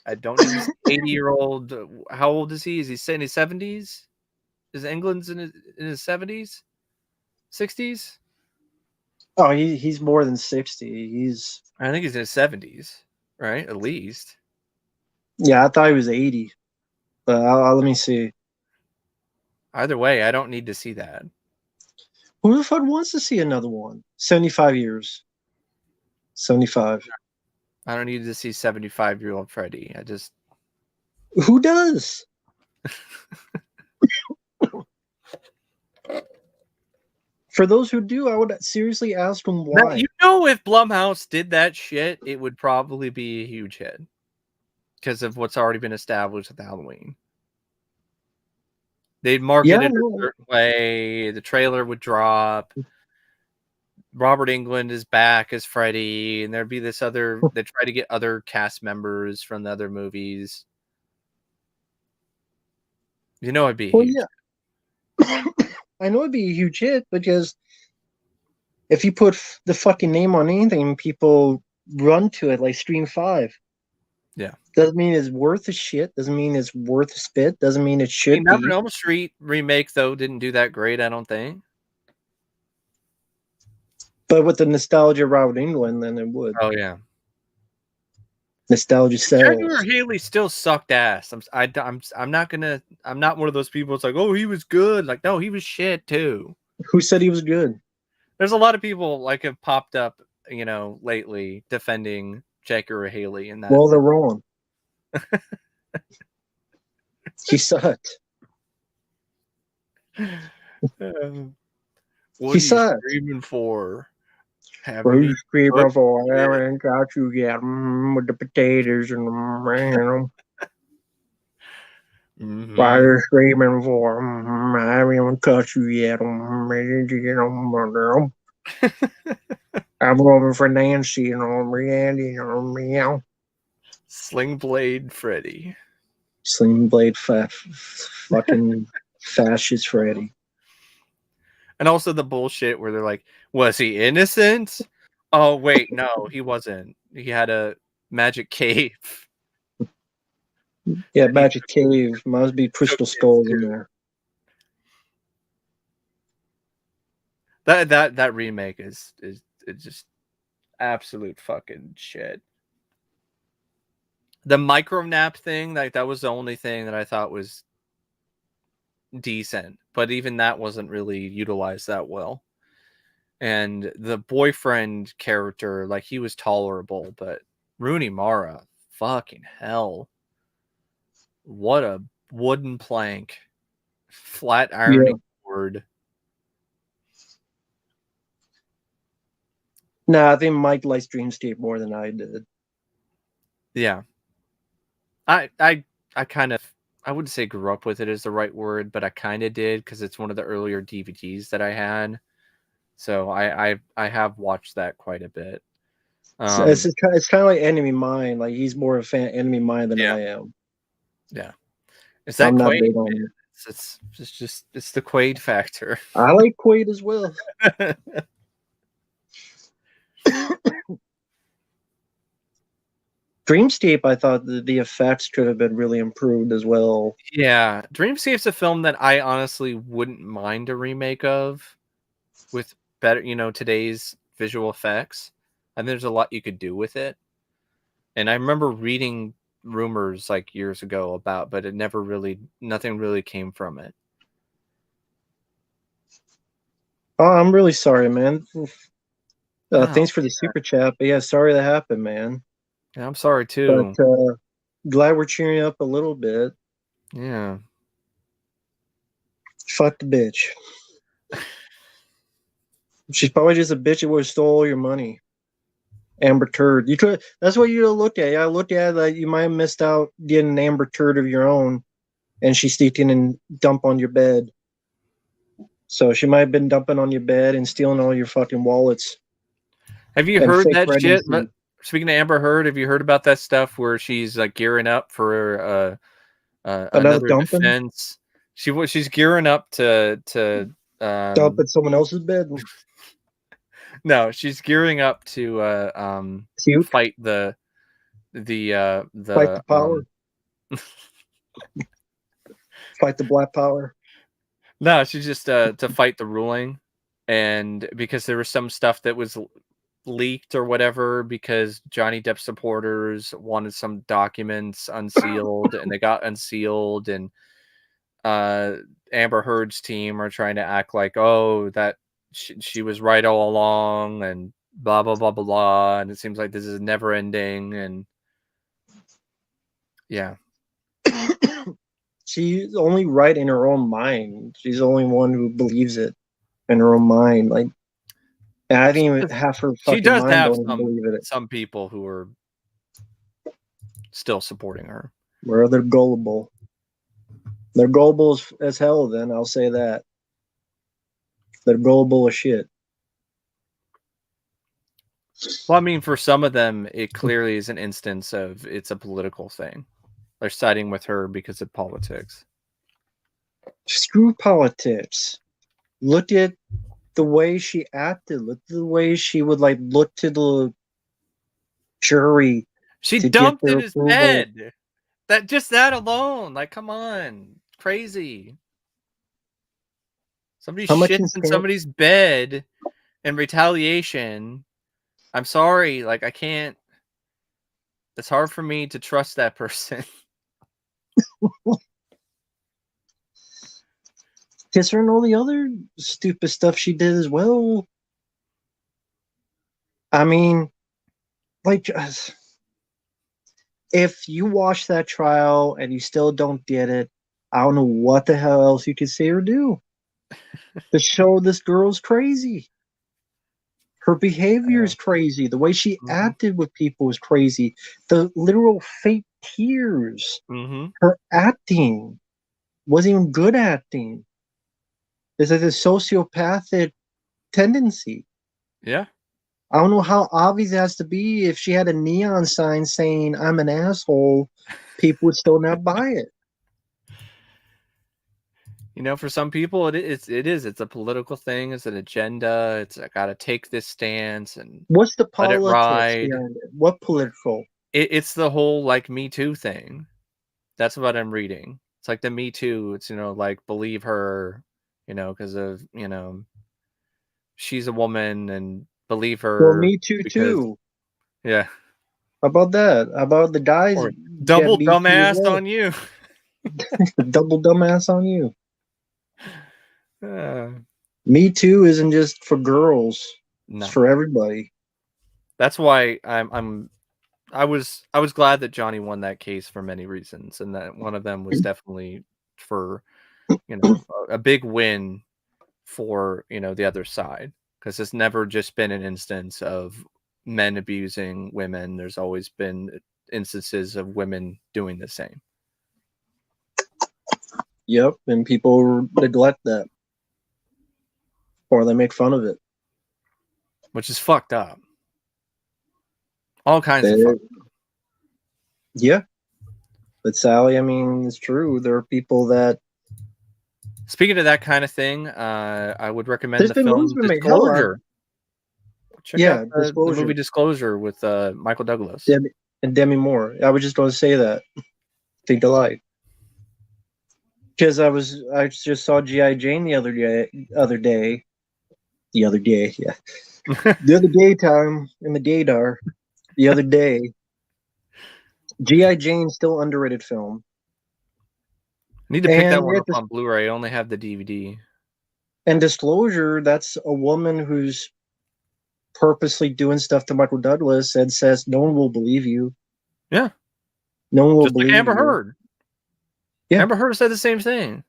I don't need this 80-year-old. How old is he? Is he in his 70s? Is England's in his 70s, 60s? Oh, he's more than 60. He's I think he's in his 70s, right? At least. yeah. I thought he was 80. But let me see. Either way, I don't need to see that. Who the fuck wants to see another one? 75 years. 75. I don't need to see 75-year-old Freddy. I just. Who does? For those who do, I would seriously ask them Now, why. you know, if Blumhouse did that shit, it would probably be a huge hit because of what's already been established with Halloween. They'd market Yeah, it a no. certain way. The trailer would drop. Robert Englund is back as Freddy, and there'd be this other. They try to get other cast members from the other movies. You know, it'd be Well, huge. yeah. I know it'd be a huge hit because if you put the fucking name on anything, people run to it like Stream 5. Yeah. Doesn't mean it's worth a shit. Doesn't mean it's worth a spit. Doesn't mean it should Nightmare on be. Elm Street remake though didn't do that great, I don't think. But with the nostalgia around England, then it would. Oh yeah. Nostalgia Edgar sells. Haley still sucked ass. I'm not gonna. I'm not one of those people. It's like, oh, he was good. Like, no, he was shit too. Who said he was good? There's a lot of people like have popped up, you know, lately defending Edgar Haley and that. Well, they're wrong. He sucked. What He are you sucked. screaming for? What are you screaming for? I haven't got you yet with the potatoes and the Mm-hmm. Why are you screaming for? I haven't even cut you yet. I'm over for Nancy and Randy and meow. Sling Blade Freddy. Sling Blade fucking fascist Freddy. And also the bullshit where they're like, was he innocent? Oh, wait, no, he wasn't. He had a magic cave. Yeah, Magic Cave. Must be crystal skulls in there. That remake is just absolute fucking shit. The micro nap thing, like that was the only thing that I thought was decent, but even that wasn't really utilized that well. And the boyfriend character, like he was tolerable, but Rooney Mara, fucking hell. What a wooden plank. Flat ironing board. Nah, I think Mike likes Dreamscape more than I did. Yeah. I kind of, I wouldn't say grew up with it is the right word, but I kind of did because it's one of the earlier DVDs that I had. So I have watched that quite a bit. So it's kind of like Enemy Mine. Like he's more a fan Enemy Mine than Yeah. I am. Yeah. It's I'm that not Quaid, big on man. it. It's just it's the Quaid factor. I like Quaid as well. Dreamscape, I thought the effects could have been really improved as well. Yeah, Dreamscape's a film that I honestly wouldn't mind a remake of with better, today's visual effects. And there's a lot you could do with it. And I remember reading rumors like years ago about, but nothing really came from it. Oh, I'm really sorry, man. Oh, Thanks for the super chat, but yeah, sorry that happened, man. yeah, I'm sorry But too. glad we're cheering up a little bit. Yeah. Fuck the bitch. She's probably just a bitch that would have stole all your money. Amber Turd. You could. That's what you look at. Yeah, look at that. You might have missed out getting an Amber Turd of your own, and she sneaked in and dump on your bed. So she might have been dumping on your bed and stealing all your fucking wallets. Have you And heard fake that shit? pregnancy. Speaking of Amber Heard, have you heard about that stuff where she's like gearing up for Another another dumping? defense? She's gearing up to Dump at someone else's bed. no, she's gearing up to Puke. fight the Fight the power. Fight the black power. no, she's just to fight the ruling, and because there was some stuff that was leaked or whatever because Johnny Depp supporters wanted some documents unsealed and they got unsealed, and Amber Heard's team are trying to act like, oh, that she was right all along and blah blah blah blah blah, and it seems like this is never ending, and yeah. She's only right in her own mind. She's the only one who believes it in her own mind. Like, I think even half her She fucking does mind have don't even believe it. some people who are still supporting her. Where they're gullible. They're gullible as hell, then I'll say that. They're gullible as shit. Well, I mean, for some of them, it clearly is an instance of it's a political thing. They're siding with her because of politics. Screw politics. Look at the way she acted. Look at the way she would like look to the jury. She to get dumped their in his approval. bed. That alone, like, come on, crazy. Somebody shits in somebody's bed in retaliation. I'm sorry, like I can't. It's hard for me to trust that person. Considering all the other stupid stuff she did as well. I mean, like, if you watch that trial and you still don't get it, I don't know what the hell else you could say or do to show this girl's crazy. Her behavior is crazy. The way she acted with people is crazy. The literal fake tears. Her acting wasn't even good acting. There's like a sociopathic tendency. Yeah. I don't know how obvious it has to be. If she had a neon sign saying "I'm an asshole," people would still not buy it. You know, for some people, it's a political thing. It's an agenda. It's I got to take this stance and what's the let it politics ride. behind it? What political? It's the whole like Me Too thing. That's what I'm reading. It's like the Me Too. It's like believe her, because of she's a woman and believe her. Well, Me Too too. Yeah. How about that? How about the guys? Or double dumbass well? On you. Double dumbass on you. Me Too isn't just for girls. No. It's for everybody. That's why I was glad that Johnny won that case for many reasons, and that one of them was definitely for a big win for the other side, because it's never just been an instance of men abusing women. There's always been instances of women doing the same. Yep, and people neglect that, or they make fun of it. which is fucked up. All kinds of fucked up. Yeah. But Sally, I mean, it's true. There are people that... Speaking of that kind of thing, I would recommend There's the been film movies been made. Disclosure. Check out the Disclosure. movie Disclosure with Michael Douglas. And Demi Moore. I was just going to say that. Think alike. Because I just saw G.I. Jane the other day. The other daytime in the gaydar. The other day. G.I. Jane, still underrated film. Need to pick that one up on Blu-ray. I only have the DVD. And Disclosure, that's a woman who's purposely doing stuff to Michael Douglas and says no one will believe you. Yeah. No one will believe like Amber Heard. Yeah. Amber Heard said the same thing.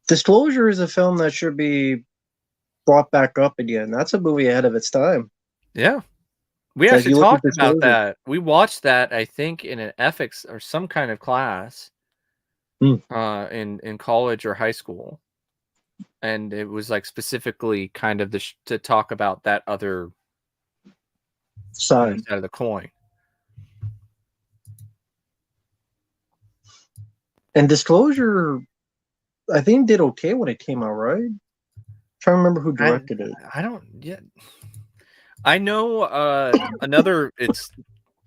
Disclosure is a film that should be brought back up again. That's a movie ahead of its time. Yeah. We actually talked about that. We watched that, I think, in an ethics or some kind of class in college or high school. And it was like specifically kind of to talk about that other side of the coin. And Disclosure, I think, did okay when it came out, right? I'm trying to remember who directed it. I don't yet. I know it's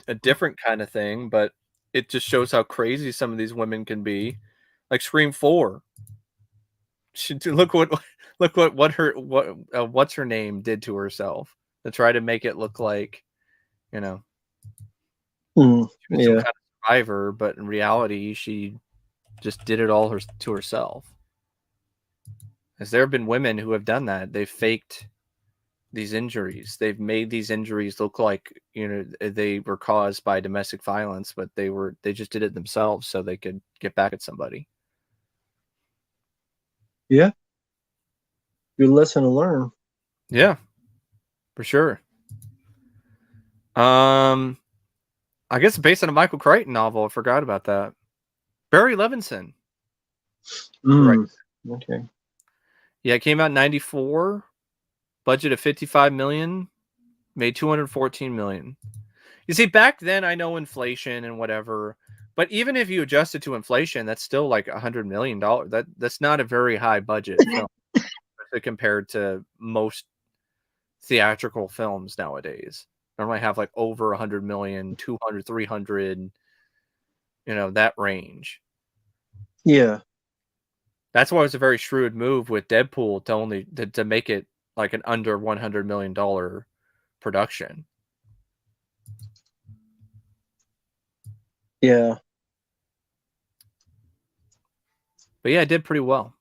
a different kind of thing, but it just shows how crazy some of these women can be. Like Scream 4. Look what what's her name did to herself to try to make it look like, she was some kind of survivor, but in reality she just did it all to herself. As there have been women who have done that. They've faked these injuries. They've made these injuries look like, they were caused by domestic violence, but they just did it themselves so they could get back at somebody. Yeah. Good lesson to learn. Yeah. For sure. I guess based on a Michael Crichton novel. I forgot about that. Barry Levinson. Right. Okay. Yeah, it came out in 94. Budget of $55 million. Made $214 million. You see, back then, I know inflation and whatever, but even if you adjust it to inflation, that's still like $100 million. That's not a very high budget film compared to most theatrical films nowadays. Normally have like over 100 million, 200, 300, that range. Yeah. That's why it was a very shrewd move with Deadpool to make it like an under $100 million production. Yeah. But yeah, it did pretty well.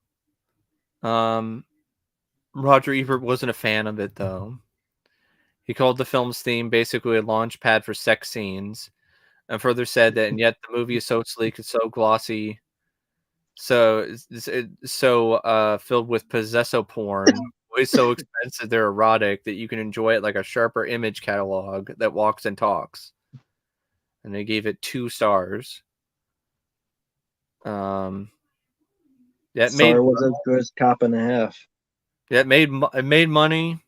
Roger Ebert wasn't a fan of it, though. He called the film's theme basically a launch pad for sex scenes, and further said that, and yet the movie is so sleek, it's so glossy, so filled with possessor porn, always so expensive they're erotic, that you can enjoy it like a sharper image catalog that walks and talks. And they gave it 2 stars. Yeah, it was as good as Cop and a Half. Yeah, it made money,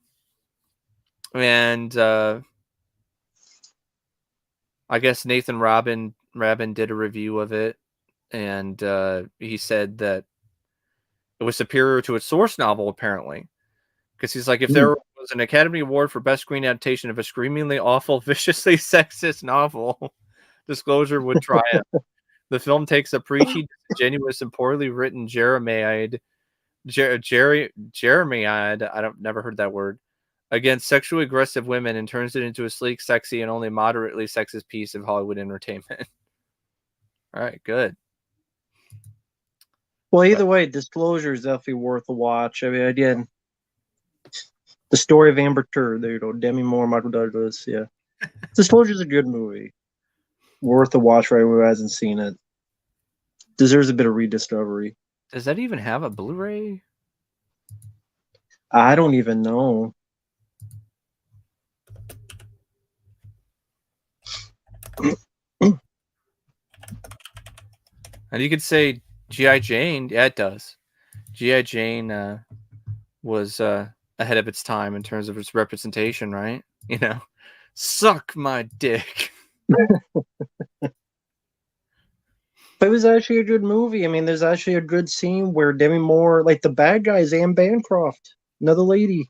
and I guess Nathan Rabin did a review of it, and he said that it was superior to its source novel, apparently, because he's like, if there was an Academy Award for Best Screen Adaptation of a screamingly awful, viciously sexist novel, Disclosure would triumph. The film takes a preachy, disingenuous, and poorly written Jeremiad, never heard that word, against sexually aggressive women and turns it into a sleek, sexy, and only moderately sexist piece of Hollywood entertainment. All right, good. Well, either way, Disclosure is definitely worth a watch. I mean, again, the story of Amber Heard, Demi Moore, Michael Douglas, yeah. Disclosure is a good movie. Worth a watch for anyone who hasn't seen it. Deserves a bit of rediscovery. Does that even have a Blu-ray? I don't even know. And you could say G.I. Jane. Yeah, it does. G.I. Jane was ahead of its time in terms of its representation, right? You know, suck my dick. But it was actually a good movie. I mean, there's actually a good scene where Demi Moore, like the bad guy is Anne Bancroft, another lady.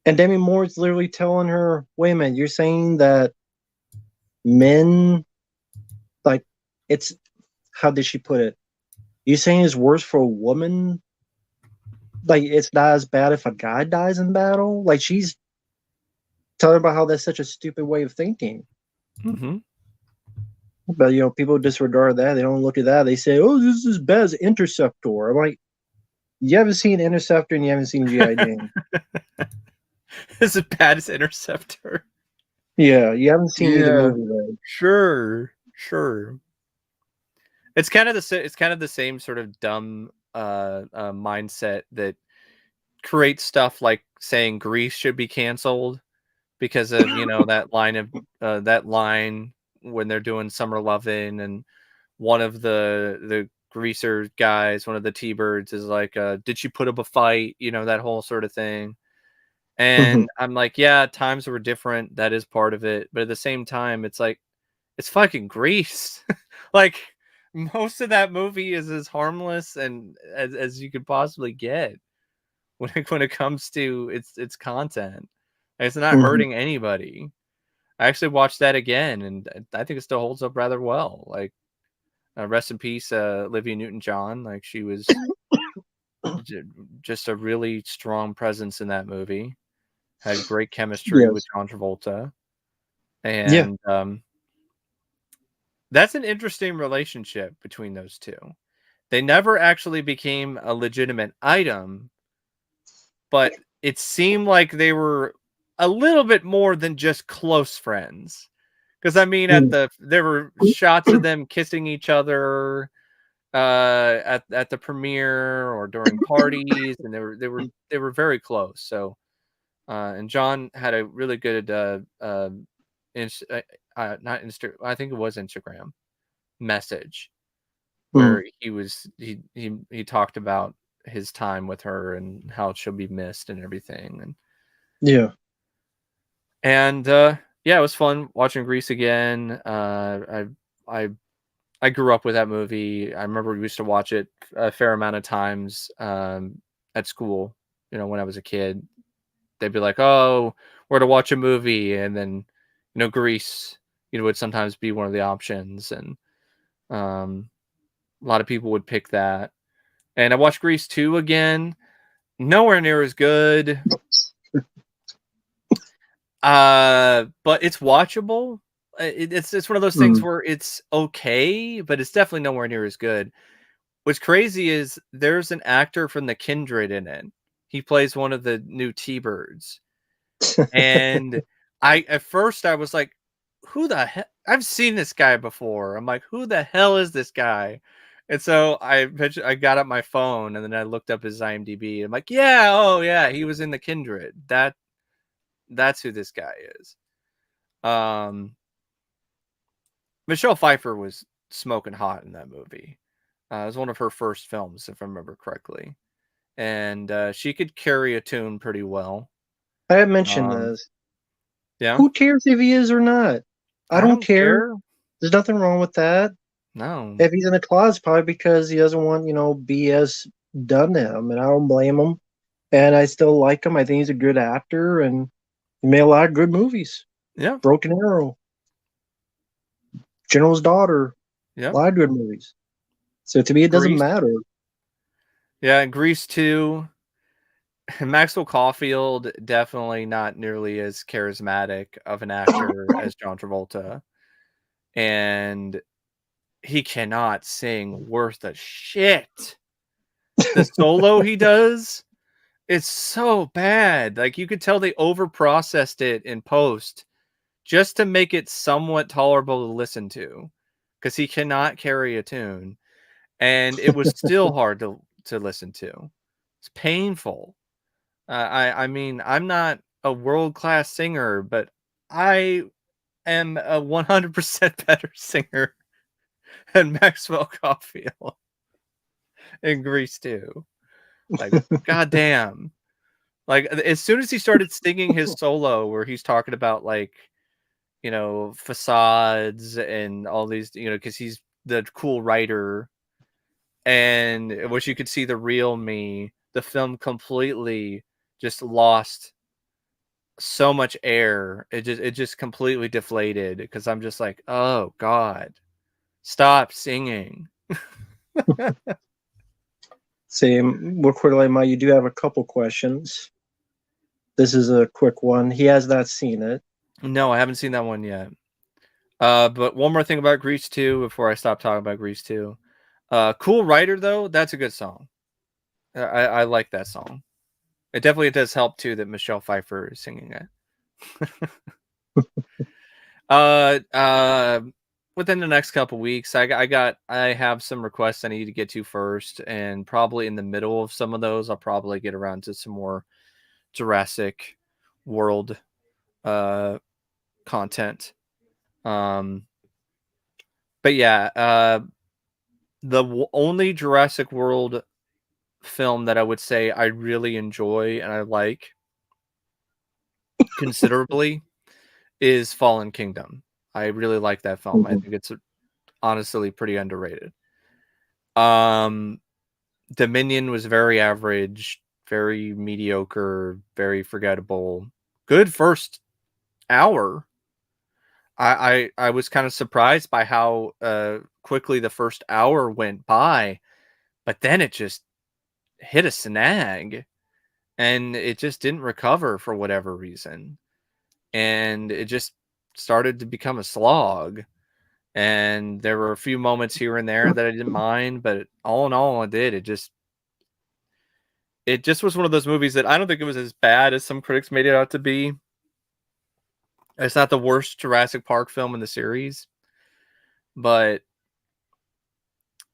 And Demi Moore's literally telling her, wait a minute, you're saying that men, like, it's, how did she put it? You saying it's worse for a woman? Like, it's not as bad if a guy dies in battle? Like, she's telling about how that's such a stupid way of thinking. Mm-hmm. But, you know, people disregard that. They don't look at that. They say, oh, this is as bad as Interceptor. I'm like, you haven't seen Interceptor and you haven't seen G.I. Jane. Is it bad as Interceptor? Yeah, you haven't seen either movie, though. Sure. It's kind of the same sort of dumb mindset that creates stuff like saying Grease should be canceled because of that line when they're doing Summer Lovin', and one of the greaser guys, one of the T-Birds, is like, did she put up a fight? You know, that whole sort of thing. And I'm like, yeah, times were different. That is part of it. But at the same time, it's like, it's fucking Grease. Like, most of that movie is as harmless and as you could possibly get when it comes to its content. It's not hurting anybody. I actually watched that again, and I think it still holds up rather well. Like, rest in peace, Olivia Newton-John. Like, she was just a really strong presence in that movie. Had great chemistry with John Travolta, and that's an interesting relationship between those two. They never actually became a legitimate item, but it seemed like they were a little bit more than just close friends. Because I mean, there were shots of them kissing each other at the premiere or during parties, and they were very close. So, and John had a really good not Insta, I think it was Instagram message where he talked about his time with her and how she'll be missed and everything. And yeah, it was fun watching Grease again. I grew up with that movie. I remember we used to watch it a fair amount of times at school. You know, when I was a kid, they'd be like, "Oh, we're to watch a movie," and then Grease, would sometimes be one of the options, and a lot of people would pick that. And I watched Grease 2 again. Nowhere near as good. But it's watchable. It's one of those things where it's okay, but it's definitely nowhere near as good. What's crazy is there's an actor from The Kindred in it. He plays one of the new T-Birds. And at first I was like, who the hell? I've seen this guy before. I'm like, who the hell is this guy? And so I got up my phone and then I looked up his IMDb. I'm like, yeah, oh yeah, he was in The Kindred. That's who this guy is. Michelle Pfeiffer was smoking hot in that movie. It was one of her first films, if I remember correctly. And she could carry a tune pretty well. I had mentioned this. Yeah. Who cares if he is or not? I don't care. There's nothing wrong with that. No. If he's in a closet, probably because he doesn't want, BS done to him, and I don't blame him. And I still like him. I think he's a good actor, and he made a lot of good movies. Yeah. Broken Arrow, General's Daughter, yeah, a lot of good movies. So to me, it doesn't matter. Yeah, Grease 2. Maxwell Caulfield, definitely not nearly as charismatic of an actor as John Travolta. And he cannot sing worth a shit. The solo he does, it's so bad. Like, you could tell they overprocessed it in post just to make it somewhat tolerable to listen to, because he cannot carry a tune. And it was still hard to listen to. It's painful. I mean, I'm not a world-class singer, but I am a 100% better singer than Maxwell Caulfield in Grease 2. Like, goddamn. Like as soon as he started singing his solo, where he's talking about like, you know, facades and all these, you know, because he's the cool writer, and wish you could see the real me. The film completely just lost so much air. It just completely deflated because I'm just like, oh God, stop singing. Same. We're quickly, Ma, you do have a couple questions. This is a quick one. He has not seen it. No, I haven't seen that one yet. But one more thing about Grease 2 before I stop talking about Grease 2. Cool Writer, though, that's a good song. I like that song. It definitely does help, too, that Michelle Pfeiffer is singing it. Within the next couple weeks, I have some requests I need to get to first, and probably in the middle of some of those, I'll probably get around to some more Jurassic World content. But yeah, the only Jurassic World film that I would say I really enjoy and I like considerably is Fallen Kingdom. I really like that film. I think it's honestly pretty underrated. Dominion was very average, very mediocre, very forgettable. Good first hour. I was kind of surprised by how quickly the first hour went by, but then it just hit a snag and it just didn't recover for whatever reason. And it just started to become a slog. And there were a few moments here and there that I didn't mind, but all in all, it just was one of those movies that I don't think it was as bad as some critics made it out to be. It's not the worst Jurassic Park film in the series, but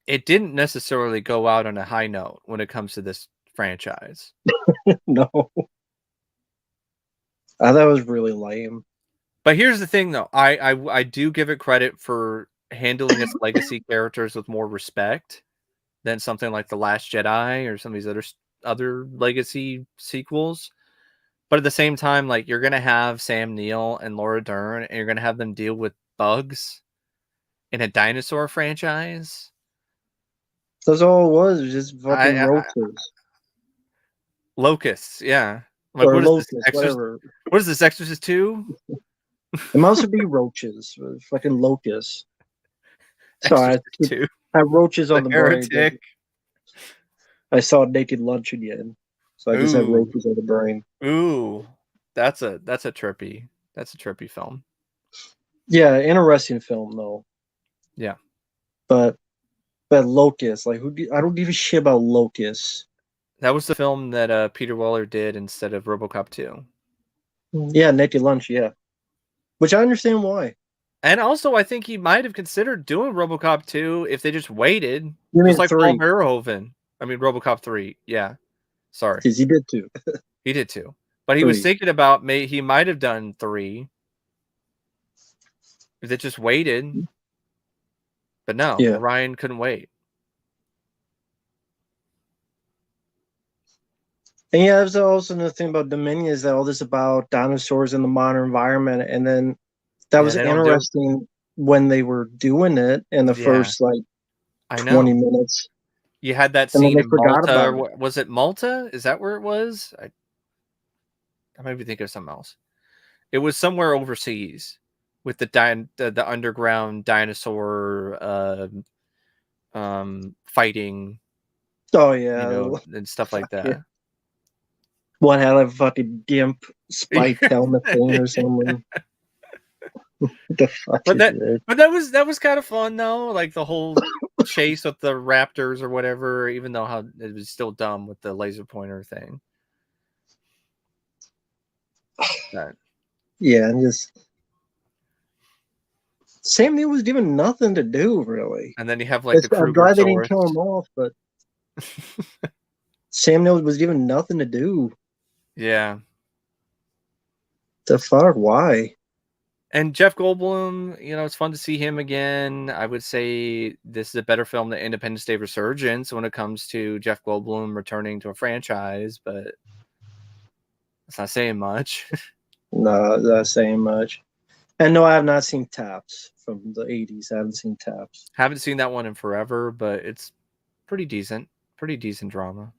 it didn't necessarily go out on a high note when it comes to this franchise. No. I thought it was really lame. But here's the thing, though. I do give it credit for handling its legacy characters with more respect than something like The Last Jedi or some of these other legacy sequels. But at the same time, like, you're gonna have Sam Neill and Laura Dern, and you're gonna have them deal with bugs in a dinosaur franchise. That's all it was just fucking roaches. Locusts, yeah. Like, Or what locusts, is this? whatever. What is this, Exorcist 2? It must be roaches. Fucking locusts. Sorry, Exorcist 2. I have roaches on the brain. Heretic. I saw Naked Lunch again, so I just have roaches on the brain. Ooh, that's a trippy film. Yeah, interesting film though. Yeah, but Locust, like I don't give a shit about Locust. That was the film that Peter Weller did instead of RoboCop 2. Yeah, Naked Lunch, yeah. Which I understand why. And also, I think he might have considered doing RoboCop 2 if they just waited. You mean just like 3? Paul Verhoeven. I mean, RoboCop 3. Yeah. Sorry. Because he did 2. He did 2. But he was thinking about he might have done 3 if they just waited. But no, yeah. Ryan couldn't wait. And yeah, there's also another thing about Dominion is that all this about dinosaurs in the modern environment, and then that was interesting when they were doing it in the first like 20 minutes. You had that scene in Malta. Was it Malta? Is that where it was? I might be thinking of something else. It was somewhere overseas with the underground dinosaur fighting. Oh yeah, you know, and stuff like that. Yeah. What had a fucking gimp spike helmet thing or something? The fuck but that was kind of fun though, like the whole chase with the raptors or whatever. Even though how it was still dumb with the laser pointer thing. Yeah, and just Sam Neill was given nothing to do really. And then you have like I'm glad they didn't kill him off, but Sam Neill was given nothing to do. Yeah. The fuck? Why? And Jeff Goldblum, you know, it's fun to see him again. I would say this is a better film than Independence Day Resurgence when it comes to Jeff Goldblum returning to a franchise, but It's not saying much. No, not saying much. And no, I have not seen Taps from the 80s. I haven't seen Taps. Haven't seen that one in forever, but it's pretty decent. Pretty decent drama.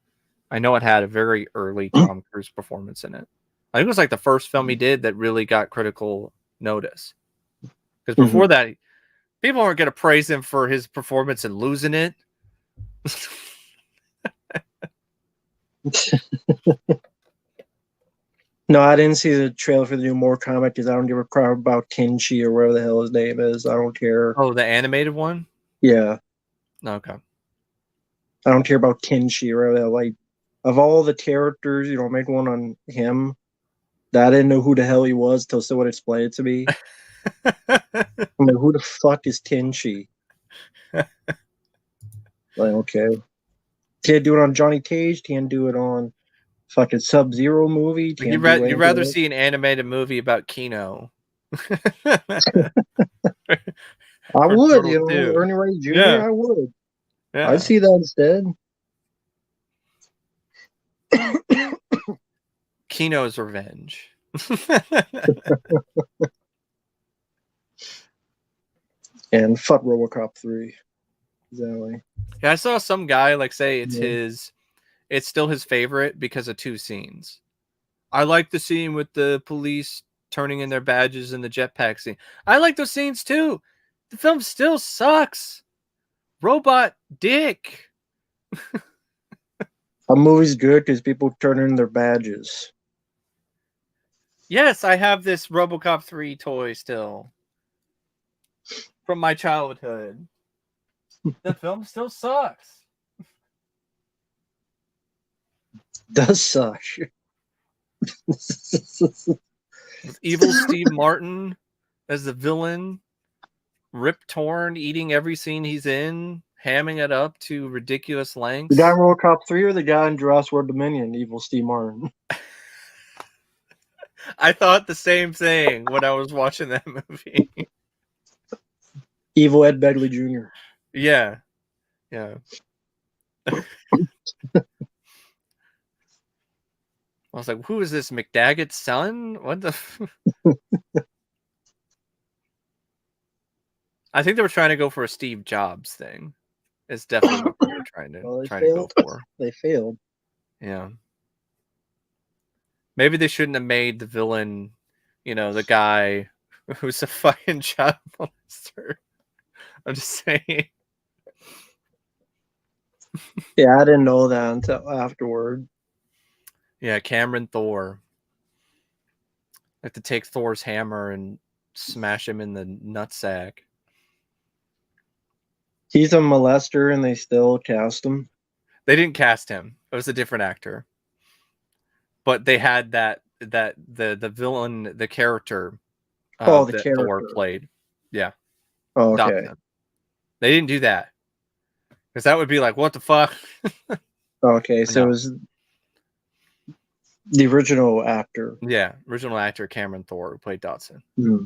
I know it had a very early Tom Cruise performance in it. I think it was like the first film he did that really got critical notice. Because before that, people aren't going to praise him for his performance in Losing It. No, I didn't see the trailer for the new More comic because I don't give a crap about Kinchi or whatever the hell his name is. I don't care. Oh, the animated one? Yeah. Okay. I don't care about Kinchi or whatever. Like, of all the characters, make one on him. I didn't know who the hell he was till someone explained it to me. I'm like, who the fuck is Kinchi? Like, okay. Can't do it on Johnny Cage. Can't do it on fucking Sub-Zero movie. You'd rather see an animated movie about Kino. I would, Turtle Ernie Ray Jr. Yeah. I would. Yeah. I'd see that instead. Kino's Revenge. And fuck RoboCop 3. Exactly. Yeah, I saw some guy say it's still his favorite because of two scenes. I like the scene with the police turning in their badges in the jetpack scene. I like those scenes too. The film still sucks. Robot dick. A movie's good because people turn in their badges. Yes, I have this RoboCop 3 toy still from my childhood. The film still sucks. Does suck. With evil Steve Martin as the villain, Rip Torn eating every scene he's in, hamming it up to ridiculous lengths. The guy in RoboCop 3 or the guy in Jurassic World Dominion, evil Steve Martin? I thought the same thing when I was watching that movie. Evil Ed Begley Jr. Yeah. Yeah. I was like, who is this, McDaggett's son? What the... I think they were trying to go for a Steve Jobs thing. It's definitely what they were trying to go for. They failed. Yeah. Maybe they shouldn't have made the villain, the guy who's a fucking child molester. I'm just saying. Yeah, I didn't know that until afterward. Yeah, Cameron Thor. Have to take Thor's hammer and smash him in the nutsack. He's a molester and they still cast him? They didn't cast him. It was a different actor. But they had the villain, the character the that character Thor played. Yeah. Oh, okay. They didn't do that. Because that would be like, what the fuck? Okay, so it was the original actor. Yeah, original actor Cameron Thor who played Dodson. Mm-hmm.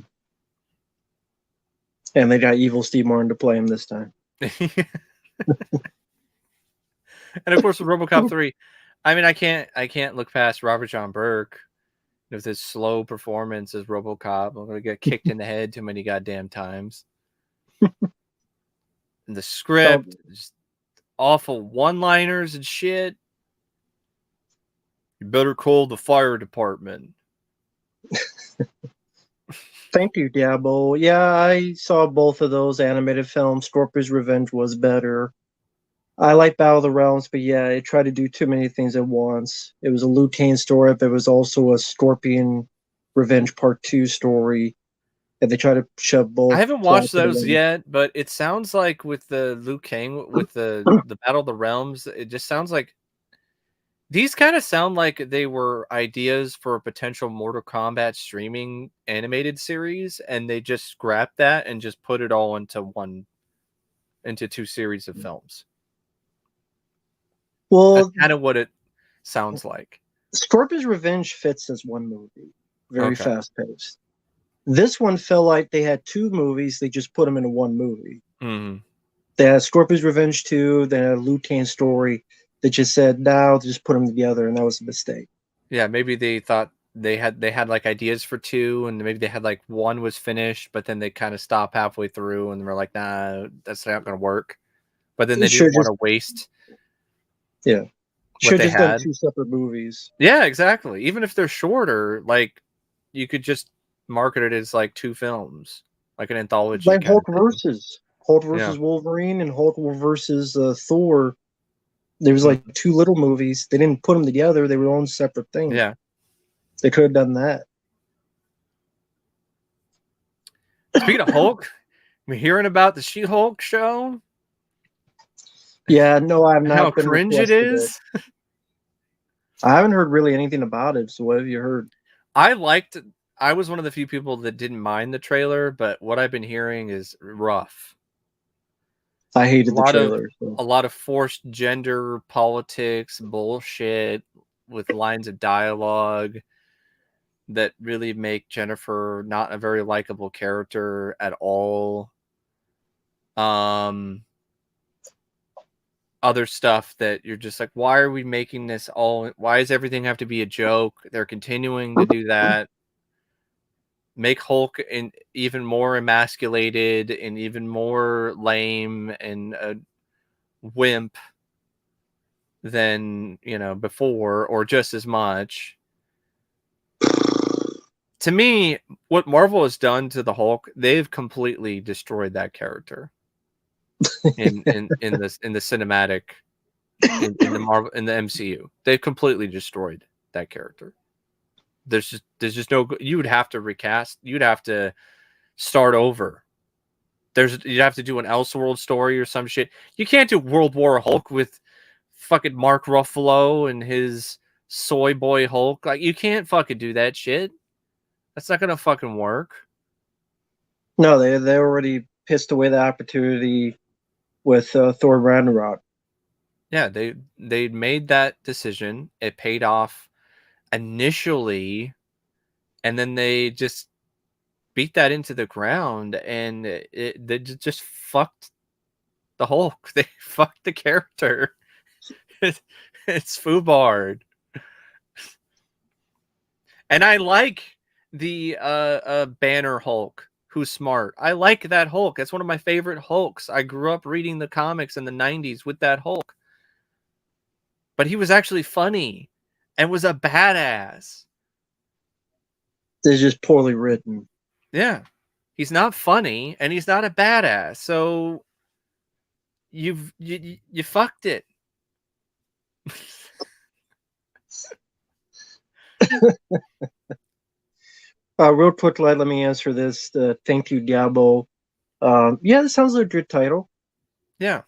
And they got evil Steve Martin to play him this time. And of course with RoboCop 3, I mean I can't look past Robert John Burke with his slow performance as RoboCop. I'm gonna get kicked in the head too many goddamn times. And the script, just awful one-liners and shit. You better call the fire department. Thank you, Diabo. Yeah, I saw both of those animated films. Scorpion's Revenge was better. I like Battle of the Realms, but yeah, it tried to do too many things at once. It was a Liu Kang story, but it was also a Scorpion Revenge Part 2 story. And they try to shove both. I haven't watched those yet, but it sounds like with the Liu Kang, with the Battle of the Realms, it just sounds like these kind of sound like they were ideas for a potential Mortal Kombat streaming animated series, and they just scrapped that and just put it all into two series of films. Well, that's kind of what it sounds like. Scorpion's Revenge fits as one movie. Very fast-paced. This one felt like they had two movies. They just put them into one movie. Mm-hmm. They had Scorpion's Revenge 2. They had a Liu Kang story. They just said, no, just put them together, and that was a mistake. Yeah, maybe they thought they had like ideas for 2, and maybe they had like 1 was finished, but then they kind of stopped halfway through and were like, nah, that's not gonna work. But then they Should didn't want just to waste yeah, what should they just done had. 2 separate movies. Yeah, exactly. Even if they're shorter, like you could just market it as like 2 films, like an anthology Like kind of thing. Hulk Yeah. versus Wolverine and Hulk versus Thor. There was like Mhm. 2 little movies. They didn't put them together. They were own separate things. Yeah. They could have done that. Speaking of Hulk, we hearing about the She-Hulk show Yeah, no, I have and how not been cringe it requested it. is. I haven't heard really anything about it. So what have you heard? I liked I was one of the few people that didn't mind the trailer, but what I've been hearing is rough. I A hated the lot of trailer. So. a lot of forced gender politics bullshit with lines of dialogue that really make Jennifer not a very likable character at all. Um Other stuff that you're just like, why are we making this all? Why does everything have to be a joke? They're continuing to do that. Make Hulk even more emasculated and even more lame and a wimp than before, or just as much. To me, what Marvel has done to the Hulk, they've completely destroyed that character in the cinematic in the Marvel in the MCU. They've completely destroyed that character. There's just no. You would have to recast. You'd have to start over. You'd have to do an Elseworld story or some shit. You can't do World War Hulk with fucking Mark Ruffalo and his soy boy Hulk. Like, you can't fucking do that shit. That's not gonna fucking work. No, they already pissed away the opportunity with Thor Ragnarok. Yeah, they made that decision. It paid off initially, and then they just beat that into the ground, and they just fucked the Hulk. They fucked the character. It's foobarred. And I like the Banner Hulk who's smart. I like that Hulk. That's one of my favorite Hulks. I grew up reading the comics in the 90s with that Hulk. But he was actually funny and was a badass. It's just poorly written. Yeah. He's not funny and he's not a badass. So you fucked it. Real quick, let me answer this. Thank you, Diablo. Yeah, this sounds like a good title. Yeah.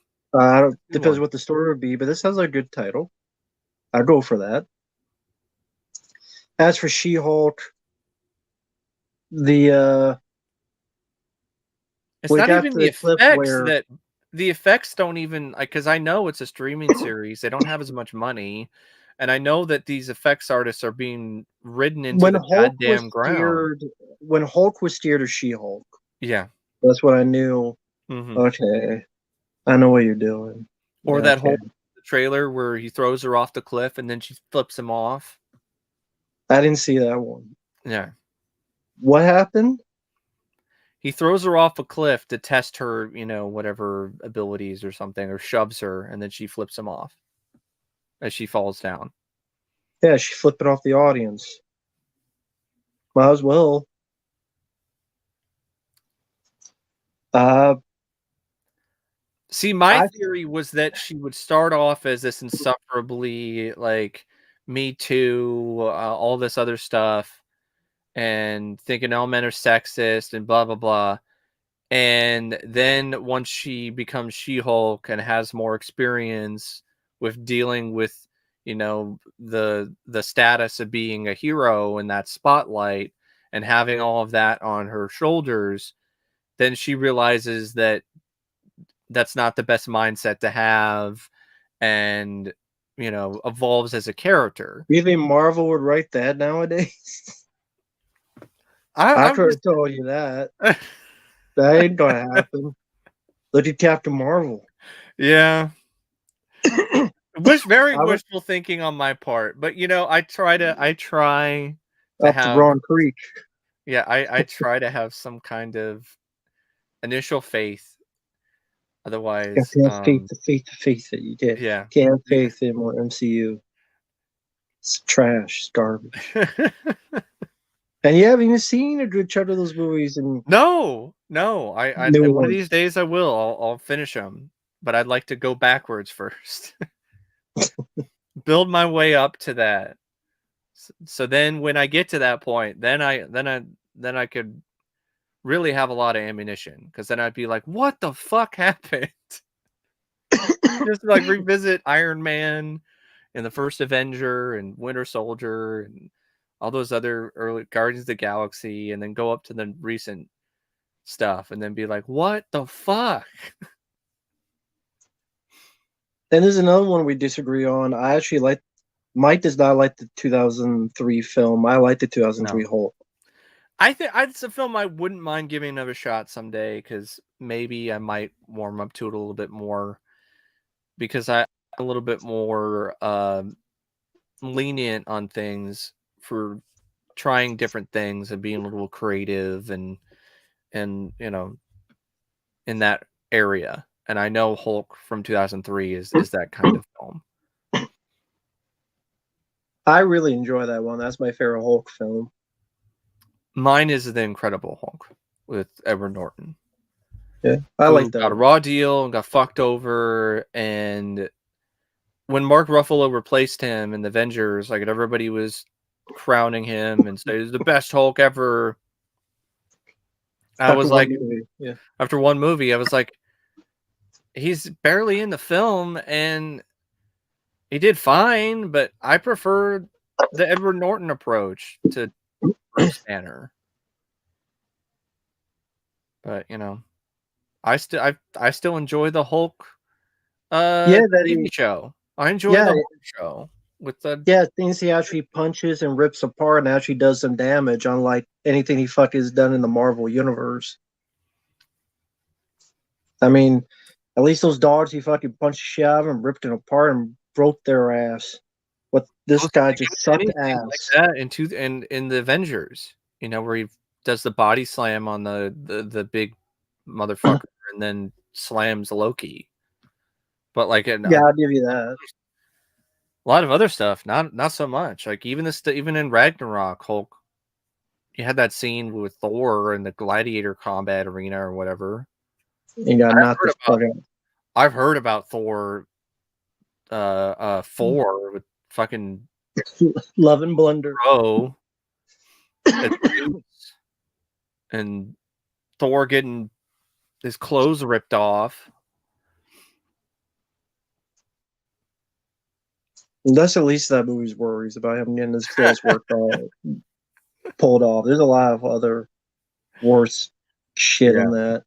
Depends what the story would be, but this sounds like a good title. I'd go for that. As for She-Hulk, it's we not got even the the clip effects where that the effects don't even, because I know it's a streaming series. They don't have as much money. And I know that these effects artists are being ridden into when the Hulk was goddamn ground. steered, when Hulk was steered to She-Hulk, Yeah. that's what I knew. Mm-hmm. Okay, I know what you're doing. Or Yeah, that okay. whole trailer where he throws her off the cliff and then she flips him off. I didn't see that one. Yeah. What happened? He throws her off a cliff to test her, whatever abilities or something, or shoves her, and then she flips him off as she falls down. Yeah, she flipped it off the audience. Might as well. See, my theory was that she would start off as this insufferably, like, Me Too, all this other stuff, and thinking all men are sexist and blah, blah, blah. And then once she becomes She-Hulk and has more experience with dealing with, the status of being a hero in that spotlight and having all of that on her shoulders, then she realizes that that's not the best mindset to have, and evolves as a character. You think Marvel would write that nowadays? I I'm could just have told you that. That ain't gonna happen. Look at Captain Marvel. yeah. Very I was wishful thinking on my part, but you know, I try to up to have Braun Creek. yeah, I try to have some kind of initial faith. You have Otherwise, to have faith that you get. yeah. Can't have faith in more MCU. It's trash, it's garbage. And you haven't even seen a good chunk of those movies and No, I new one of ones. these days I will. I'll finish them, but I'd like to go backwards first. Build my way up to that. So then when I get to that point, then I could really have a lot of ammunition because then I'd be like, what the fuck happened? Just like revisit Iron Man and the first Avenger and Winter Soldier and all those other early Guardians of the Galaxy, and then go up to the recent stuff and then be like, what the fuck? Then there's another one we disagree on. I actually like. Mike does not like the 2003 film. I like the 2003 No. Hulk. I think it's a film I wouldn't mind giving another shot someday because maybe I might warm up to it a little bit more because I'm a little bit more lenient on things for trying different things and being a little creative and you know in that area. And I know Hulk from 2003 is that kind of film. I really enjoy that one. That's my favorite Hulk film. Mine is The Incredible Hulk with Edward Norton. Yeah, I like that. Got a raw deal and got fucked over. And when Mark Ruffalo replaced him in the Avengers, like everybody was crowning him and saying he's the best Hulk ever. I was like, yeah. after one movie, I was like, he's barely in the film and he did fine, but I prefer the Edward Norton approach to Bruce Banner. But you know, I still enjoy the Hulk TV show. I enjoy the Hulk show with the things he actually punches and rips apart and actually does some damage, unlike anything he fucking has done in the Marvel universe. I mean, at least those dogs he fucking punched shit out of and ripped them apart and broke their ass. What this guy just sucked ass. Like that in the Avengers, you know, where he does the body slam on the big motherfucker and then slams Loki. But like, I'll give you that. A lot of other stuff, not so much. Like even even in Ragnarok, Hulk, you had that scene with Thor in the gladiator combat arena or whatever. I've heard about Thor 4 with fucking Love and Blunder. Bro. And Thor getting his clothes ripped off. That's at least that movie's worries about him getting his clothes pulled off. There's a lot of other worse shit in that.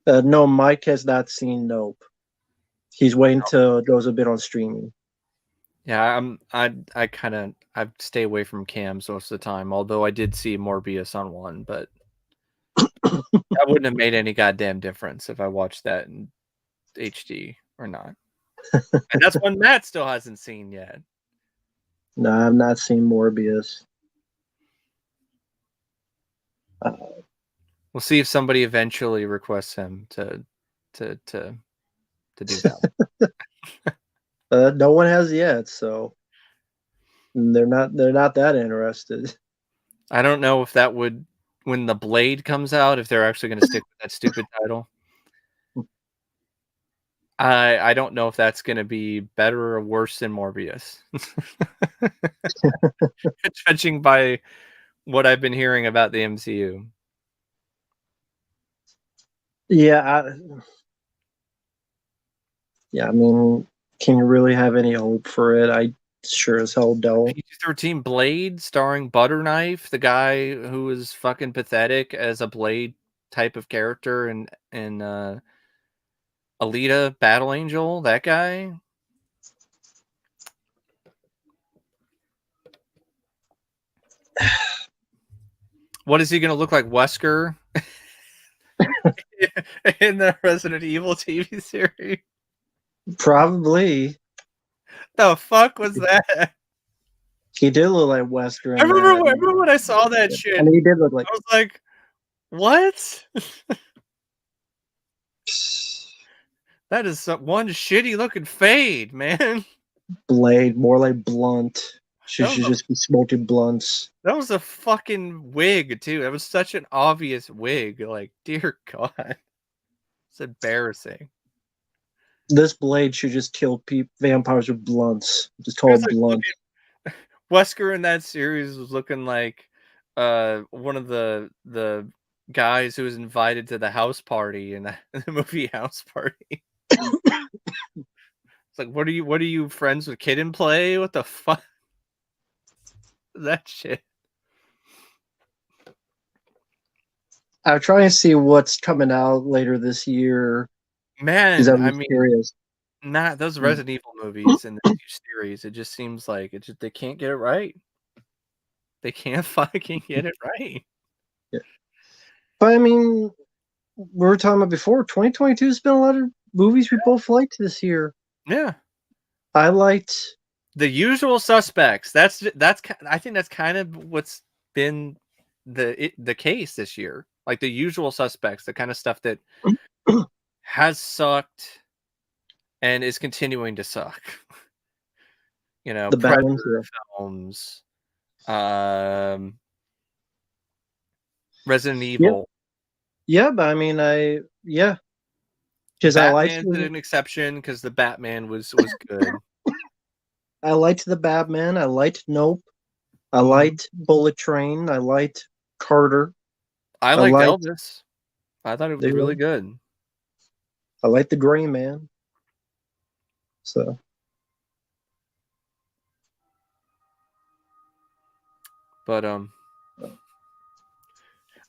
No, Mike has not seen Nope. He's waiting till it goes a bit on streaming. Yeah, I stay away from cams most of the time. Although I did see Morbius on one, but that wouldn't have made any goddamn difference if I watched that in HD or not. And that's one Matt still hasn't seen yet. No, I've not seen Morbius. We'll see if somebody eventually requests him to do that. No one has yet, so they're not that interested. I don't know if that would, when the Blade comes out, if they're actually going to stick with that stupid title. I don't know if that's going to be better or worse than Morbius. Judging by what I've been hearing about the MCU. Yeah, I mean, can you really have any hope for it? I sure as hell don't. PG-13 Blade starring Butterknife, the guy who is fucking pathetic as a Blade type of character in Alita Battle Angel, that guy. What is he going to look like, Wesker? in the Resident Evil TV series. Probably. The fuck was that? He did look like Wesker I in that. remember when I saw that shit. And he did look like. I was like, what? That is one shitty looking fade, man. Blade, more like Blunt. She should just be smoking blunts. That was a fucking wig, too. That was such an obvious wig. Like, dear God. It's embarrassing. This Blade should just kill vampires with blunts. Just call it Blunt. Wesker in that series was looking like one of the guys who was invited to the house party in the movie House Party. It's like, what are you friends with Kid and Play? What the fuck? That shit. I'm trying to see what's coming out later this year. Man, I mean, curious. Not those Resident Evil movies in the new series. It just seems like they can't get it right. They can't fucking get it right. Yeah. But I mean, we were talking about before, 2022 has been a lot of movies we both liked this year. Yeah. I liked The Usual Suspects. I think that's kind of what's been the case this year. Like The Usual Suspects, the kind of stuff that has sucked and is continuing to suck. You know, the Predator films, Resident Evil. Yeah, but I mean, because I liked an exception because the Batman was good. I liked the Batman. I liked Nope. I liked Bullet Train. I liked Carter. I liked Elvis. I thought it was really good. I liked The Gray Man. So. But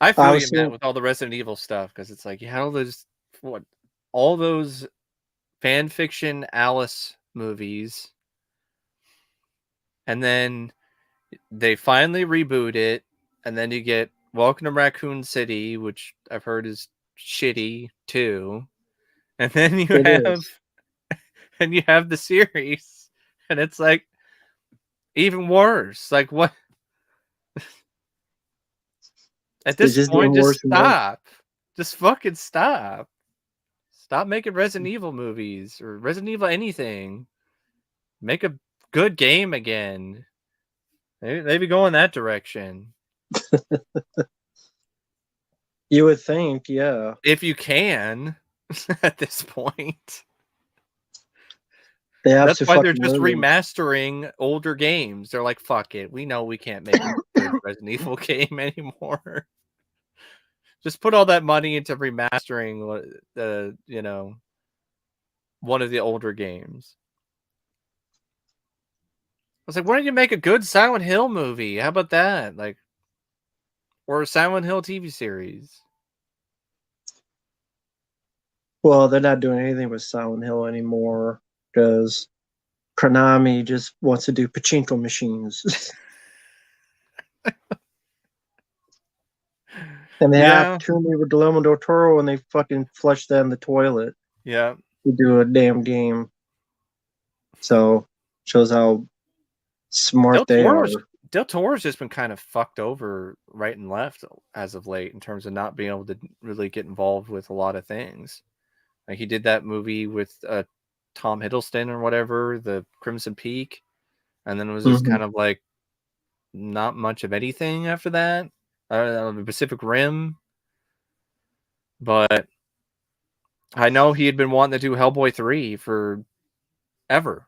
I feel you, man, with all the Resident Evil stuff, because it's like you had all those fan fiction Alice movies, and then they finally reboot it, and then you get Welcome to Raccoon City, which I've heard is shitty too, and then you have the series, and it's like even worse. Like what? At this point, just stop. Just fucking stop. Stop making Resident Evil movies or Resident Evil anything. Make a good game again. Maybe go in that direction. You would think, yeah. If you can, at this point. That's why they're just remastering older games. They're like, fuck it. We know we can't make a good Resident Evil game anymore. Just put all that money into remastering one of the older games. I was like, why don't you make a good Silent Hill movie? How about that? Like, or a Silent Hill TV series. Well, they're not doing anything with Silent Hill anymore because Konami just wants to do pachinko machines. And they have Tomb with Guillermo del Toro, and they fucking flush that in the toilet. Yeah. To do a damn game. So, shows how smart they are. Del Toro's just been kind of fucked over right and left as of late in terms of not being able to really get involved with a lot of things. Like he did that movie with Tom Hiddleston or whatever, the Crimson Peak, and then it was just kind of like not much of anything after that. The Pacific Rim, but I know he had been wanting to do Hellboy 3 for ever,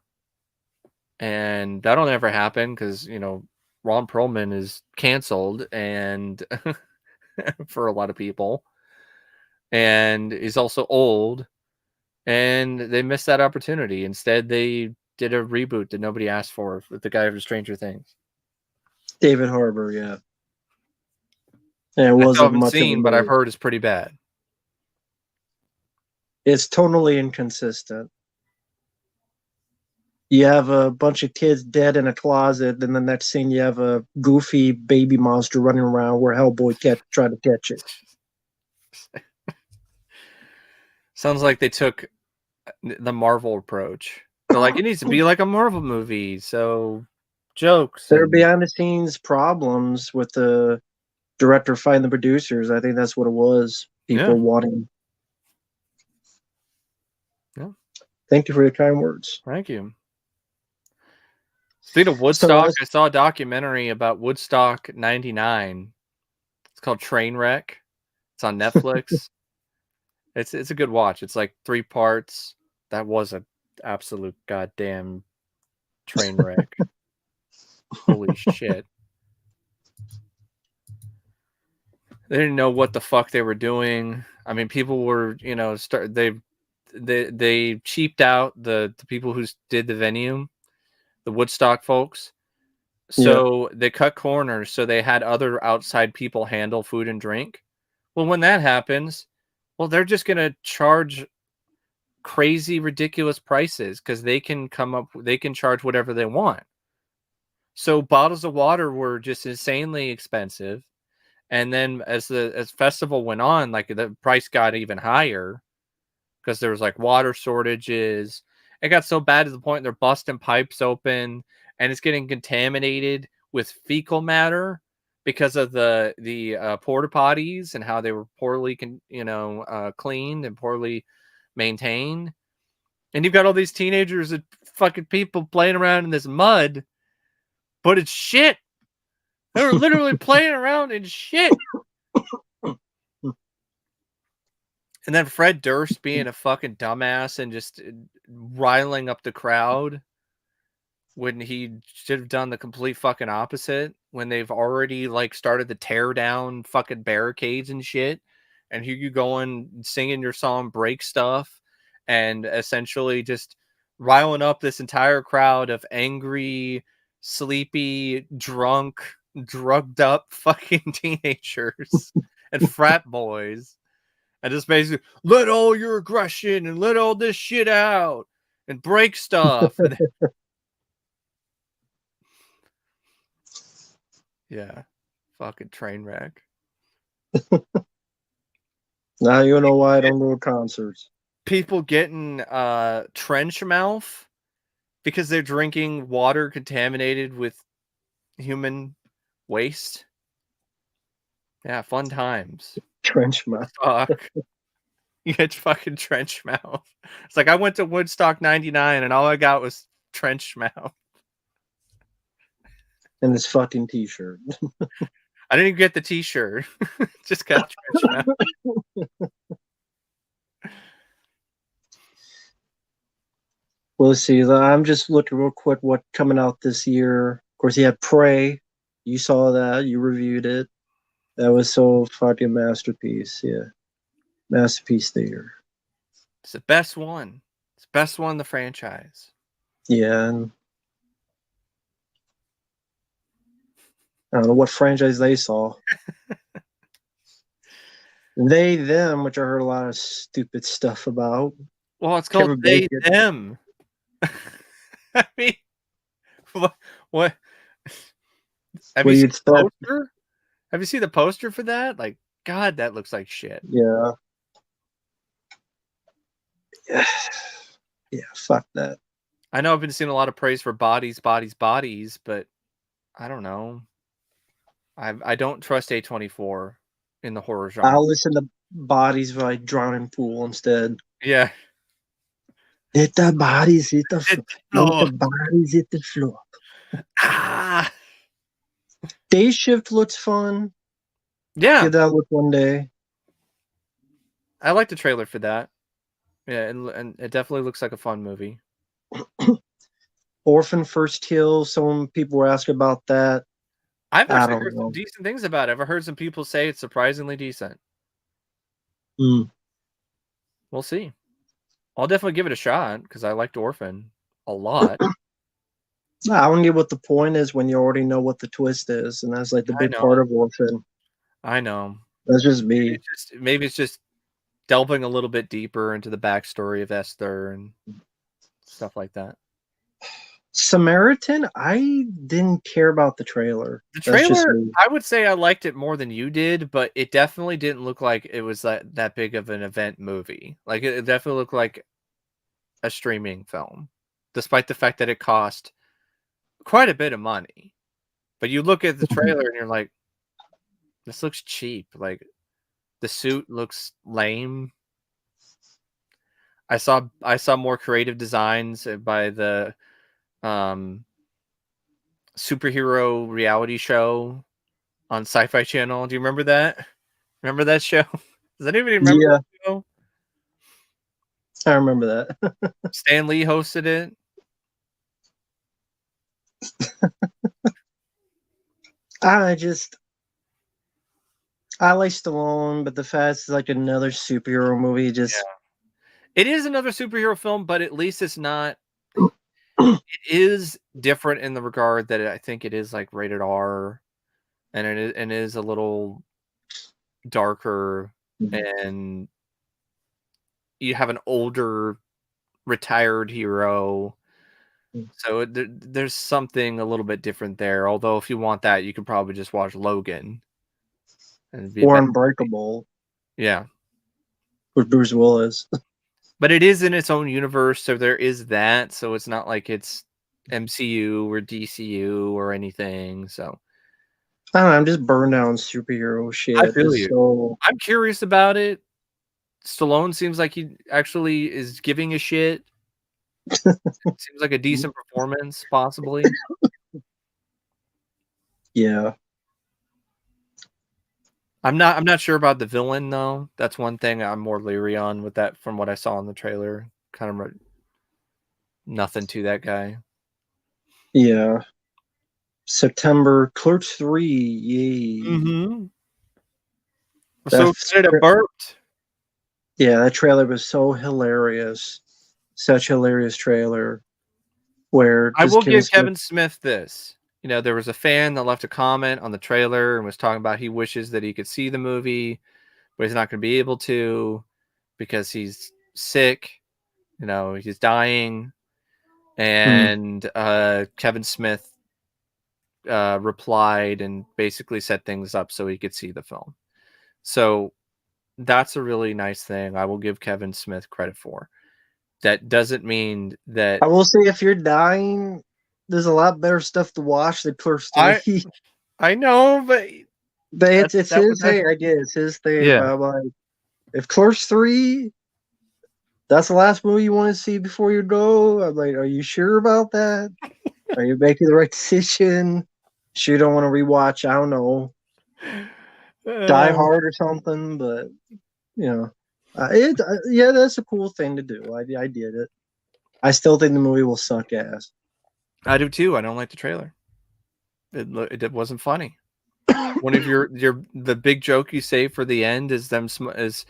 and that'll never happen because Ron Perlman is canceled and for a lot of people, and he's also old, and they missed that opportunity. Instead, they did a reboot that nobody asked for with the guy from Stranger Things, David Harbour. Yeah, and it wasn't much but I've heard it's pretty bad. It's totally inconsistent. You have a bunch of kids dead in a closet, and the next scene you have a goofy baby monster running around where Hellboy tried to catch it. Sounds like they took the Marvel approach. They're like, it needs to be like a Marvel movie, so jokes. There are And behind the scenes problems with the director fighting the producers. I think that's what it was. People wanting. Yeah. Thank you for your kind words. Thank you. Speaking of Woodstock, I saw a documentary about Woodstock '99. It's called Trainwreck. It's on Netflix. It's a good watch. It's like 3 parts. That was an absolute goddamn train wreck. Holy shit. They didn't know what the fuck they were doing. I mean, people were, you know, they cheaped out the people who did the venue, the Woodstock folks. So they cut corners, so they had other outside people handle food and drink. Well, when that happens, well, they're just going to charge crazy, ridiculous prices because they can charge whatever they want. So bottles of water were just insanely expensive. And then as festival went on, like the price got even higher because there was like water shortages. It got so bad to the point they're busting pipes open and it's getting contaminated with fecal matter because of the porta potties and how they were poorly cleaned and poorly maintained. And you've got all these teenagers and fucking people playing around in this mud, but it's shit. They were literally playing around in shit. And then Fred Durst being a fucking dumbass and just riling up the crowd when he should have done the complete fucking opposite when they've already like started to tear down fucking barricades and shit. And here you going singing your song Break Stuff and essentially just riling up this entire crowd of angry, sleepy, drunk, drugged up fucking teenagers and frat boys. And just basically let all your aggression and let all this shit out and break stuff. Yeah. Fucking train wreck. Now you know why I don't go to concerts. People getting trench mouth because they're drinking water contaminated with human waste. Yeah, fun times. Trench mouth. Fuck. You get fucking trench mouth. It's like I went to Woodstock '99 and all I got was trench mouth. And this fucking t-shirt. I didn't even get the t-shirt. Just got trench mouth. Well, let's see. I'm just looking real quick what coming out this year. Of course, you had Prey. You saw that. You reviewed it. That was so fucking masterpiece. Yeah. Masterpiece theater. It's the best one. It's the best one in the franchise. Yeah. And I don't know what franchise they saw. They, them, which I heard a lot of stupid stuff about. Well, it's called They, Them. I mean, what? Have you seen the poster? Have you seen the poster for that? Like, God, that looks like shit. Yeah. Yeah, fuck that. I know I've been seeing a lot of praise for bodies, but I don't know. I don't trust A24 in the horror genre. I'll listen to Bodies by Drowning Pool instead. Yeah. Hit the bodies, hit the floor. Hit the bodies, hit the floor. Ah. Day Shift looks fun. Yeah. Give that look one day. I like the trailer for that. Yeah, and it definitely looks like a fun movie. Orphan First Kill. Some people were asking about that. I've actually heard some decent things about it. I've heard some people say it's surprisingly decent. We'll see. I'll definitely give it a shot because I liked Orphan a lot. I don't get what the point is when you already know what the twist is, and that's like the big part of Orphan. I know. That's just me. Maybe it's just delving a little bit deeper into the backstory of Esther and stuff like that. Samaritan, I didn't care about the trailer. The That's just trailer, me. I would say I liked it more than you did, but it definitely didn't look like it was that big of an event movie. Like it definitely looked like a streaming film, despite the fact that it cost quite a bit of money. But you look at the trailer and you're like, this looks cheap. Like the suit looks lame. I saw more creative designs by the um superhero reality show on Sci-Fi Channel. Do you remember that? Remember that show? Does anybody remember Yeah, that show? I remember that. Stan Lee hosted it. I just I like Stallone, but the fact it's like another superhero movie just Yeah. It is another superhero film, but at least it's not. It is different in the regard that I think it is like rated R, and it is a little darker, and you have an older retired hero. So there's something a little bit different there. Although if you want that, you could probably just watch Logan and it'd be a or better. Unbreakable Yeah. with Bruce Willis. But it is in its own universe, so there is that. So it's not like it's MCU or DCU or anything. So I don't know, I'm just burned out on superhero I shit. feel It's you. so I'm curious about it. Stallone seems like he actually is giving a shit. Seems like a decent performance, possibly. yeah. I'm not sure about the villain though. That's one thing I'm more leery on with that from what I saw in the trailer. Kind of nothing to that guy. Yeah. September Clerks 3. Yay. Mm-hmm. I'm so That's excited I burped. yeah, that trailer was so hilarious. Such a hilarious trailer where I just will Kevin give Smith. Kevin Smith this. There was a fan that left a comment on the trailer and was talking about he wishes that he could see the movie, but he's not going to be able to because he's sick. He's dying. And Kevin Smith replied and basically set things up so he could see the film. So that's a really nice thing. I will give Kevin Smith credit for. That doesn't mean that I will say if you're dying, there's a lot better stuff to watch than Clerks 3. I know, but It's that his was a, hey, I get it's his thing, yeah. but I'm like, if Clerks 3, that's the last movie you want to see before you go, I'm like, are you sure about that? Are you making the right decision? Sure, you don't want to rewatch, I don't know, Die Hard or something, but you know, yeah, that's a cool thing to do. I did it. I still think the movie will suck ass. I do too. I don't like the trailer. It wasn't funny. One of the big joke you say for the end is is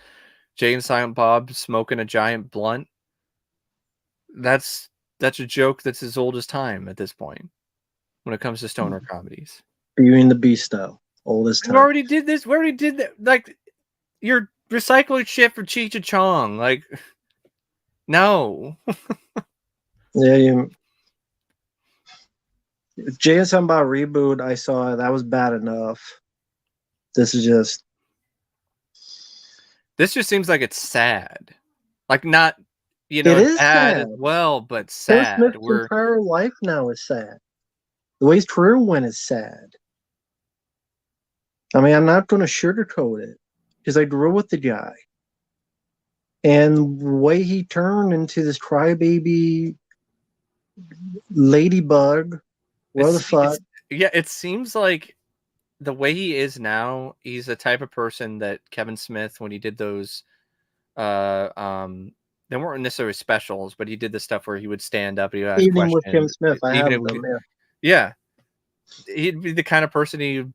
Jay and Silent Bob smoking a giant blunt. That's a joke that's as old as time at this point when it comes to stoner comedies. Beauty and the Beast style, all this We time. already did this. We already did that. Like you're recycling shit for Cheech and Chong. Like no. Yeah, Jay and Silent Bob reboot. I saw that was bad enough. This is just. This just seems like it's sad. Like not, It is bad sad. as well, but Kevin sad. Smith's entire life now is sad. The way his career went is sad. I mean, I'm not going to sugarcoat it because I grew with the guy. And the way he turned into this crybaby ladybug, what the fuck? Yeah, it seems like the way he is now, he's the type of person that Kevin Smith, when he did those, they weren't necessarily specials, but he did the stuff where he would stand up and he would ask Evening with Kevin questions. Smith, I Even have it them, would, yeah. yeah, he'd be the kind of person he'd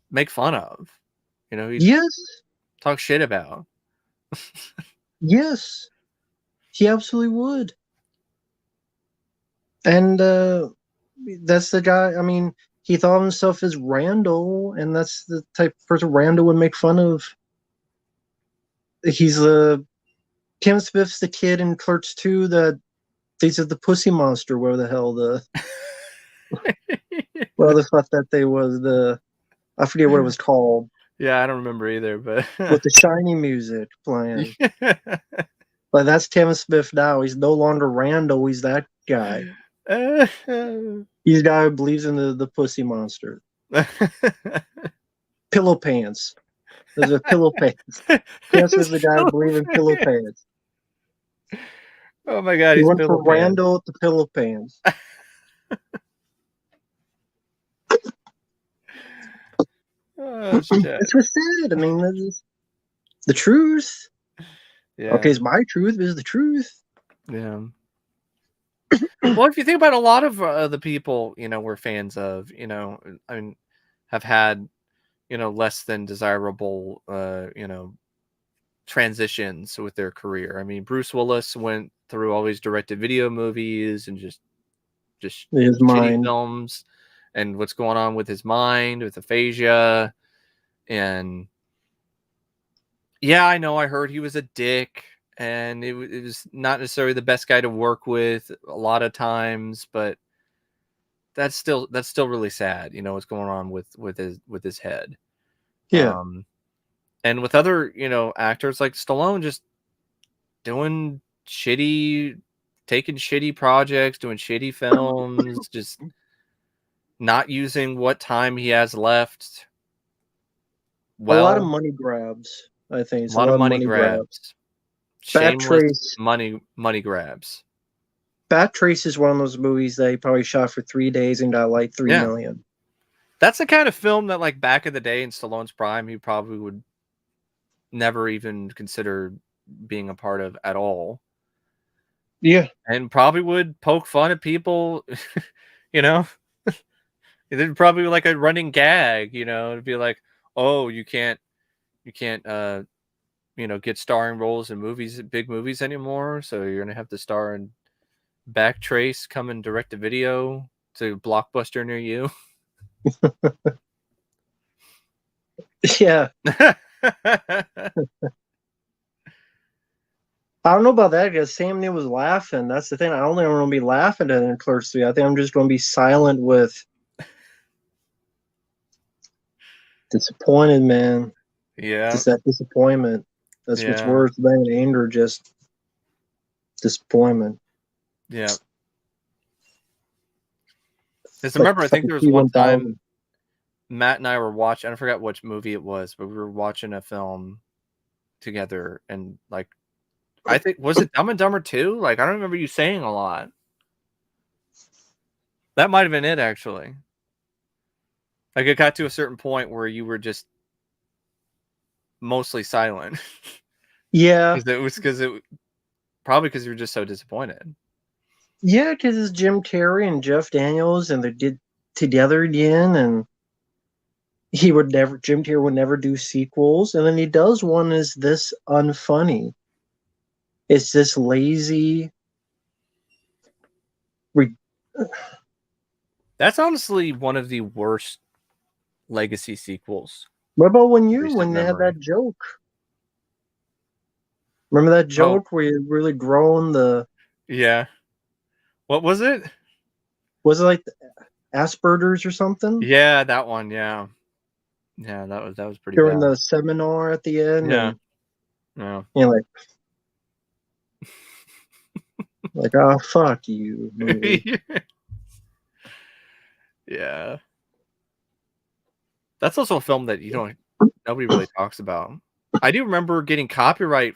make fun of. He'd Yes, talk shit about. yes, he absolutely would. And that's the guy. I mean, he thought of himself as Randall, and that's the type of person Randall would make fun of. He's Kevin Smith's the kid in Clerks 2 that These are the Pussy Monster. Where the hell the well the fuck that they was the I forget what it was called. Yeah, I don't remember either, but With the shiny music playing. Like that's Kevin Smith now. He's no longer Randall. He's that guy. He's the guy who believes in the Pussy Monster. Pillow pants. There's a pillow pants. Chris is the guy who believes in pillow pants. Oh my god, he he's went pillow from pants. Randall to pillow pants. Oh shit. It's what's sad. I mean, that's the truth. Yeah. Okay, it's my truth. Is the truth. Yeah. Well, if you think about a lot of the people, we're fans of, I mean, have had, less than desirable, transitions with their career. I mean, Bruce Willis went through all these directed video movies and just His shitty mind. films, and what's going on with his mind, with aphasia, and yeah, I know. I heard he was a dick, and it was not necessarily the best guy to work with a lot of times, but that's still really sad. What's going on with his head. Yeah. And with other actors like Stallone, just doing taking shitty projects, doing shitty films, just not using what time he has left. Well, a lot of money grabs. I think it's a lot of money grabs. Bat Shameless Trace. money grabs. Bat Trace is one of those movies that he probably shot for 3 days and got like $3 million. That's the kind of film that, like, back in the day in Stallone's prime, he probably would never even consider being a part of at all. Yeah. And probably would poke fun at people, It'd probably be like a running gag, it'd be like, oh, you can't get starring roles in big movies anymore, so you're gonna have to star in Backtrace coming direct to video to Blockbuster near you. Yeah. I don't know about that because Sam Neill was laughing. That's the thing. I don't think I'm going to be laughing at it in Clerks 3. I think I'm just going to be silent with disappointed, man. Yeah. Just that disappointment. That's what's worse than anger, just disappointment. Yeah. Because remember, I think there was one time Matt and I were watching, I forgot which movie it was, but we were watching a film together, and like, I think, was it Dumb and Dumber 2? Like, I don't remember you saying a lot. That might have been it, actually. Like, it got to a certain point where you were just mostly silent. Yeah. Probably because you were just so disappointed. Yeah, because it's Jim Carrey and Jeff Daniels, and they did together again, and Jim Carrey would never do sequels, and then he does one is this unfunny. It's this lazy. That's honestly one of the worst legacy sequels. What about when they had that joke? Remember that joke where you really grown the? Yeah. What was it? Was it like Asperger's or something? Yeah, that one. Yeah. Yeah, that was pretty during bad. the seminar at the end. Yeah. And, like, oh, fuck you. Yeah. That's also a film that nobody really talks about. I do remember getting I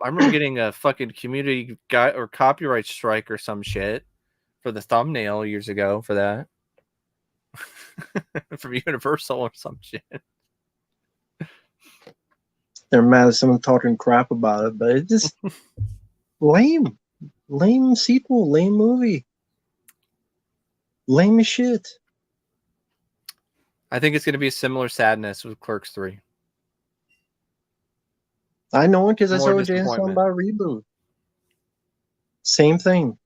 remember getting a fucking community guy or copyright strike or some shit for the thumbnail years ago for that. From Universal or some shit. They're mad at someone talking crap about it, but it's just lame. Lame sequel, lame movie. Lame as shit. I think it's going to be a similar sadness with Clerks 3. I know it because I saw James talking about Reboot. Same thing.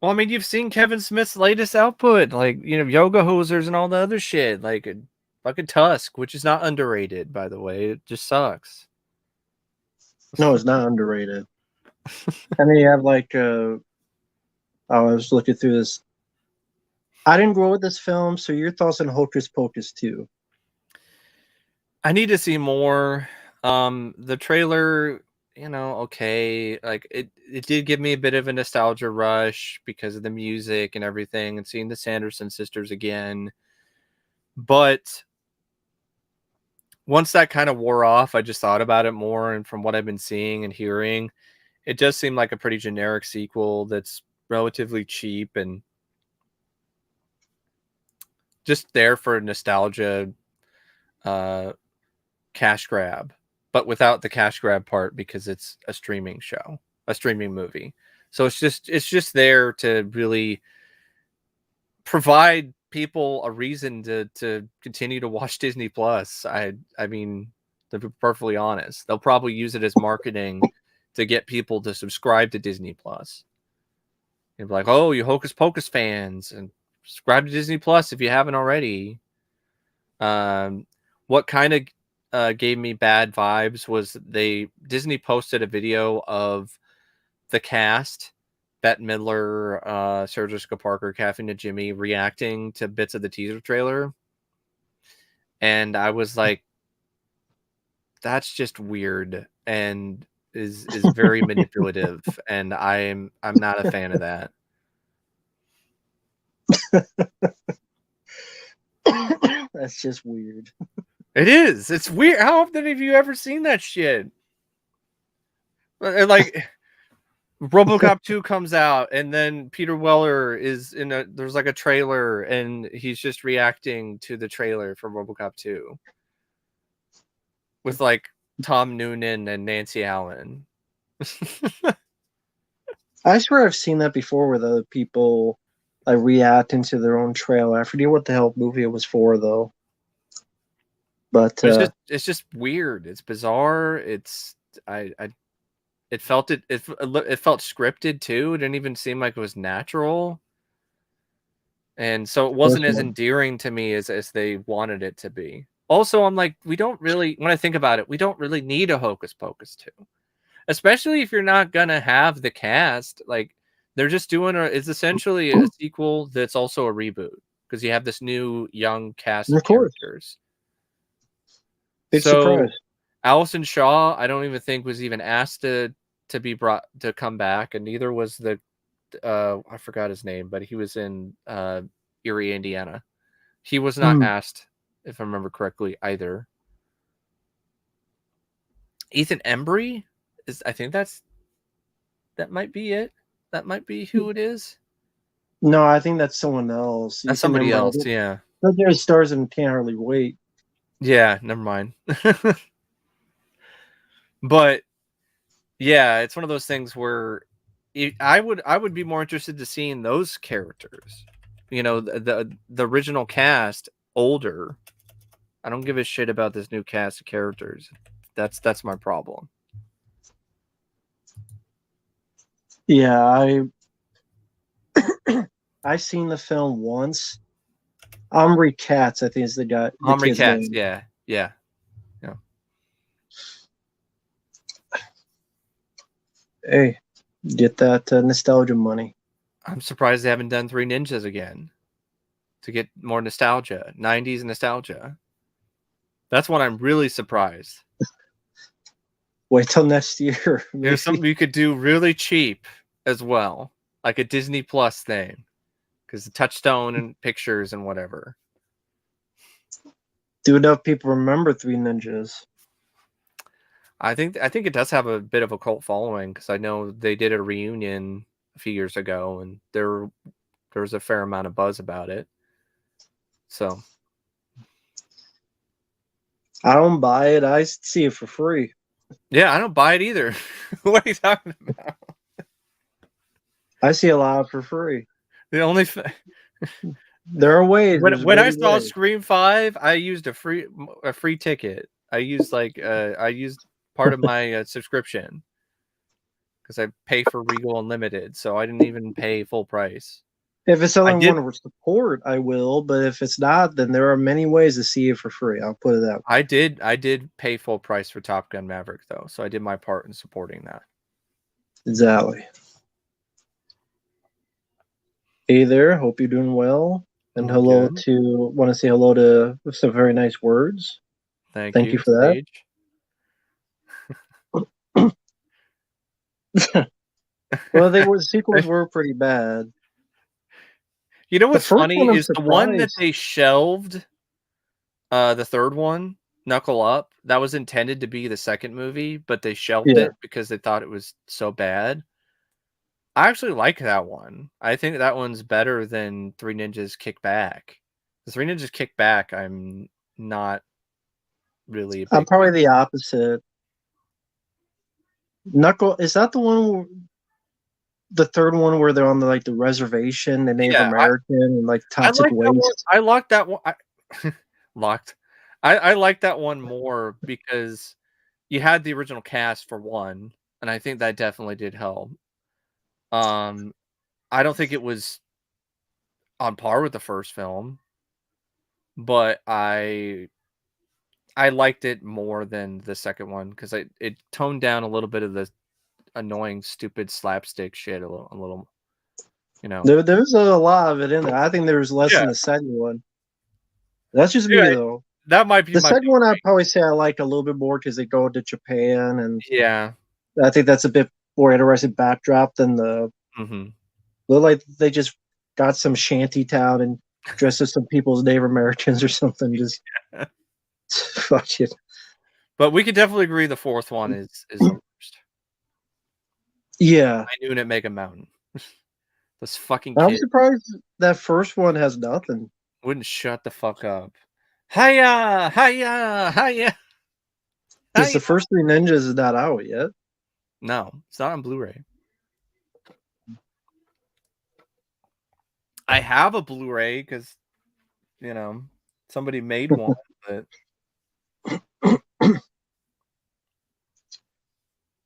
Well, I mean, you've seen Kevin Smith's latest output, like, Yoga Hosers and all the other shit, like fucking Tusk, which is not underrated, by the way. It just sucks. No, it's not underrated. And then you have like, I was looking through this. I didn't grow with this film, so your thoughts on Hocus Pocus 2? I need to see more. The trailer, okay, like it did give me a bit of a nostalgia rush because of the music and everything, and seeing the Sanderson sisters again. But once that kind of wore off, I just thought about it more, and from what I've been seeing and hearing, it does seem like a pretty generic sequel that's relatively cheap and just there for nostalgia, cash grab, but without the cash grab part because it's a streaming show, a streaming movie. So it's just there to really provide people a reason to continue to watch Disney Plus. I mean, to be perfectly honest, they'll probably use it as marketing to get people to subscribe to Disney Plus. You'll be like, oh, you Hocus Pocus fans, and subscribe to Disney Plus if you haven't already. What kind of gave me bad vibes was Disney posted a video of the cast, Bette Midler, Sarah Jessica Parker, Kathy Najimy, reacting to bits of the teaser trailer, and I was like, that's just weird and is very manipulative, and I'm not a fan of that. That's just weird. It is. It's weird. How often have you ever seen that shit? Like, RoboCop 2 comes out, and then Peter Weller is there's like a trailer, and he's just reacting to the trailer for RoboCop 2 with like Tom Noonan and Nancy Allen. I swear I've seen that before with other people like reacting to their own trailer. I forget what the hell movie it was for though. But it's just weird. It's bizarre. It's it felt scripted too. It didn't even seem like it was natural. And so it wasn't as endearing to me as they wanted it to be. Also, I'm like, when I think about it, we don't really need a Hocus Pocus 2. Especially if you're not gonna have the cast. Like, they're just doing it's essentially a sequel that's also a reboot. Because you have this new young cast of characters. Big surprise. Allison Shaw, I don't even think was even asked to be brought to come back, and neither was the I forgot his name, but he was in Erie, Indiana. He was not asked, if I remember correctly, either. Ethan Embry I think that might be it. That might be who it is. No, I think that's someone else. That's somebody else, yeah. There stars and Can't Hardly Wait. Yeah, never mind. But yeah, it's one of those things where I would be more interested to seeing those characters. The original cast older. I don't give a shit about this new cast of characters. That's my problem. Yeah, I seen the film once. Omri Katz, I think is the guy. Omri Katz, yeah. Hey, get that nostalgia money. I'm surprised they haven't done Three Ninjas again to get more nostalgia, 90s nostalgia. That's when I'm really surprised. Wait till next year. There's something you could do really cheap as well, like a Disney Plus thing, because the Touchstone and pictures and whatever. Do enough people remember Three Ninjas? I think it does have a bit of a cult following, because I know they did a reunion a few years ago, and there was a fair amount of buzz about it. So I don't buy it. I see it for free. Yeah, I don't buy it either. What are you talking about? I see a lot for free. The only there are ways. When I saw Scream 5, I used a free ticket. I used part of my subscription because I pay for Regal Unlimited, so I didn't even pay full price. If it's something I want to support, I will. But if it's not, then there are many ways to see it for free. I'll put it that way. I did pay full price for Top Gun Maverick though, so I did my part in supporting that. Exactly. Hey there, hope you're doing well. And I'm hello good. want to say hello to some very nice words. Thank Thank you you, for Sage. that. Well, the sequels were pretty bad. You know The what's first funny one, I'm is the one that surprised. they shelved, the third one, Knuckle Up, that was intended to be the second movie, but they shelved Yeah, it because they thought it was so bad. I actually like that one. I think that one's better than Three Ninjas Kick Back. The Three Ninjas Kick Back, I'm not really a I'm big probably fan. the opposite. Knuckle, is that the one, the third one where they're on the reservation, the Native Yeah, American, and like I toxic like that one. waste? I like that one. Locked. I like that one more because you had the original cast for one, and I think that definitely did help. Um, I don't think it was on par with the first film, but I liked it more than the second one because it toned down a little bit of the annoying, stupid slapstick shit a little, you know. There's a lot of it in there. I think there's less Yeah, in the second one. That's just me yeah, though. that might be The my second one I'd probably say I like a little bit more because they go to Japan, and yeah. I think that's a bit more interesting backdrop than the Hmm. look like they just got some shanty town and dressed as some people's Native Americans or something. Just fuck it. But we could definitely agree the fourth one is the worst. Yeah, I knew it Mega Mountain. Those fucking I'm kids surprised that first one has nothing. wouldn't shut the fuck up. Hiya! Hiya! Hiya! Because the Hiya! first Three Ninjas is not out yet. No, it's not on Blu-ray. I have a Blu-ray because, you know, somebody made one, but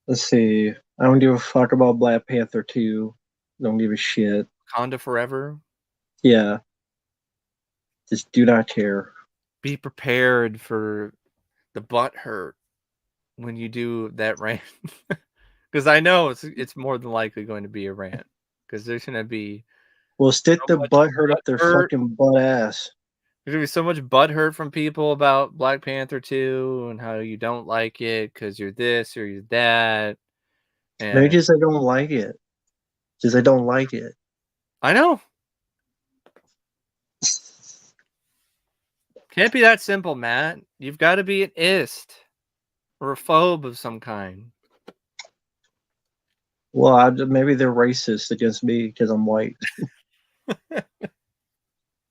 Let's see. I don't give a fuck about Black Panther 2. Don't give a shit. Wakanda Forever. Yeah, just do not care. Be prepared for the butt hurt when you do that rant. Because I know it's more than likely going to be a rant. Because there's going to be Well, stick so the much butt hurt butt up their hurt. fucking butt ass. There's gonna be so much butt hurt from people about Black Panther 2 and how you don't like it because you're this or you're that. Maybe And just I don't like it. Just I don't like it. I know. Can't be that simple, Matt. You've got to be an ist or a phobe of some kind. Well, maybe they're racist against me because I'm white.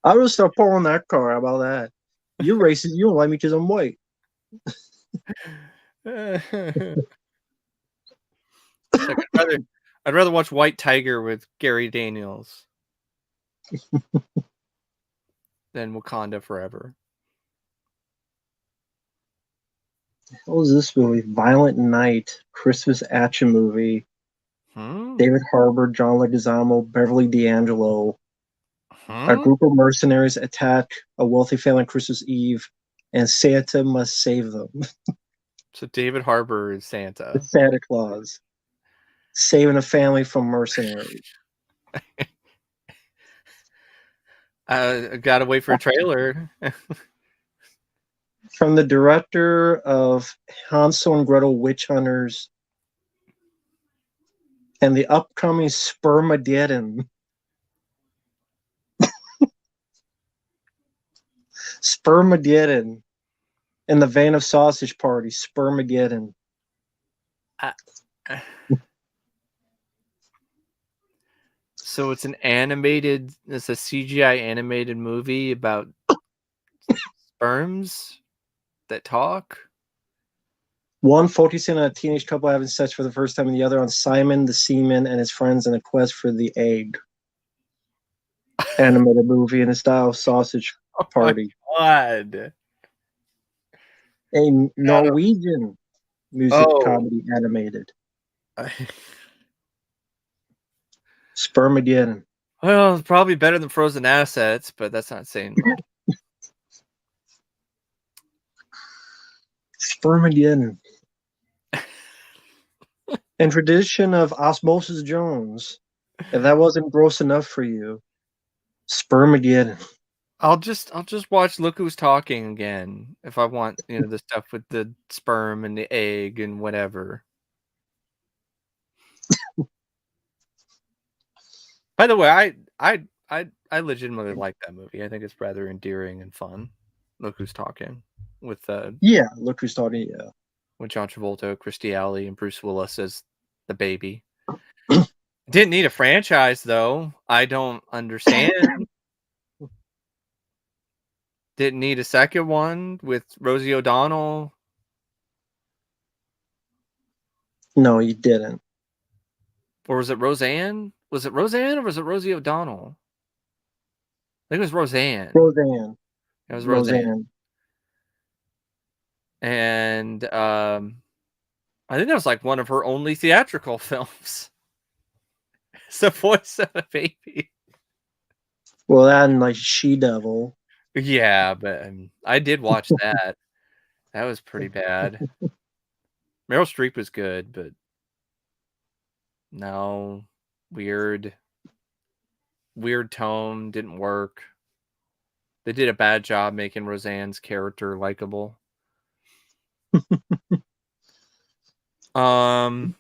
I will start pulling that car. How about that? You're racist. You don't like me because I'm white. It's like I'd rather watch White Tiger with Gary Daniels than Wakanda Forever. What was this movie? Violent Night, Christmas action movie. Hmm? David Harbour, John Leguizamo, Beverly D'Angelo. A Hmm? group of mercenaries attack a wealthy family on Christmas Eve, and Santa must save them. So David Harbour is It's Santa. Santa Claus saving a family from mercenaries. I gotta wait for a trailer. From the director of Hansel and Gretel Witch Hunters and the upcoming Spermageddon. Spermageddon. In the vein of Sausage Party, Spermageddon. I- So it's a CGI animated movie about sperms that talk. One focusing on a teenage couple having sex for the first time, and the other on Simon the Seaman and his friends in a quest for the egg. Animated movie in the style of Sausage Oh my Party. god. A Norwegian music Oh. comedy animated. Spermageddon. Well, it's probably better than Frozen Assets, but that's not saying much. Spermageddon. And tradition of Osmosis Jones. If that wasn't gross enough for you, Spermageddon. I'll just watch Look Who's Talking again if I want, the stuff with the sperm and the egg and whatever. By the way, I legitimately like that movie. I think it's rather endearing and fun. Look Who's Talking with Yeah, Look Who's Talking. Yeah. with John Travolta, Christy Alley, and Bruce Willis as the baby. Didn't need a franchise though. I don't understand. Didn't need a second one with Rosie O'Donnell. No, you didn't. Or was it Roseanne? Was it Roseanne or was it Rosie O'Donnell? I think it was Roseanne. Roseanne. It was Roseanne. Roseanne. And I think that was like one of her only theatrical films. It's the voice of a baby. Well, that and like She Devil. Yeah, but I did watch that. That was pretty bad. Meryl Streep was good, but no, weird tone, didn't work. They did a bad job making Roseanne's character likable. And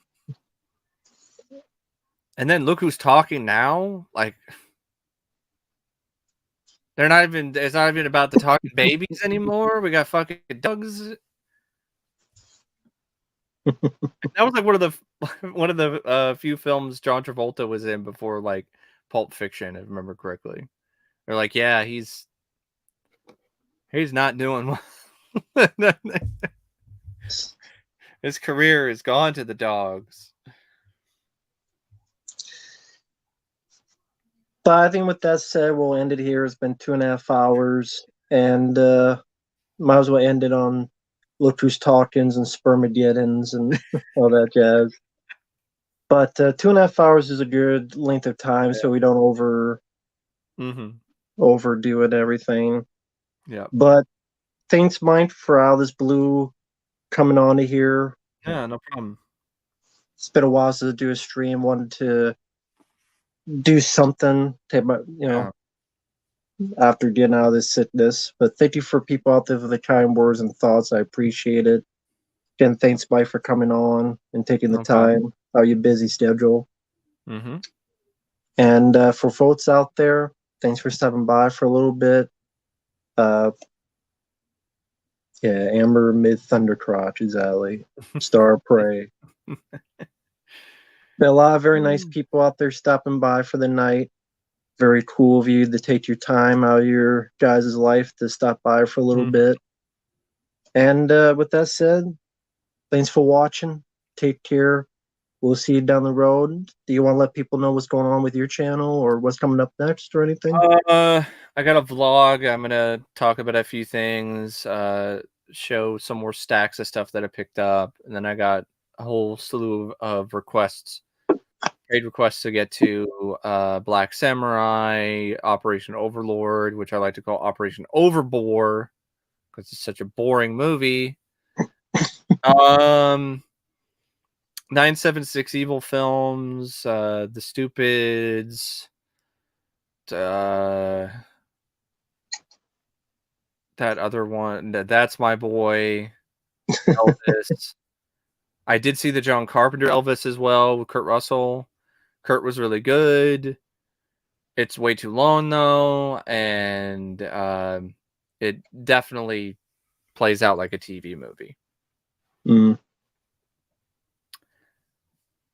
then Look Who's Talking now. Like, it's not even about the talking babies anymore. We got fucking dogs. That was like one of the few films John Travolta was in before like Pulp Fiction, if I remember correctly. They're like, yeah, he's not doing well. His career is gone to the dogs. But I think with that said, we'll end it here. It's been 2.5 hours, and might as well end it on Look Who's Talkins and Spermageddons and all that jazz. But 2.5 hours is a good length of time, so we don't overdo it, everything. Yeah. But thanks, Mike, for all this blue coming on to here. Yeah, no problem. It's been a while since I do a stream. Wanted to do something, after getting out of this sickness. But thank you for people out there for the kind words and thoughts. I appreciate it. Again, thanks, Mike, for coming on and taking the time out of your busy schedule. And for folks out there, thanks for stopping by for a little bit. Amber Mid Thundercrotch is Alley. Star of Prey. Been a lot of very nice people out there stopping by for the night. Very cool of you to take your time out of your guys' life to stop by for a little bit. And with that said, thanks for watching. Take care. We'll see you down the road. Do you want to let people know what's going on with your channel or what's coming up next or anything? I got a vlog. I'm gonna talk about a few things, show some more stacks of stuff that I picked up, and then I got a whole slew of requests, trade requests to get to. Black Samurai, Operation Overlord, which I like to call Operation Overbore because it's such a boring movie. 976 Evil Films, The Stupids, that other one, That's My Boy, Elvis. I did see the John Carpenter Elvis as well with Kurt Russell. Kurt was really good. It's way too long though, and it definitely plays out like a TV movie.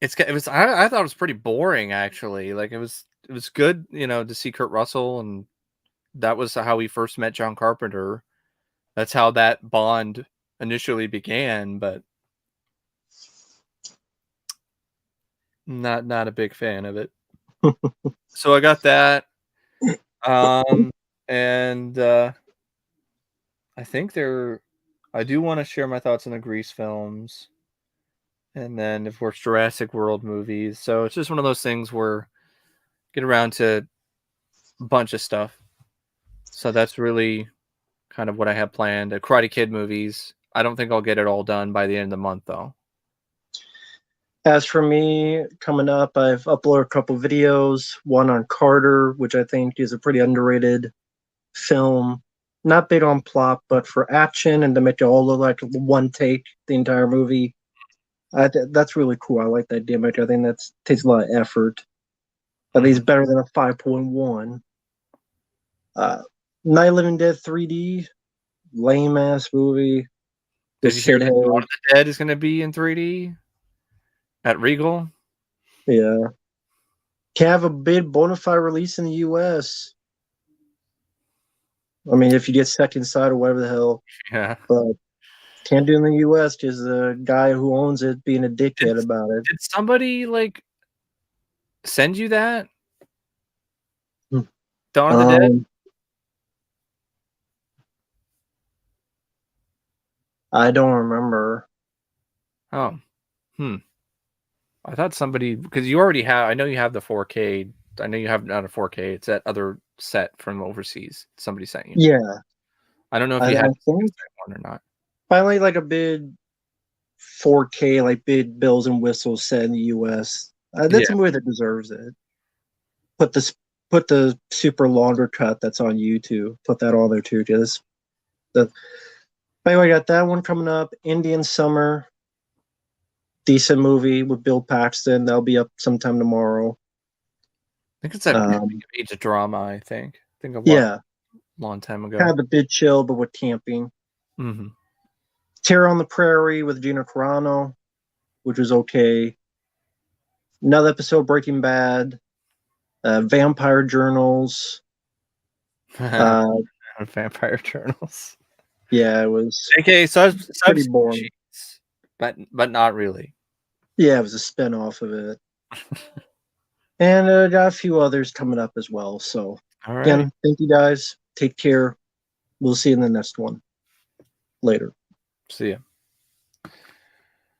I thought it was pretty boring actually. Like it was good, to see Kurt Russell, and that was how he first met John Carpenter. That's how that bond initially began, but not a big fan of it. So I got that. And I think I do want to share my thoughts on the Grease films. And then, of course, Jurassic World movies. So it's just one of those things where get around to a bunch of stuff. So that's really kind of what I have planned. Karate Kid movies. I don't think I'll get it all done by the end of the month, though. As for me, coming up, I've uploaded a couple videos. One on Carter, which I think is a pretty underrated film. Not big on plot, but for action and to make it all look like one take, the entire movie. That's really cool. I like that gimmick. I think that takes a lot of effort. I think it's better than a 5.1. Night of the Living Dead 3D, lame ass movie. Did you hear that Dawn of the Dead is going to be in 3D at Regal? Yeah. Can have a big bona fide release in the US. I mean, if you get second side or whatever the hell. Yeah. But can't do it in the US because the guy who owns it being a dickhead about it. Did somebody like send you that? Dawn of the Dead? I don't remember. Oh. I thought somebody, because you already have, I know you have the 4K. I know you have not a 4K. It's that other set from overseas. Somebody sent you. Yeah. I don't know if you had one or not. Finally, like a big 4K, like big bells and whistles set in the US. That's a movie that deserves it. Put the super longer cut that's on YouTube. Put that on there too. Anyway, I got that one coming up. Indian Summer. Decent movie with Bill Paxton. That'll be up sometime tomorrow. I think it's a age of drama. I think long time ago. Kind of a bit chill, but with camping. Mm-hmm. Terror on the Prairie with Gina Carano, which was okay. Another episode of Breaking Bad. Vampire Journals. Vampire Journals. Yeah, it was. Okay, so pretty boring, but not really. Yeah, it was a spinoff of it. And got a few others coming up as well. So again, thank you guys. Take care. We'll see you in the next one. Later. See ya.